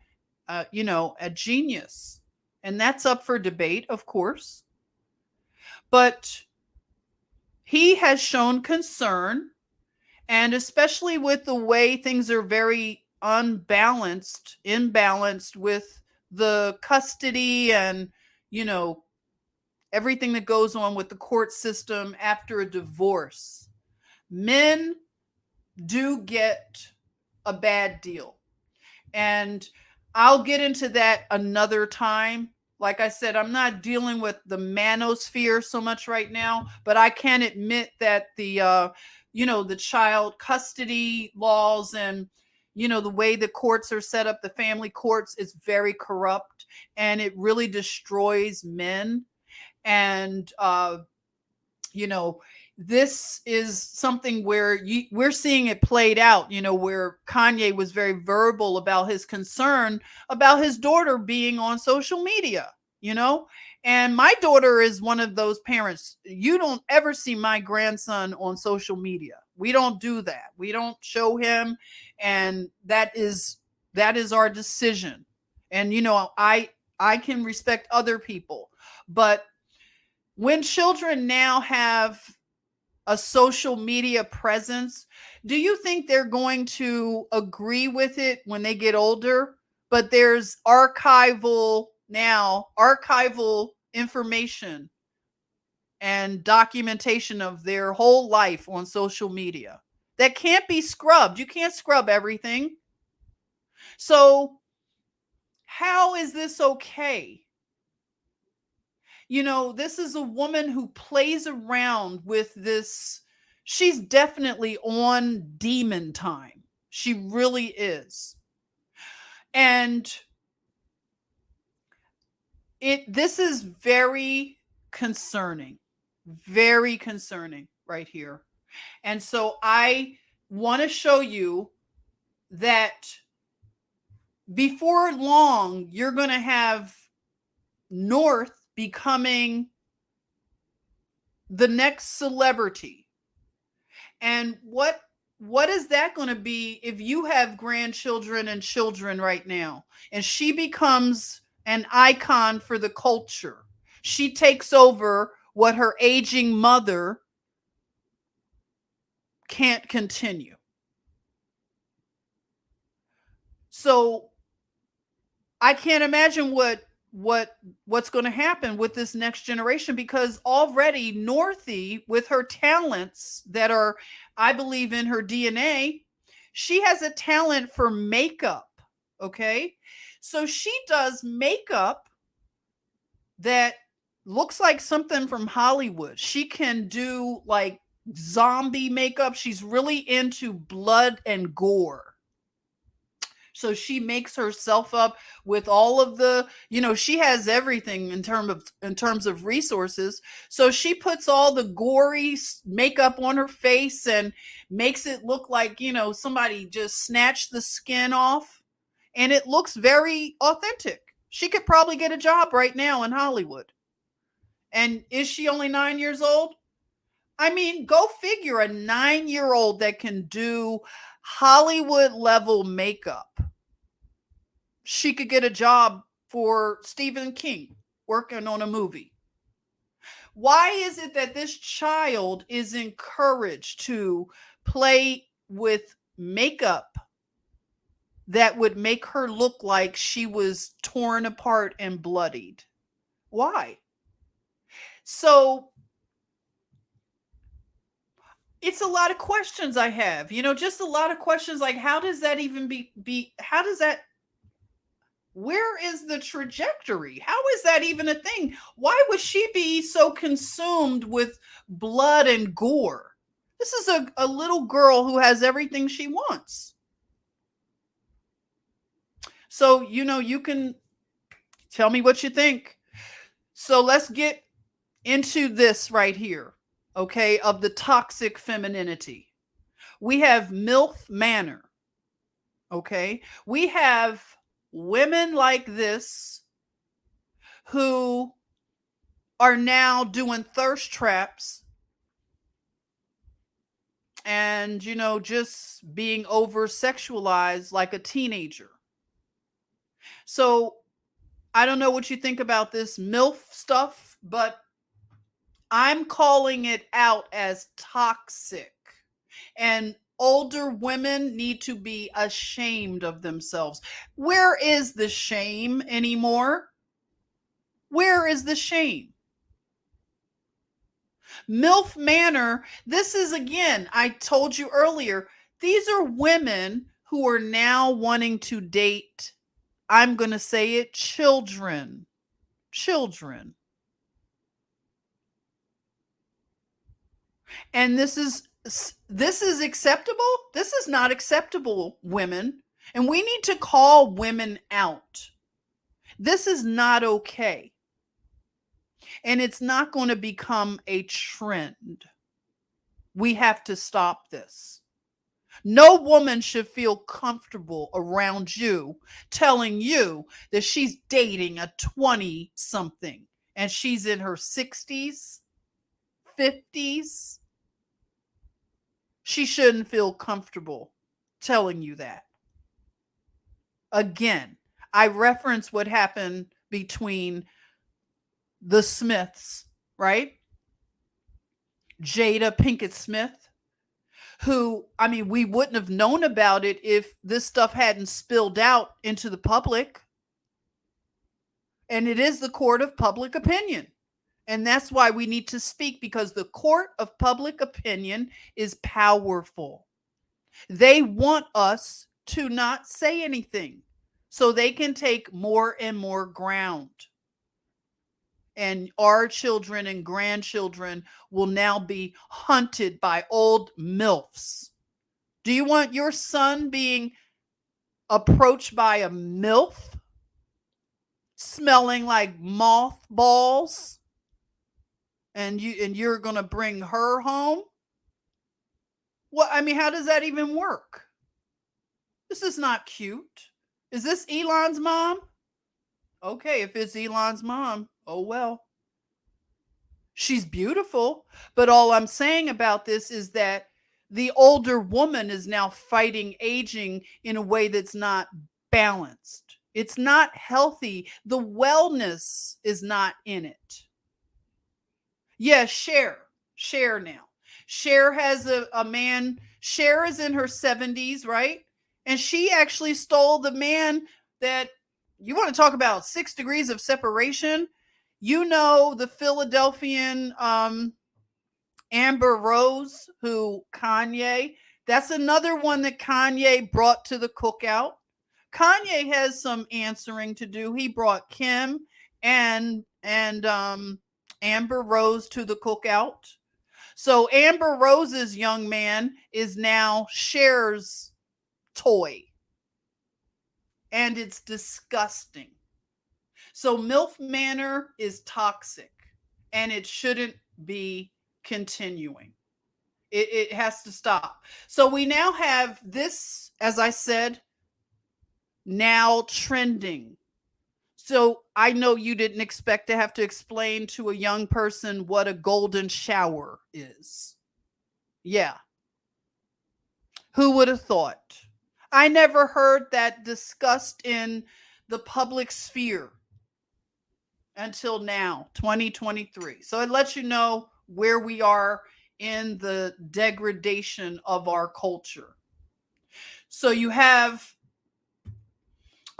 S1: genius. And that's up for debate, of course. But he has shown concern, and especially with the way things are very imbalanced with the custody and, you know, everything that goes on with the court system after a divorce. Men do get a bad deal. And I'll get into that another time. Like I said, I'm not dealing with the manosphere so much right now, but I can admit that the child custody laws and, the way the courts are set up, the family courts, is very corrupt, and it really destroys men. And you know this is something where we're seeing it played out, where Kanye was very verbal about his concern about his daughter being on social media, you know and my daughter is one of those parents. You don't ever see my grandson on social media. We don't do that. We don't show him, and that is our decision. And I can respect other people, but when children now have a social media presence, do you think they're going to agree with it when they get older? But there's archival information and documentation of their whole life on social media that can't be scrubbed. You can't scrub everything. So, how is this okay? This is a woman who plays around with this. She's definitely on demon time. She really is. And this is very concerning right here. And so I want to show you that before long, you're going to have North becoming the next celebrity. And what is that going to be if you have grandchildren and children right now, and she becomes an icon for the culture? She takes over what her aging mother can't continue. So I can't imagine what's going to happen with this next generation, because already Northie, with her talents that are, I believe, in her DNA, she has a talent for makeup. Okay. So she does makeup that looks like something from Hollywood. She can do like zombie makeup. She's really into blood and gore. So she makes herself up with all of the, she has everything in terms of resources. So she puts all the gory makeup on her face and makes it look like, somebody just snatched the skin off, and it looks very authentic. She could probably get a job right now in Hollywood. And is she only 9 years old? I mean, go figure, a 9-year-old that can do Hollywood level makeup. She could get a job for Stephen King working on a movie. Why is it that this child is encouraged to play with makeup that would make her look like she was torn apart and bloodied? Why? So it's a lot of questions I have, just a lot of questions, like, how does that even how does that, where is the trajectory? How is that even a thing? Why would she be so consumed with blood and gore? This is a little girl who has everything she wants. So, you can tell me what you think. So let's get into this right here, okay, of the toxic femininity. We have MILF Manor, okay? We have women like this who are now doing thirst traps and, just being over sexualized like a teenager. So I don't know what you think about this MILF stuff, but I'm calling it out as toxic. And older women need to be ashamed of themselves. Where is the shame anymore? Where is the shame? MILF Manor, this is again, I told you earlier, these are women who are now wanting to date, I'm going to say it, children. Children. And this is acceptable? This is not acceptable, women. And we need to call women out. This is not okay. And it's not going to become a trend. We have to stop this. No woman should feel comfortable around you telling you that she's dating a 20 something and she's in her 60s, 50s. She shouldn't feel comfortable telling you that. Again, I reference what happened between the Smiths, right? Jada Pinkett Smith, who, I mean, we wouldn't have known about it if this stuff hadn't spilled out into the public. And it is the court of public opinion. And that's why we need to speak, because the court of public opinion is powerful. They want us to not say anything so they can take more and more ground. And our children and grandchildren will now be hunted by old MILFs. Do you want your son being approached by a MILF smelling like mothballs? And you're going to bring her home? Well, I mean, how does that even work? This is not cute. Is this Elon's mom? Okay, if it's Elon's mom, oh well. She's beautiful, but all I'm saying about this is that the older woman is now fighting aging in a way that's not balanced. It's not healthy. The wellness is not in it. Yeah, Cher now. Cher has a man. Cher is in her 70s, right? And she actually stole the man that, you want to talk about 6 degrees of separation? You know, the Philadelphian Amber Rose, who Kanye, that's another one that Kanye brought to the cookout. Kanye has some answering to do. He brought Kim and Amber Rose to the cookout. So Amber Rose's young man is now Cher's toy. And it's disgusting. So MILF Manor is toxic and it shouldn't be continuing. It has to stop. So we now have this, as I said, now trending. So I know you didn't expect to have to explain to a young person what a golden shower is. Yeah. Who would have thought? I never heard that discussed in the public sphere until now, 2023. So it lets you know where we are in the degradation of our culture. So you have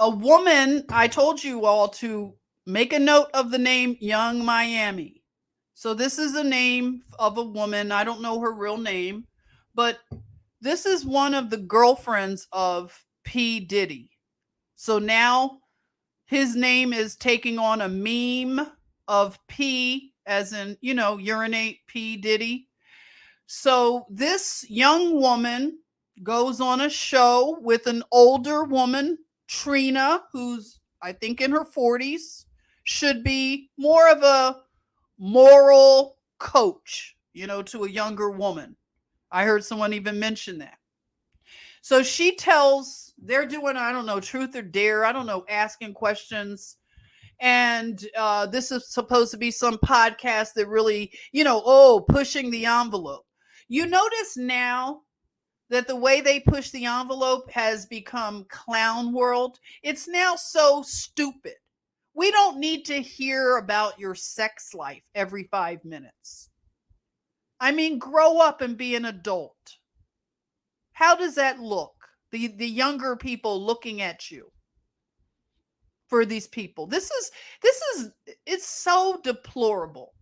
S1: a woman, I told you all to make a note of the name Young Miami. So this is a name of a woman. I don't know her real name, but this is one of the girlfriends of P. Diddy. So now his name is taking on a meme of P, as in, you know, urinate P. Diddy. So this young woman goes on a show with an older woman, Trina, who's, I think, in her 40s, should be more of a moral coach, you know, to a younger woman. I heard someone even mention that. So she tells, they're doing, I don't know, truth or dare, I don't know, asking questions. And this is supposed to be some podcast that really, you know, pushing the envelope. You notice now that the way they push the envelope has become clown world. It's now so stupid. We don't need to hear about your sex life every 5 minutes. I mean, grow up and be an adult. How does that look? The younger people looking at you for these people. This is it's so deplorable.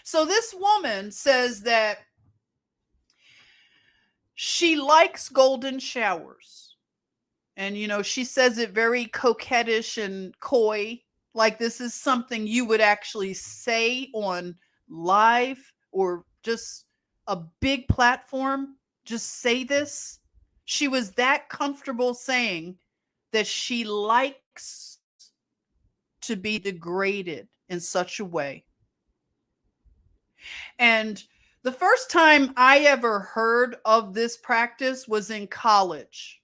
S1: So this woman says that she likes golden showers. And she says it very coquettish and coy, like this is something you would actually say on live or just a big platform. Just say this. She was that comfortable saying that she likes to be degraded in such a way. And the first time I ever heard of this practice was in college.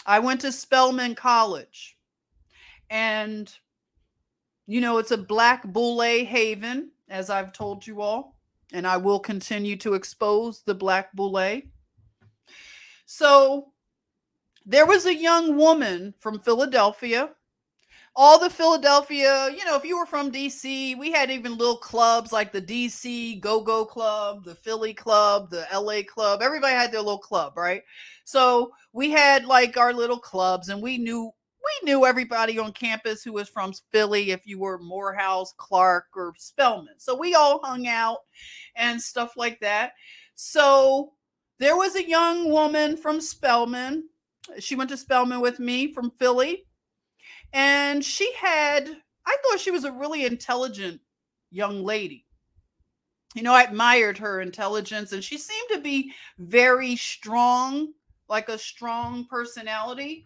S1: I went to Spelman College, and it's a black boule haven, as I've told you all, and I will continue to expose the black boule. So there was a young woman from Philadelphia. All the Philadelphia, if you were from DC, we had even little clubs like the DC Go-Go Club, the Philly Club, the LA Club. Everybody had their little club, right? So we had like our little clubs, and we knew everybody on campus who was from Philly, if you were Morehouse, Clark, or Spelman. So we all hung out and stuff like that. So there was a young woman from Spelman. She went to Spelman with me from Philly. And I thought she was a really intelligent young lady. I admired her intelligence, and she seemed to be very strong, like a strong personality.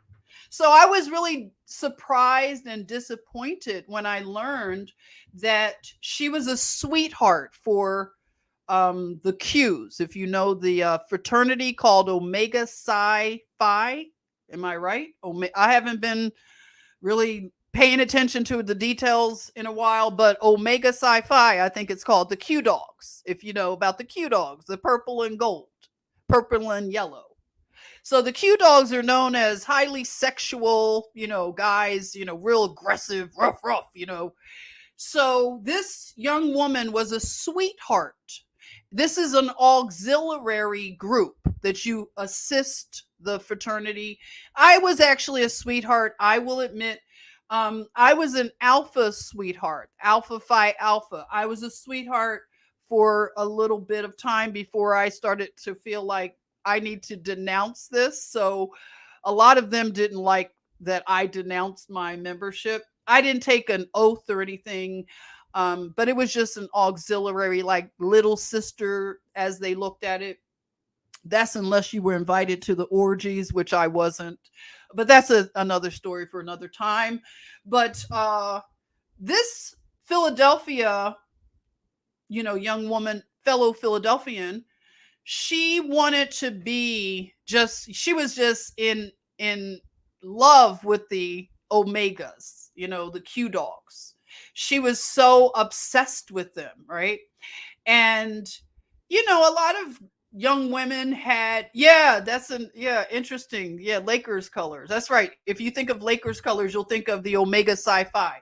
S1: So I was really surprised and disappointed when I learned that she was a sweetheart for the Qs. If you know the fraternity called Omega Psi Phi, am I right? I haven't been really paying attention to the details in a while, but Omega Psi Phi, I think it's called the Q Dogs. If you know about the Q Dogs, the purple and gold, purple and yellow. So the Q Dogs are known as highly sexual, guys, real aggressive, rough, So this young woman was a sweetheart. This is an auxiliary group that you assist the fraternity. I was actually a sweetheart. I will admit, I was an alpha sweetheart, Alpha Phi Alpha. I was a sweetheart for a little bit of time before I started to feel like I need to denounce this. So a lot of them didn't like that I denounced my membership. I didn't take an oath or anything. But it was just an auxiliary, like little sister, as they looked at it. That's unless you were invited to the orgies, which I wasn't. But that's another story for another time. But this Philadelphia, young woman, fellow Philadelphian, she wanted to be she was just in love with the Omegas, the Q Dogs. She was so obsessed with them, right? And a lot of young women had, interesting. Yeah, Lakers colors. That's right. If you think of Lakers colors, you'll think of the Omega Psi Phi,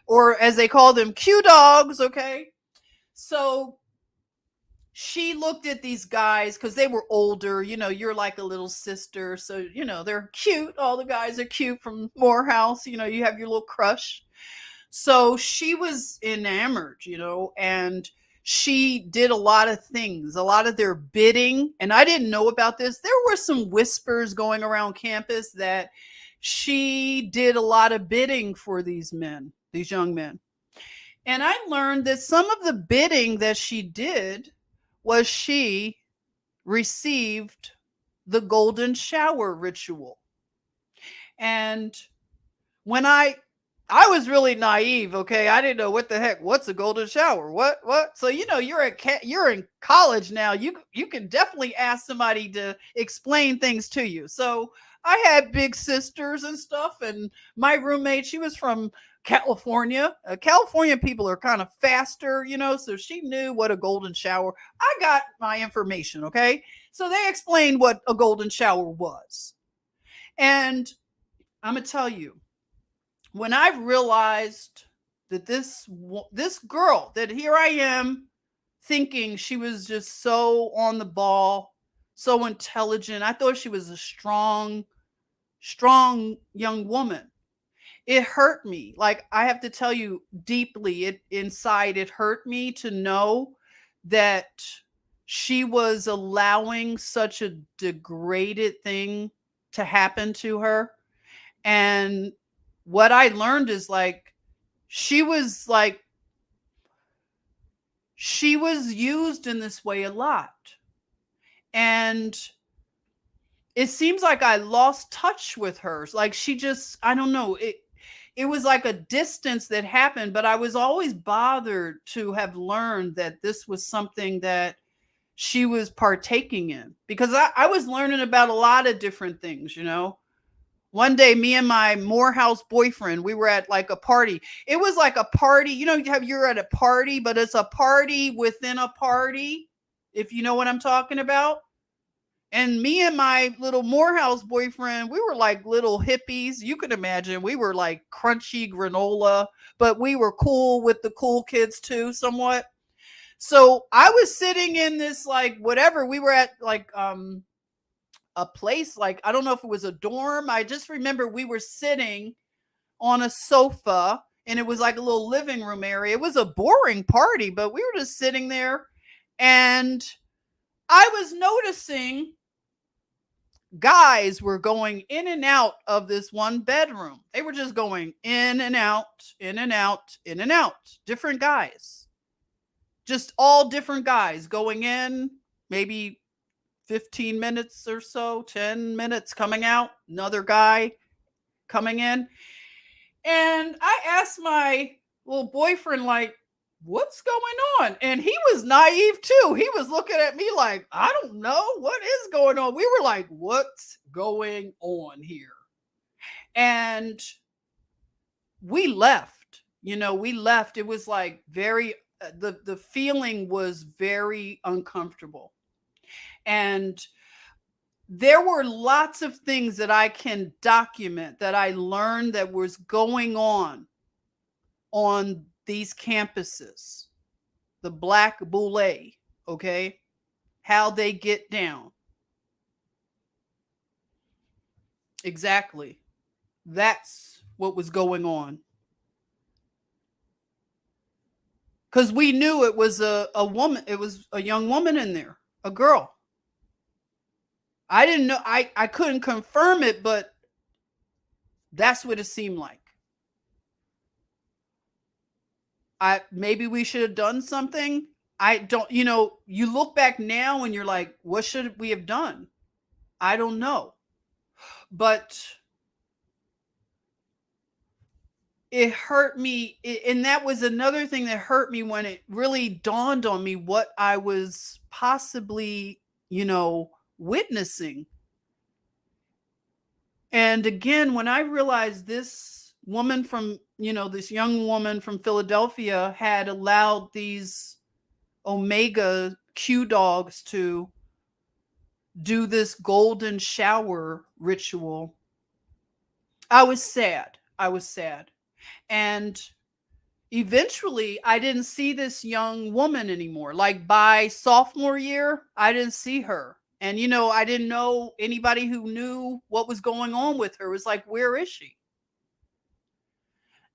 S1: or as they call them, Q Dogs, okay? So she looked at these guys because they were older. You're like a little sister, so they're cute. All the guys are cute from Morehouse. You have your little crush. So she was enamored, and she did a lot of things, a lot of their bidding. And I didn't know about this. There were some whispers going around campus that she did a lot of bidding for these young men. And I learned that some of the bidding that she did was she received the golden shower ritual. And when I was really naive, okay? I didn't know what's a golden shower? What? So you're in college now. You can definitely ask somebody to explain things to you. So I had big sisters and stuff, and my roommate, she was from California. California people are kind of faster, so she knew what a golden shower. I got my information, okay? So they explained what a golden shower was. And I'm going to tell you, When I realized that this girl, that here I am thinking she was just so on the ball, so intelligent. I thought she was a strong young woman. It hurt me. Like, I have to tell you, deeply, it inside, it hurt me to know that she was allowing such a degraded thing to happen to her. And what I learned is, like, she was like she was used in this way a lot. And it seems like I lost touch with her. Like, she just, I don't know, it was like a distance that happened, but I was always bothered to have learned that this was something that she was partaking in, because I was learning about a lot of different things, you know. One day, me and my Morehouse boyfriend, we were at like a party. It was like a party, you know, you're at a party, but it's a party within a party, if you know what I'm talking about. And me and my little Morehouse boyfriend, we were like little hippies. You can imagine. We were like crunchy granola, but we were cool with the cool kids too, somewhat. So I was sitting in this, like, whatever. We were at like a place, like, I don't know if it was a dorm. I just remember we were sitting on a sofa, and it was like a little living room area. It was a boring party, but we were just sitting there, and I was noticing guys were going in and out of this one bedroom. They were just going in and out, in and out, in and out. Different guys. Just all different guys going in, maybe 15 minutes or so, 10 minutes coming out, another guy coming in. And I asked my little boyfriend, like, what's going on? And he was naive too. He was looking at me like, I don't know. What is going on? We were like, what's going on here? And we left. You know, we left. It was like very, the feeling was very uncomfortable. And there were lots of things that I can document that I learned that was going on these campuses, the black boule, okay, how they get down. Exactly. That's what was going on. Because we knew it was a woman, it was a young woman in there, a girl. I didn't know, I couldn't confirm it, but that's what it seemed like. Maybe we should have done something. I don't, you know, you look back now and you're like, what should we have done? I don't know. But it hurt me. And that was another thing that hurt me, when it really dawned on me what I was possibly, you know, witnessing. And again, when I realized this woman from, you know, this young woman from Philadelphia had allowed these Omega Q dogs to do this golden shower ritual, I was sad. I was sad. And eventually, I didn't see this young woman anymore. Like, by sophomore year, I didn't see her. And, you know, I didn't know anybody who knew what was going on with her. It was like, where is she?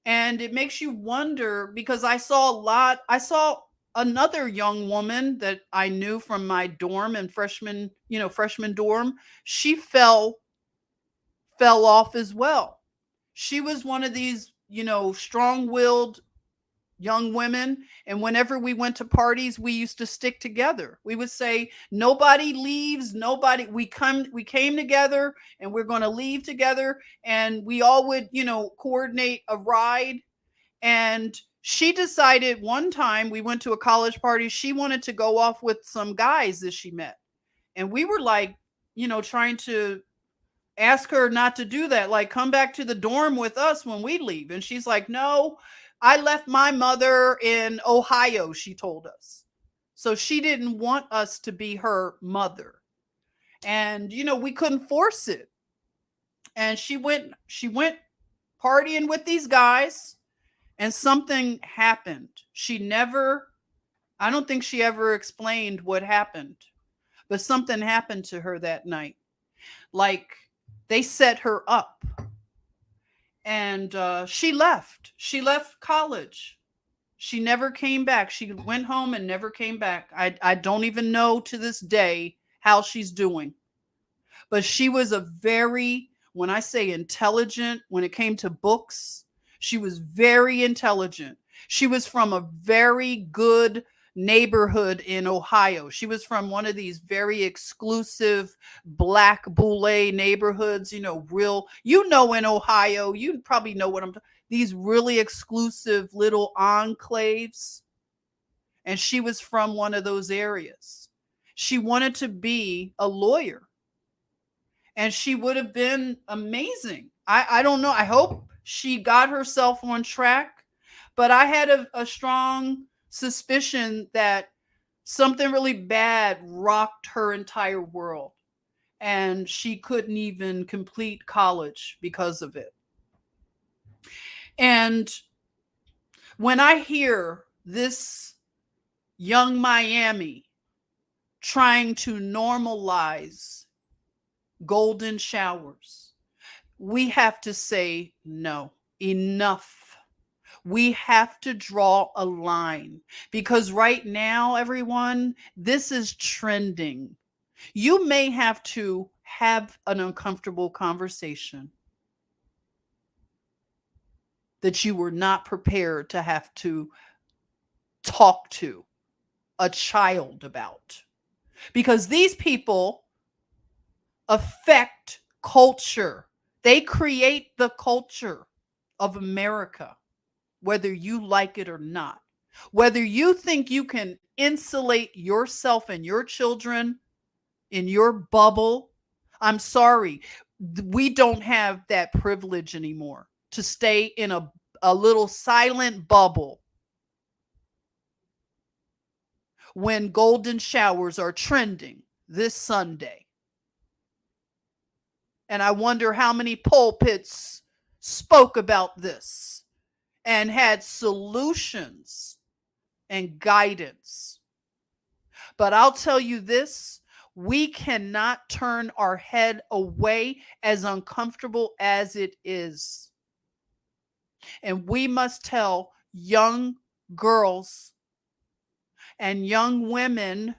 S1: And it makes you wonder, because I saw another young woman that I knew from my dorm and freshman dorm. She fell off as well. She was one of these, you know, strong-willed young women, and whenever we went to parties, we used to stick together. We would say, nobody leaves, nobody, we came together, and we're going to leave together. And we all would, you know, coordinate a ride. And she decided one time, we went to a college party, she wanted to go off with some guys that she met. And we were like, you know, trying to ask her not to do that. Like, come back to the dorm with us when we leave. And she's like, no, I left my mother in Ohio, she told us. So she didn't want us to be her mother. And, you know, we couldn't force it. And she went partying with these guys, and something happened. I don't think she ever explained what happened, but something happened to her that night. Like they set her up, and she left. She left college. She never came back. She went home and never came back. I don't even know to this day how she's doing. But she was a very, when I say intelligent, when it came to books, she was very intelligent. She was from a very good neighborhood in Ohio. She was from one of these very exclusive black boule neighborhoods, in Ohio, you probably know what I'm talking, these really exclusive little enclaves. And she was from one of those areas. She wanted to be a lawyer, and she would have been amazing. I don't know. I hope she got herself on track, but I had a strong suspicion that something really bad rocked her entire world, and she couldn't even complete college because of it. And when I hear this young Miami trying to normalize golden showers, we have to say no, enough. We have to draw a line, because right now, everyone, this is trending. You may have to have an uncomfortable conversation that you were not prepared to have to talk to a child about, because these people affect culture. They create the culture of America, whether you like it or not. Whether you think you can insulate yourself and your children in your bubble, I'm sorry. We don't have that privilege anymore to stay in a little silent bubble when golden showers are trending this Sunday. And I wonder how many pulpits spoke about this and had solutions and guidance. But I'll tell you this, we cannot turn our head away, as uncomfortable as it is. And we must tell young girls and young women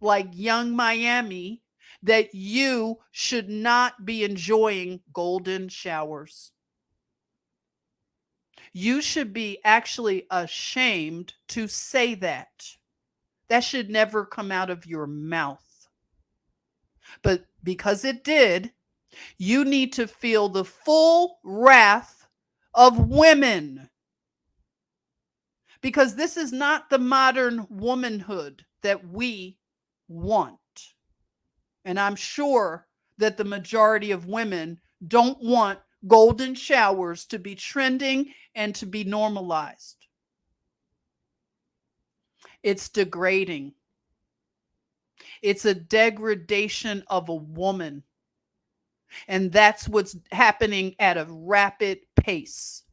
S1: like young Miami that you should not be enjoying golden showers. You should be actually ashamed to say that. That should never come out of your mouth. But because it did, you need to feel the full wrath of women. Because this is not the modern womanhood that we want. And I'm sure that the majority of women don't want golden showers to be trending and to be normalized. It's degrading. It's a degradation of a woman. And that's what's happening at a rapid pace.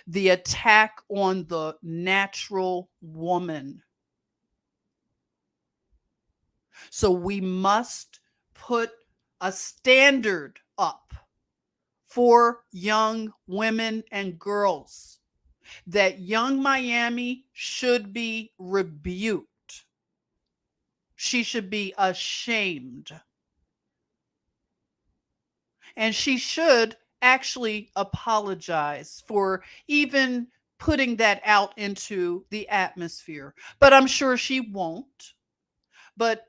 S1: The attack on the natural woman. So we must put a standard up for young women and girls that young Miami should be rebuked. She should be ashamed. And she should actually apologize for even putting that out into the atmosphere. But I'm sure she won't. But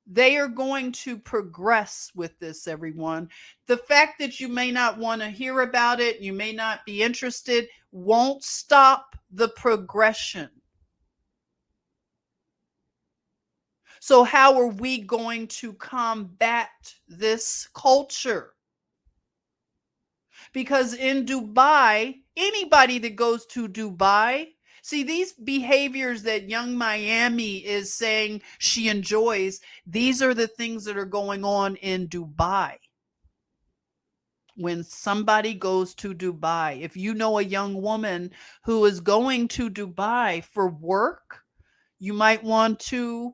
S1: they are going to progress with this, everyone. The fact that you may not want to hear about it, you may not be interested, won't stop the progression. So how are we going to combat this culture? Because in Dubai, anybody that goes to Dubai, see, these behaviors that young Miami is saying she enjoys, these are the things that are going on in Dubai. When somebody goes to Dubai, if you know a young woman who is going to Dubai for work, you might want to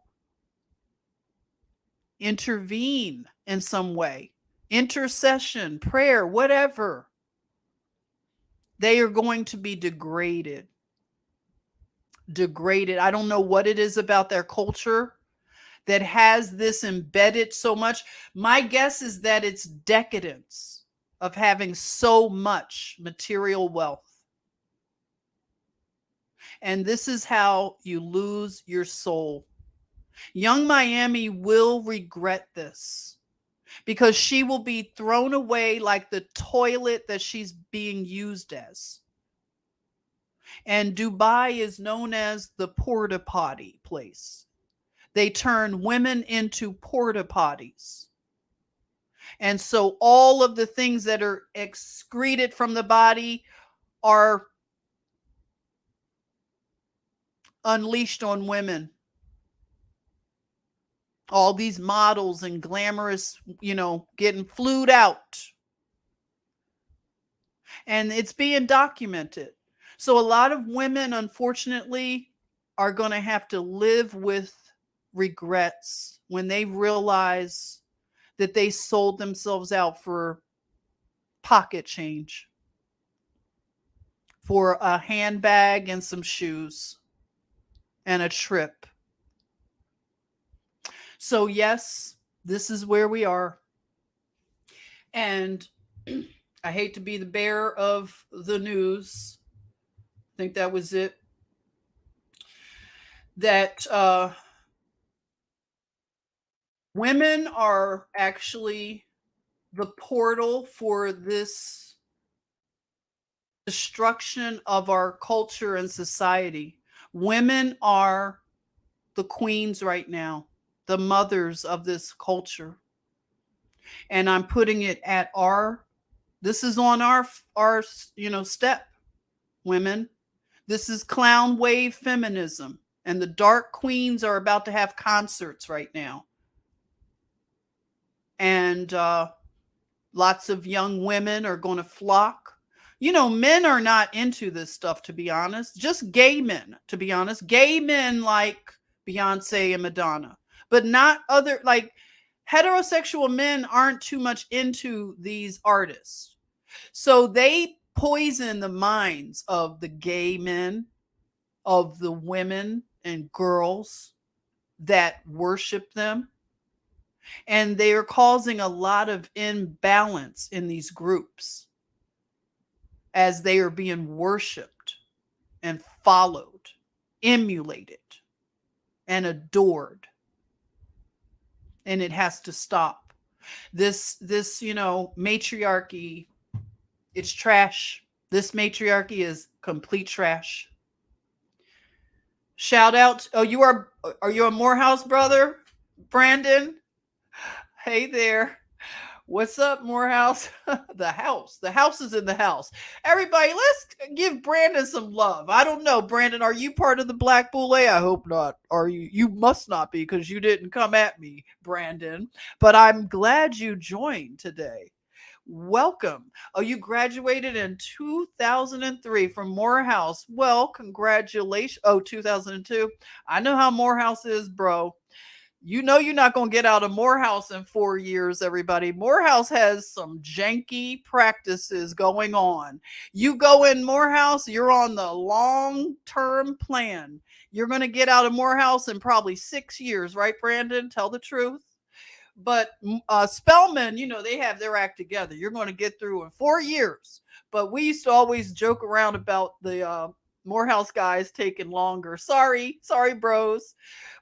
S1: intervene in some way. Intercession, prayer, whatever. They are going to be degraded. Degraded. I don't know what it is about their culture that has this embedded so much. My guess is that it's decadence of having so much material wealth. And this is how you lose your soul. Young Miami will regret this because she will be thrown away like the toilet that she's being used as. And Dubai is known as the porta potty place. They turn women into porta potties. And so all of the things that are excreted from the body are unleashed on women. All these models and glamorous, getting flued out. And it's being documented. So a lot of women, unfortunately, are going to have to live with regrets when they realize that they sold themselves out for pocket change, for a handbag and some shoes and a trip. So yes, this is where we are. And I hate to be the bearer of the news. I think that was it. That women are actually the portal for this destruction of our culture and society. Women are the queens right now, the mothers of this culture. And I'm putting it at this is on our step, women. This is clown wave feminism. And the dark queens are about to have concerts right now. And lots of young women are going to flock. Men are not into this stuff, to be honest. Just gay men, to be honest. Gay men like Beyoncé and Madonna. But not other, like heterosexual men aren't too much into these artists. So they poison the minds of the gay men, of the women and girls that worship them. And they are causing a lot of imbalance in these groups as they are being worshiped and followed, emulated, and adored. And it has to stop. This matriarchy, it's trash. This matriarchy is complete trash. Shout out. Oh, are you a Morehouse brother, Brandon? Hey there. What's up, Morehouse? The house is in the house. Everybody, let's give Brandon some love. I don't know, Brandon, are you part of the Black Boule? I hope not. Are you? You must not be, because you didn't come at me, Brandon. But I'm glad you joined today. Welcome. Oh, you graduated in 2003 from Morehouse. Well, congratulations. Oh, 2002. I know how Morehouse is, bro. You're not going to get out of Morehouse in 4 years, everybody. Morehouse has some janky practices going on. You go in Morehouse, you're on the long-term plan. You're going to get out of Morehouse in probably 6 years, right, Brandon? Tell the truth. But Spelman, they have their act together. You're going to get through in 4 years. But we used to always joke around about the Morehouse guys taking longer. Sorry, bros.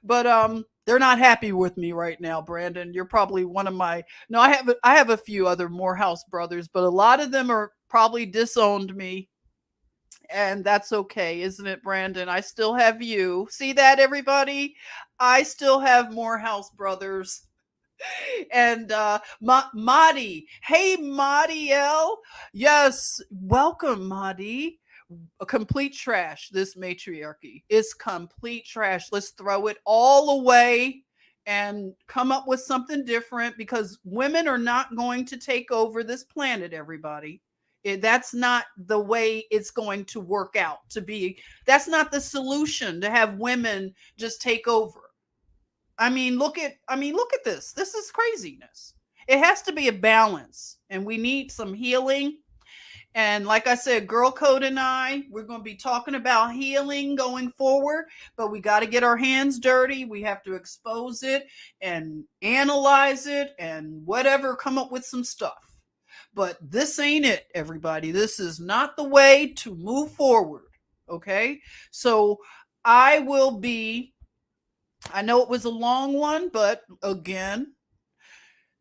S1: But they're not happy with me right now, Brandon. You're probably one of my. No, I have a few other Morehouse brothers, but a lot of them are probably disowned me. And that's okay, isn't it, Brandon? I still have you. See that, everybody? I still have Morehouse brothers. And Madi. Hey, Madi L. Yes, welcome, Madi. A complete trash, this matriarchy. It's complete trash. Let's throw it all away and come up with something different, because women are not going to take over this planet, everybody. That's not the way it's going to work out to be. That's not the solution, to have women just take over. I mean, look at this. This is craziness. It has to be a balance, and we need some healing. And like I said, Girl Code and we're going to be talking about healing going forward, but we got to get our hands dirty. We have to expose it and analyze it and whatever, come up with some stuff. But this ain't it, everybody. This is not the way to move forward. Okay? So I will be, I know it was a long one, but again,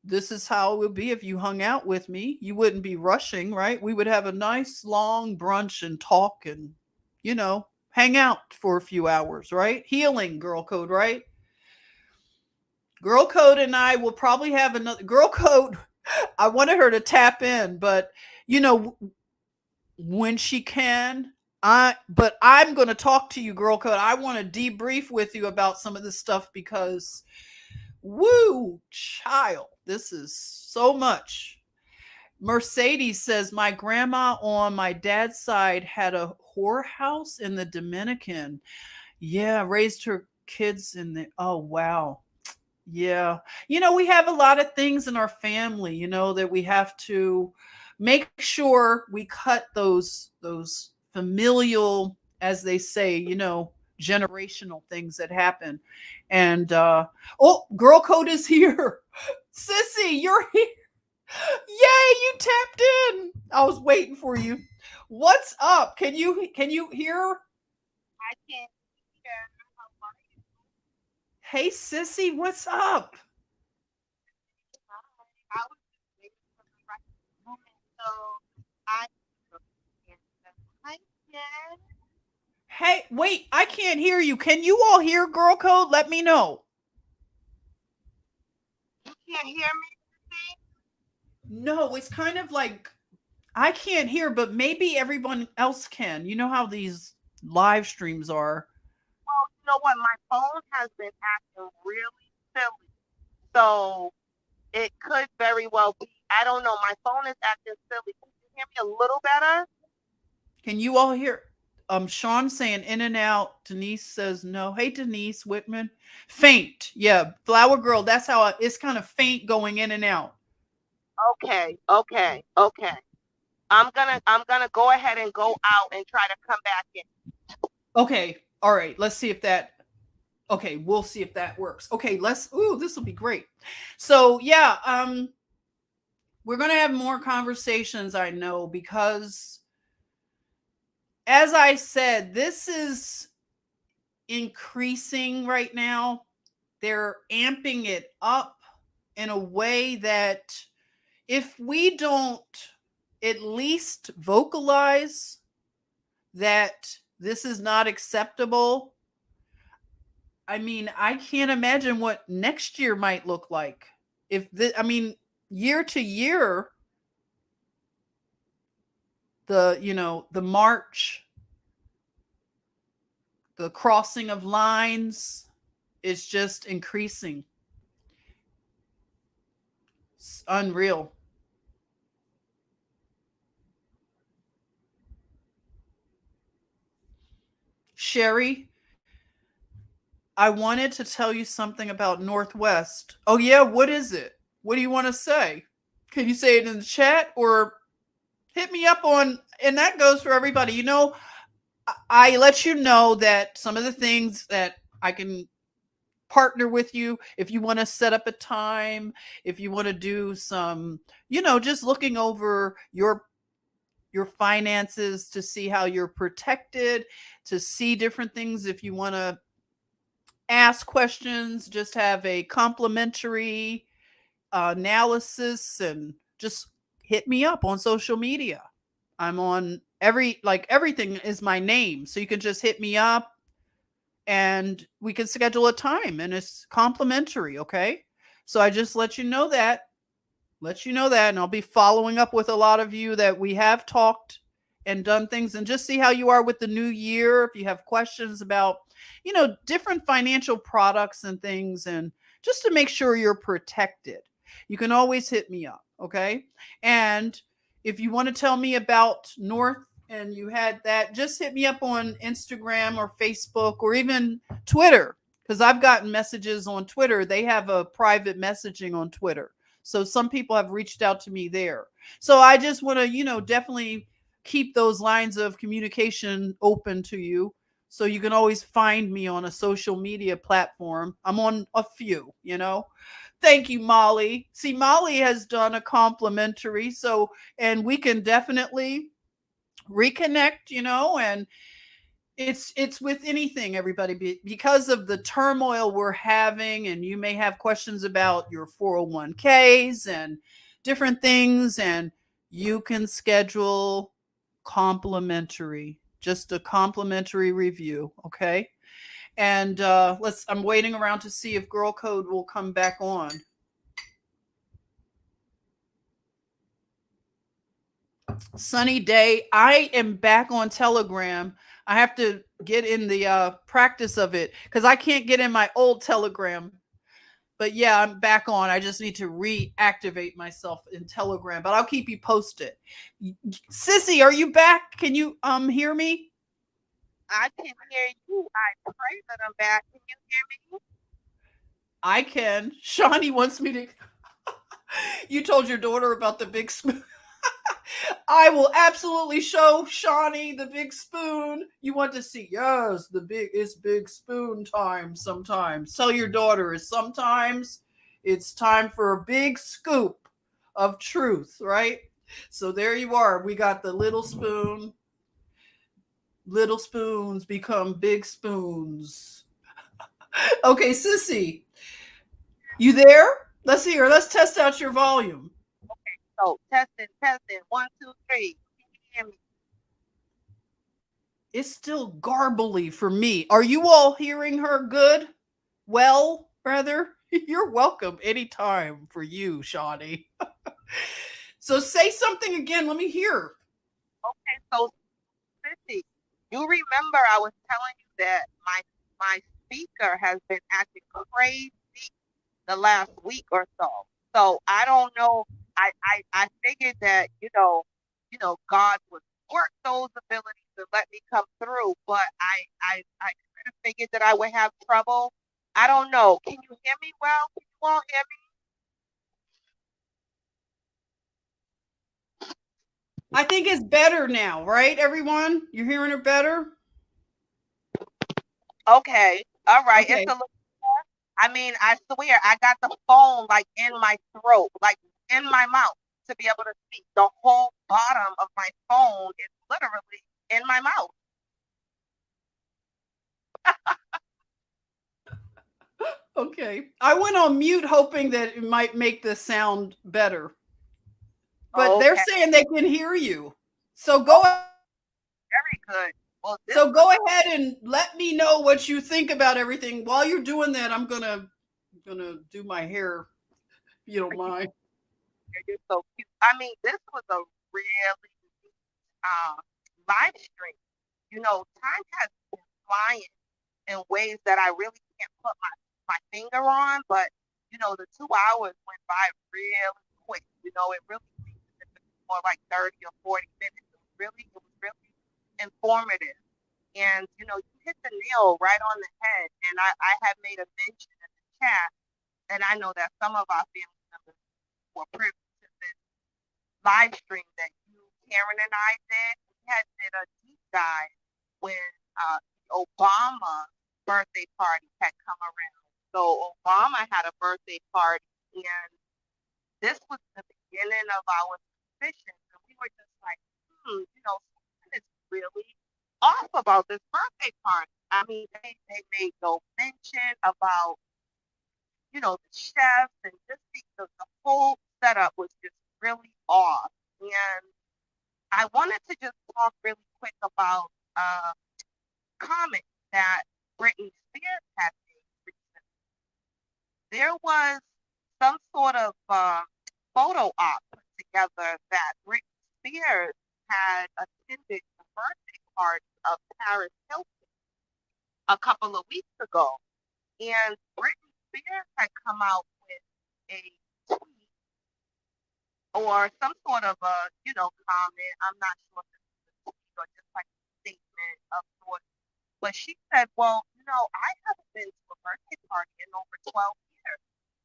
S1: this is how it would be if you hung out with me. You wouldn't be rushing, right? We would have a nice long brunch and talk and, hang out for a few hours, right? Healing, Girl Code, right? Girl Code and I will probably have another Girl Code. I wanted her to tap in, but you know, when she can, but I'm going to talk to you, Girl Code. I want to debrief with you about some of this stuff because woo, child, this is so much. Mercedes says, my grandma on my dad's side had a whorehouse in the Dominican. Yeah, raised her kids in the, oh, wow. Yeah. We have a lot of things in our family, that we have to make sure we cut those familial, as they say, generational things that happen. And oh, Girl Code is here. Sissy, you're here. Yay, you tapped in. I was waiting for you. What's up? Can you hear?
S2: I can't hear.
S1: Hey Sissy, what's up?
S2: I was just waiting for the right moment. So I hi Jen.
S1: Hey, wait, I can't hear you. Can you all hear Girl Code? Let me know.
S2: You can't hear me?
S1: No, it's kind of like I can't hear, but maybe everyone else can. You know how these live streams are.
S2: Well, you know what? My phone has been acting really silly. So it could very well be. I don't know. My phone is acting silly. Can you hear me a little better?
S1: Can you all hear? Sean saying in and out. Denise says no. Hey, Denise Whitman. Faint. Yeah, Flower Girl. That's how it's kind of faint going in and out.
S2: Okay. I'm gonna go ahead and go out and try to come back in.
S1: Okay. All right. Let's see if that. Okay, we'll see if that works. Okay, let's. Ooh, this will be great. So yeah, we're gonna have more conversations. I know because, as I said, this is increasing right now. They're amping it up in a way that if we don't at least vocalize that this is not acceptable, I mean, I can't imagine what next year might look like. Year to year, the march, the crossing of lines is just increasing. It's unreal. Sherry, I wanted to tell you something about Northwest. Oh, yeah, what is it? What do you want to say? Can you say it in the chat or hit me up on, and that goes for everybody. I let you know that some of the things that I can partner with you if you want to set up a time, if you want to do some, just looking over your finances to see how you're protected, to see different things. If you want to ask questions, just have a complimentary analysis, and just hit me up on social media. I'm on everything is my name. So you can just hit me up and we can schedule a time, and it's complimentary. Okay. So I just let you know that, and I'll be following up with a lot of you that we have talked and done things, and just see how you are with the new year. If you have questions about, different financial products and things, and just to make sure you're protected. You can always hit me up, okay? And if you want to tell me about North and you had that, just hit me up on Instagram or Facebook or even Twitter, because I've gotten messages on Twitter. They have a private messaging on Twitter. So some people have reached out to me there. So I just want to, definitely keep those lines of communication open to you. So you can always find me on a social media platform. I'm on a few. Thank you, Molly. See, Molly has done a complimentary. So, and we can definitely reconnect, and it's with anything, everybody, because of the turmoil we're having, and you may have questions about your 401ks and different things, and you can schedule complimentary, just a complimentary review, okay? And I'm waiting around to see if Girl Code will come back on. Sunny day. I am back on Telegram. I have to get in the practice of it because I can't get in my old Telegram. But yeah, I'm back on. I just need to reactivate myself in Telegram. But I'll keep you posted. Sissy, are you back? Can you hear me?
S2: I can hear you. I pray that I'm back. Can you hear me?
S1: I can. Shawnee wants me to. You told your daughter about the big spoon. I will absolutely show Shawnee the big spoon. You want to see? Yes, it's big spoon time. Sometimes tell your daughter sometimes it's time for a big scoop of truth, right? So there you are. We got the little spoon. Little spoons become big spoons. Okay, Sissy, you there? Let's hear. Let's test out your volume.
S2: Okay, so testing. 1, 2, 3. Can you hear me?
S1: It's still garbly for me. Are you all hearing her good? Well, rather? You're welcome anytime for you, Shawnee. So say something again. Let me hear.
S2: Okay, so Sissy, you remember I was telling you that my speaker has been acting crazy the last week or so. So I don't know. I figured that God would work those abilities to let me come through, but I kind of figured that I would have trouble. I don't know. Can you hear me well? Can you all hear me?
S1: I think it's better now, right, everyone? You're hearing her better?
S2: Okay. All right. It's
S1: Okay.
S2: a little. I mean, I swear, I got the phone like in my throat, like in my mouth to be able to speak. The whole bottom of my phone is literally in my mouth.
S1: Okay. I went on mute hoping that it might make the sound better, but they're
S2: Okay.
S1: saying they can hear you. So
S2: Oh,
S1: go
S2: very good. Well, this
S1: so
S2: was
S1: go ahead and let me know what you think about everything. While you're doing that, I'm gonna do my hair, if you don't mind.
S2: you're so cute. I mean, this was a really uh, live stream. Time has been flying in ways that I really can't put my finger on, but the 2 hours went by really quick. It really seemed as if it was more like 30 or 40 minutes. It was really informative. And you hit the nail right on the head. And I had made a mention in the chat, and I know that some of our family members were privy to this live stream that Karen, and I did. We had did a deep dive when the Obama birthday party had come around. So Obama had a birthday party, and this was the beginning of our suspicions. And we were just like, something is really off about this birthday party. I mean, they made no mention about, the chefs, and just the whole setup was just really off. And I wanted to just talk really quick about a comment that Britney Spears had made recently. There was some sort of photo op put together that Britney Spears had attended the birthday party of Paris Hilton a couple of weeks ago. And Britney Spears had come out with a tweet or some sort of a, comment. I'm not sure if it was a tweet or just like a statement of sorts. But she said, well, I haven't been to a birthday party in over 12 years.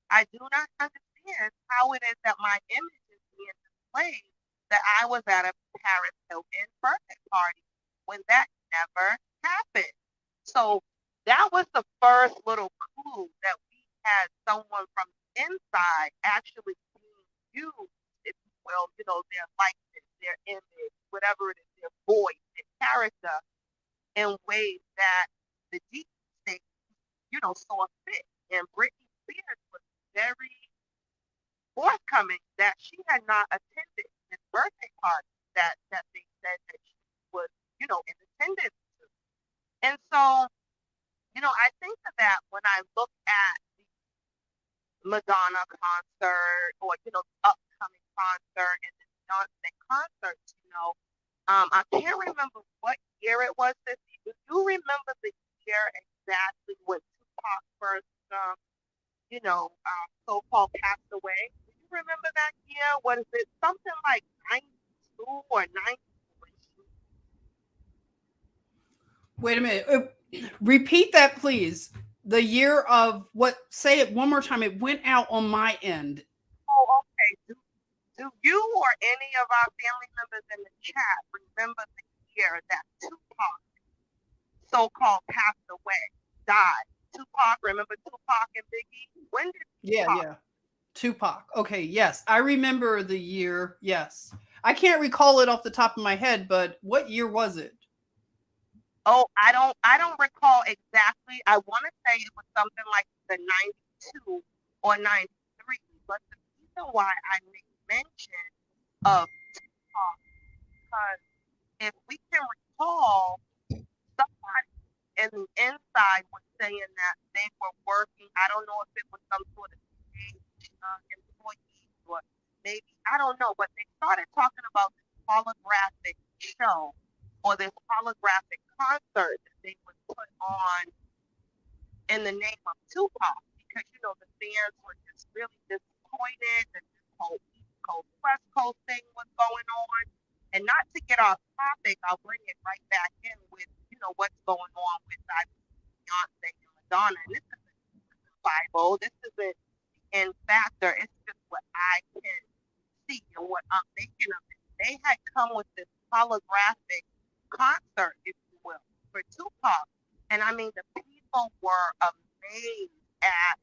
S2: I do not understand how it is that my image is being displayed that I was at a Paris Hilton birthday party when that never happened. So that was the first little clue that we had someone from inside actually being used, if you will, their likeness, their image, whatever it is, their voice, their character, in ways that the deep state, saw fit. And Britney Spears was very forthcoming that she had not attended this birthday party that they said that she was, in attendance to. And so, I think of that when I look at the Madonna concert or, upcoming concert and the Beyonce concert. I can't remember what year it was. This do you remember the year exactly when Tupac first, so-called passed away? Do you remember that year? What is it? Something like 92 or 93?
S1: Wait a minute. Repeat that, please. The year of what? Say it one more time. It went out on my end.
S2: Oh, okay. Do you or any of our family members in the chat remember the year that Tupac, so-called, passed away, died? Tupac, remember Tupac and Biggie? When did
S1: Yeah,
S2: Tupac?
S1: yeah. Tupac. Okay, yes. I remember the year. Yes. I can't recall it off the top of my head, but what year was it?
S2: Oh, I don't recall exactly. I want to say it was something like the 92 or 93. But the reason why I make mention of Tupac, because if we can recall, somebody in the inside was saying that they were working. I don't know if it was some sort of stage employee or maybe, I don't know, but they started talking about this holographic show or this holographic concert that they would put on in the name of Tupac because the fans were just really disappointed that this whole East Coast West Coast thing was going on. And not to get off topic, I'll bring it right back in with what's going on with Beyonce and Madonna. And this isn't Bible. This isn't in factor. It's just what I can see and what I'm thinking of it. They had come with this holographic concert, if you will, for Tupac. And I mean, the people were amazed at,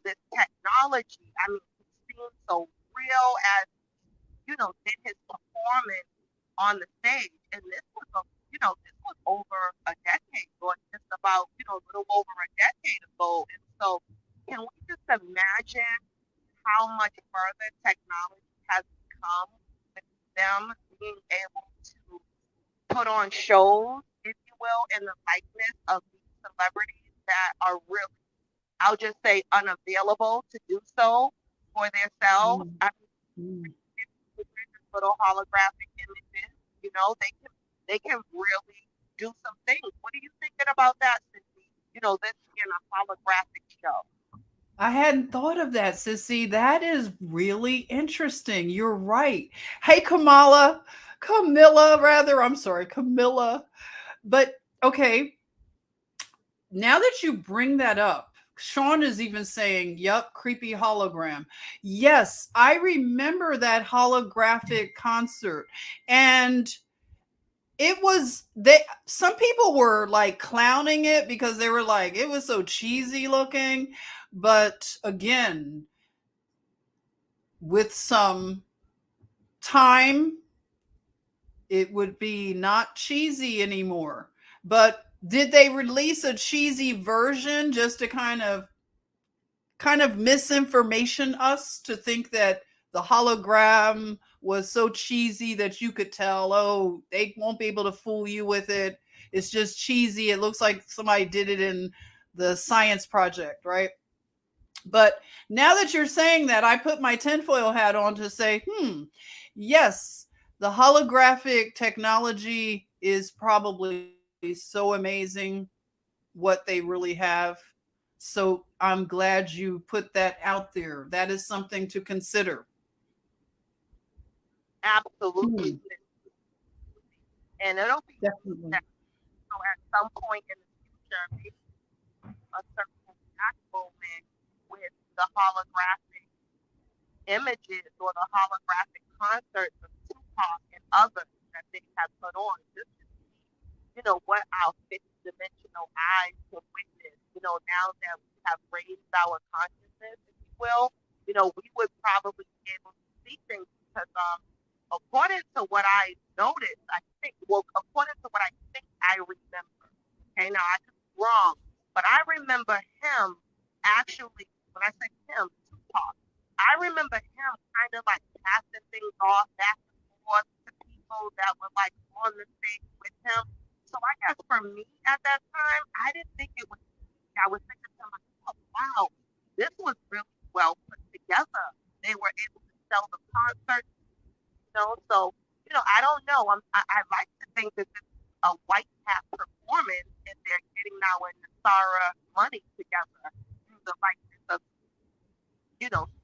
S2: this technology. I mean, it seemed so real as, did his performance on the stage. And this was over a decade or just about, a little over a decade ago. And so can we just imagine how much further technology has come with them being able to put on shows, if you will, in the likeness of these celebrities that are really, I'll just say, unavailable to do so for themselves.
S1: Mm,
S2: I
S1: mm.
S2: mean, little holographic images, they can really do some things. What are you thinking about that, Cindy? This being a holographic show.
S1: I hadn't thought of that, Sissy. That is really interesting. You're right. Hey, Camilla, rather. I'm sorry, Camilla. But okay, now that you bring that up, Sean is even saying, "Yup, creepy hologram." Yes, I remember that holographic concert, and it was they. Some people were like clowning it because they were like, it was so cheesy looking. But again, with some time, it would be not cheesy anymore. But did they release a cheesy version just to kind of misinformation us to think that the hologram was so cheesy that you could tell, oh, they won't be able to fool you with it. It's just cheesy. It looks like somebody did it in the science project, right? But now that you're saying that, I put my tinfoil hat on to say, yes, the holographic technology is probably so amazing what they really have. So I'm glad you put that out there. That is something to consider.
S2: Absolutely.
S1: Hmm,
S2: And it'll be
S1: definitely.
S2: that, at some point in the future, maybe a certain exact moment with the holographic images or the holographic concerts of Tupac and others that they have put on, just to see, what our fifth dimensional eyes can witness. Now that we have raised our consciousness, if you will, we would probably be able to see things because, according to what I noticed, according to what I think I remember, okay, now I could be wrong, but I remember him actually, when I say him, Tupac, I remember him kind of like passing things off back and forth to people that were like on the stage with him. So I guess for me at that time, I didn't think it was. I was thinking to myself, wow, this was really well put together. They were able to sell the concert, So I don't know. I like to think that this is a white hat performance, and they're getting our Nasara money together through the likeness of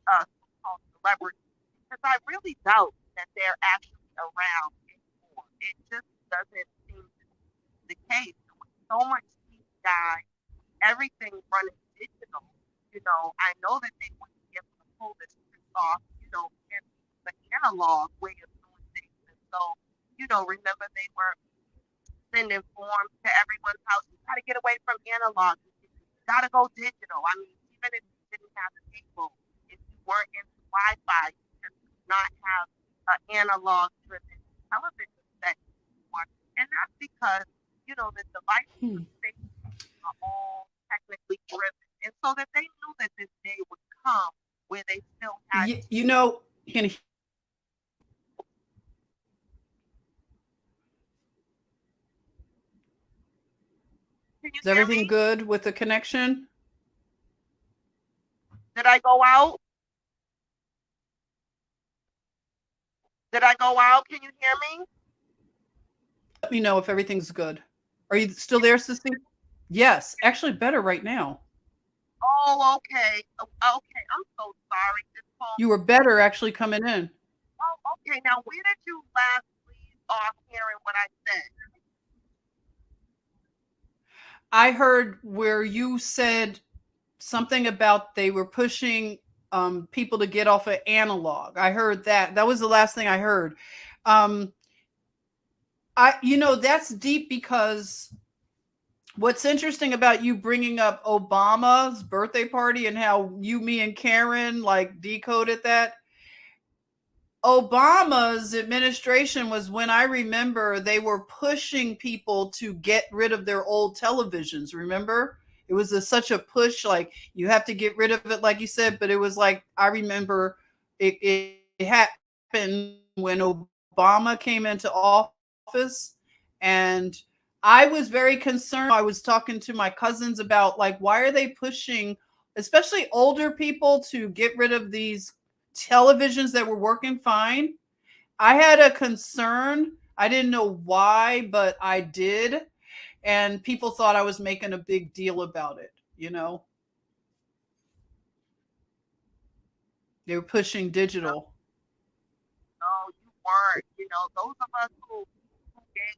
S2: so-called celebrities, because I really doubt that they're actually around anymore. It just doesn't seem to be the case. With so much CGI, everything running digital, I know that they wouldn't be able to pull this trick off, in the analog way of doing things. And so, remember they were sending forms to everyone's house. You got to get away from analog. You got to go digital. I mean, even if you didn't have a cable, if you weren't into Wi-Fi, you just could not have an analog-driven television set anymore. And that's because, the devices
S1: Hmm.
S2: of safety are all technically driven. And so that they knew that this day would come where they still had
S1: You,
S2: to.
S1: you know, can, is
S2: Can you hear
S1: everything
S2: me?
S1: good with the connection?
S2: Did I go out? Did I go out? Can you hear me?
S1: Let me know if everything's good. Are you still there, Sissy? Yes, actually better right now.
S2: Oh, okay. Okay. I'm so sorry. This phone.
S1: You were better actually coming in.
S2: Oh, okay. Now, where did you last leave off hearing what I said?
S1: I heard where you said something about they were pushing people to get off of analog. I heard that. That was the last thing I heard. Um, that's deep because what's interesting about you bringing up Obama's birthday party and how you, me, and Karen like decoded that. Obama's administration was when I remember they were pushing people to get rid of their old televisions. Remember? It was such a push, like you have to get rid of it, like you said. But it was like I remember it happened when Obama came into office, and I was very concerned. I was talking to my cousins about like why are they pushing, especially older people, to get rid of these televisions that were working fine. I had a concern. I didn't know why, but I did. And people thought I was making a big deal about it. They were pushing
S2: No,
S1: digital.
S2: no, you weren't. Those of us who gave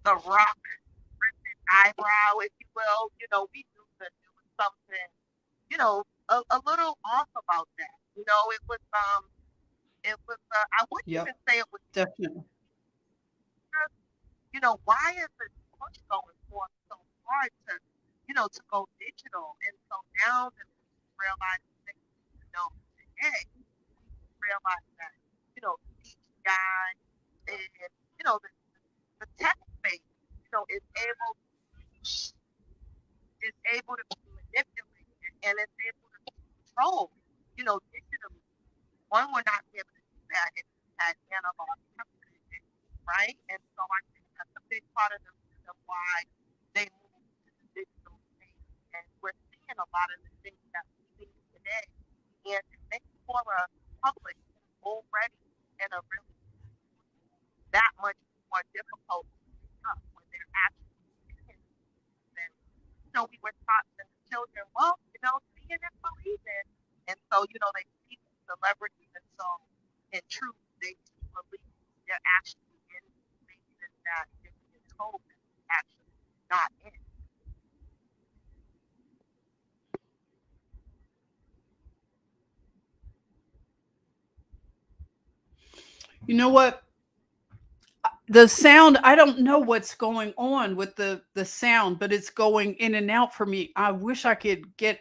S2: the rock eyebrow, if you will, we knew that there was something, a little off about that. I wouldn't even
S1: Yep,
S2: say it was
S1: definitely.
S2: just, why is this push going for so hard to go digital? And so now that we realize that, today, we realize that, CGI and, the tech space, is able to be manipulated and it's able to be controlled, digitally. One would not be able to do that if you had analog television, right? And so I think that's a big part of the reason why they moved to the digital space. And we're seeing a lot of the things that we see today. And it makes for a public who's already in a really that much more difficult to pick up when they're actually seeing things. And we were taught since So, they see these celebrities, and so in truth, they believe they're actually in spaces that they're being told that they're actually not in.
S1: You know what? The sound, I don't know what's going on with the sound, but it's going in and out for me. I wish I could get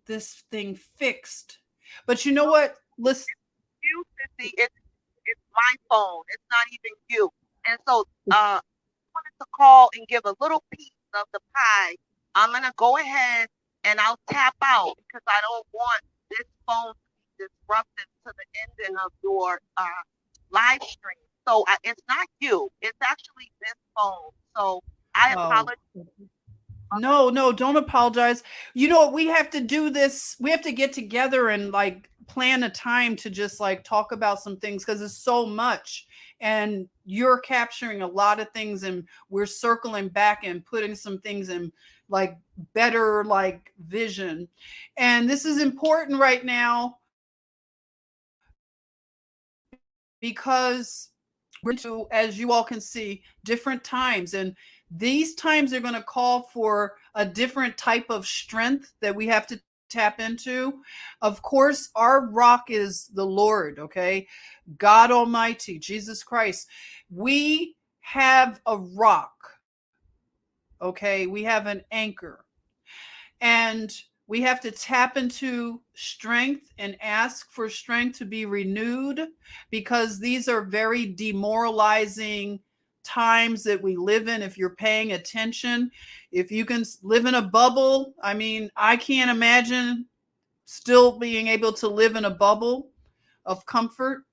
S1: this thing fixed. But you know what? Listen.
S2: You, Sissy, it's my phone. It's not even you. And so, wanted to call and give a little piece of the pie. I'm gonna go ahead and I'll tap out because I don't want this phone to be disruptive to the ending of your live stream. So it's not you. It's actually this phone. So I
S1: Oh.
S2: apologize.
S1: No, no, don't apologize. You know, we have to do this. We have to get together and like plan a time to just like talk about some things because it's so much. And you're capturing a lot of things, and we're circling back and putting some things in like better like vision. And this is important right now because we're into, as you all can see, different times. And these times are going to call for a different type of strength that we have to tap into. Of course, our rock is the Lord, okay? God Almighty, Jesus Christ. We have a rock, okay? We have an anchor. And we have to tap into strength and ask for strength to be renewed because these are very demoralizing times that we live in. If you're paying attention, if you can live in a bubble, I mean, I can't imagine still being able to live in a bubble of comfort,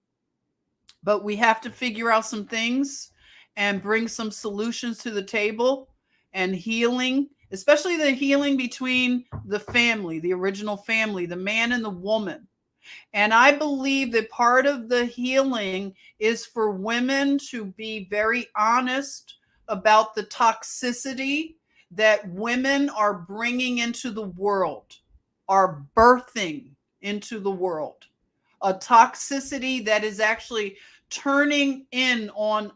S1: but we have to figure out some things and bring some solutions to the table and healing, especially the healing between the family, the original family, the man and the woman. And I believe that part of the healing is for women to be very honest about the toxicity that women are bringing into the world, are birthing into the world. A toxicity that is actually turning in on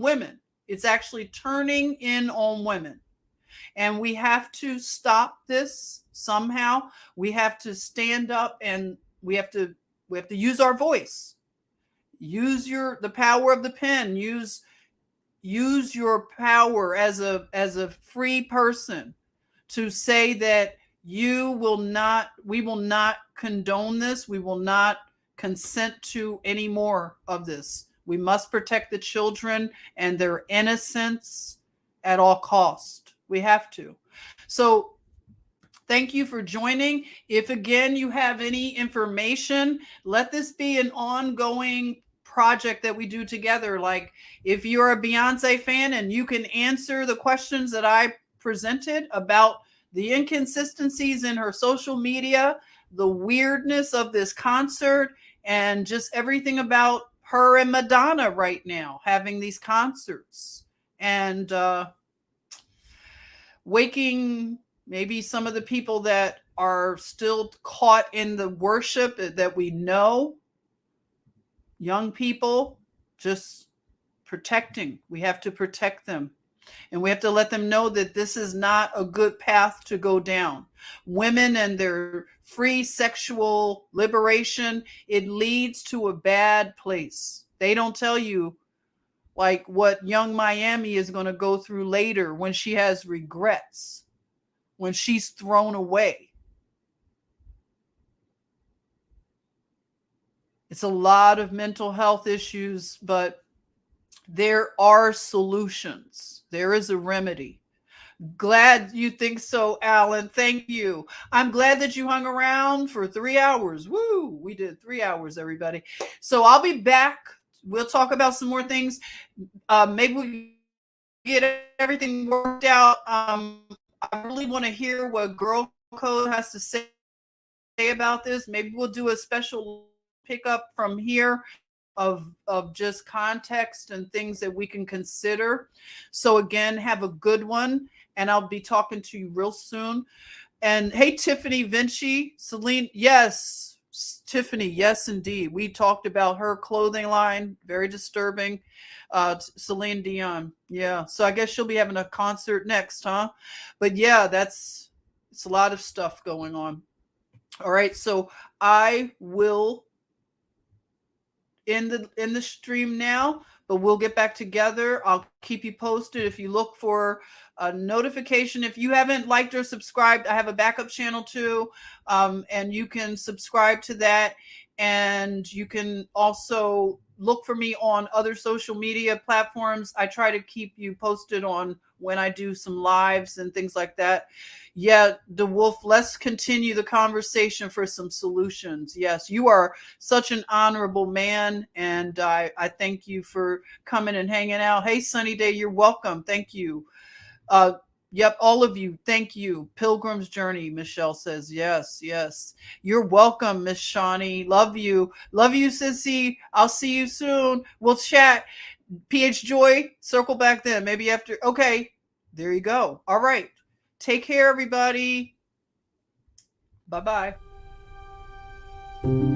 S1: women. It's actually turning in on women. And we have to stop this somehow. We have to stand up and we have to use our voice. Use the power of the pen. Use your power as a free person to say that we will not condone this. We will not consent to any more of this. We must protect the children and their innocence at all cost. We have to. So thank you for joining. If again you have any information, let this be an ongoing project that we do together. Like if you're a Beyonce fan and you can answer the questions that I presented about the inconsistencies in her social media, the weirdness of this concert, and just everything about her and Madonna right now having these concerts. And waking maybe some of the people that are still caught in the worship that we know, young people, just protecting. We have to protect them. And we have to let them know that this is not a good path to go down. Women and their free sexual liberation, it leads to a bad place. They don't tell you like what young Miami is going to go through later when she has regrets, when she's thrown away. It's a lot of mental health issues, but there are solutions. There is a remedy. Glad you think so, Alan. Thank you. I'm glad that you hung around for 3 hours. Woo! We did 3 hours, everybody. So I'll be back. We'll talk about some more things. Maybe we get everything worked out. I really want to hear what Girl Code has to say about this. Maybe we'll do a special pickup from here of just context and things that we can consider. So again, have a good one, and I'll be talking to you real soon. And hey, Tiffany Vinci, Celine, yes, Tiffany, yes, indeed. We talked about her clothing line, very disturbing. Celine Dion, yeah. So I guess she'll be having a concert next, huh? But yeah, it's a lot of stuff going on. All right, so I will in the stream now, but we'll get back together. I'll keep you posted. If you look for a notification, if you haven't liked or subscribed, I have a backup channel too, and you can subscribe to that. And you can also look for me on other social media platforms. I try to keep you posted on when I do some lives and things like that. Yeah, the wolf, let's continue the conversation for some solutions. Yes, you are such an honorable man, and I thank you for coming and hanging out. Hey, Sunny Day, you're welcome. Thank you. Uh, yep, all of you, thank you. Pilgrim's Journey, Michelle says, yes, yes. You're welcome, Miss Shawnee. Love you, sissy. I'll see you soon. We'll chat. PH Joy, circle back then, maybe after. Okay, there you go. All right. Take care, everybody. Bye bye.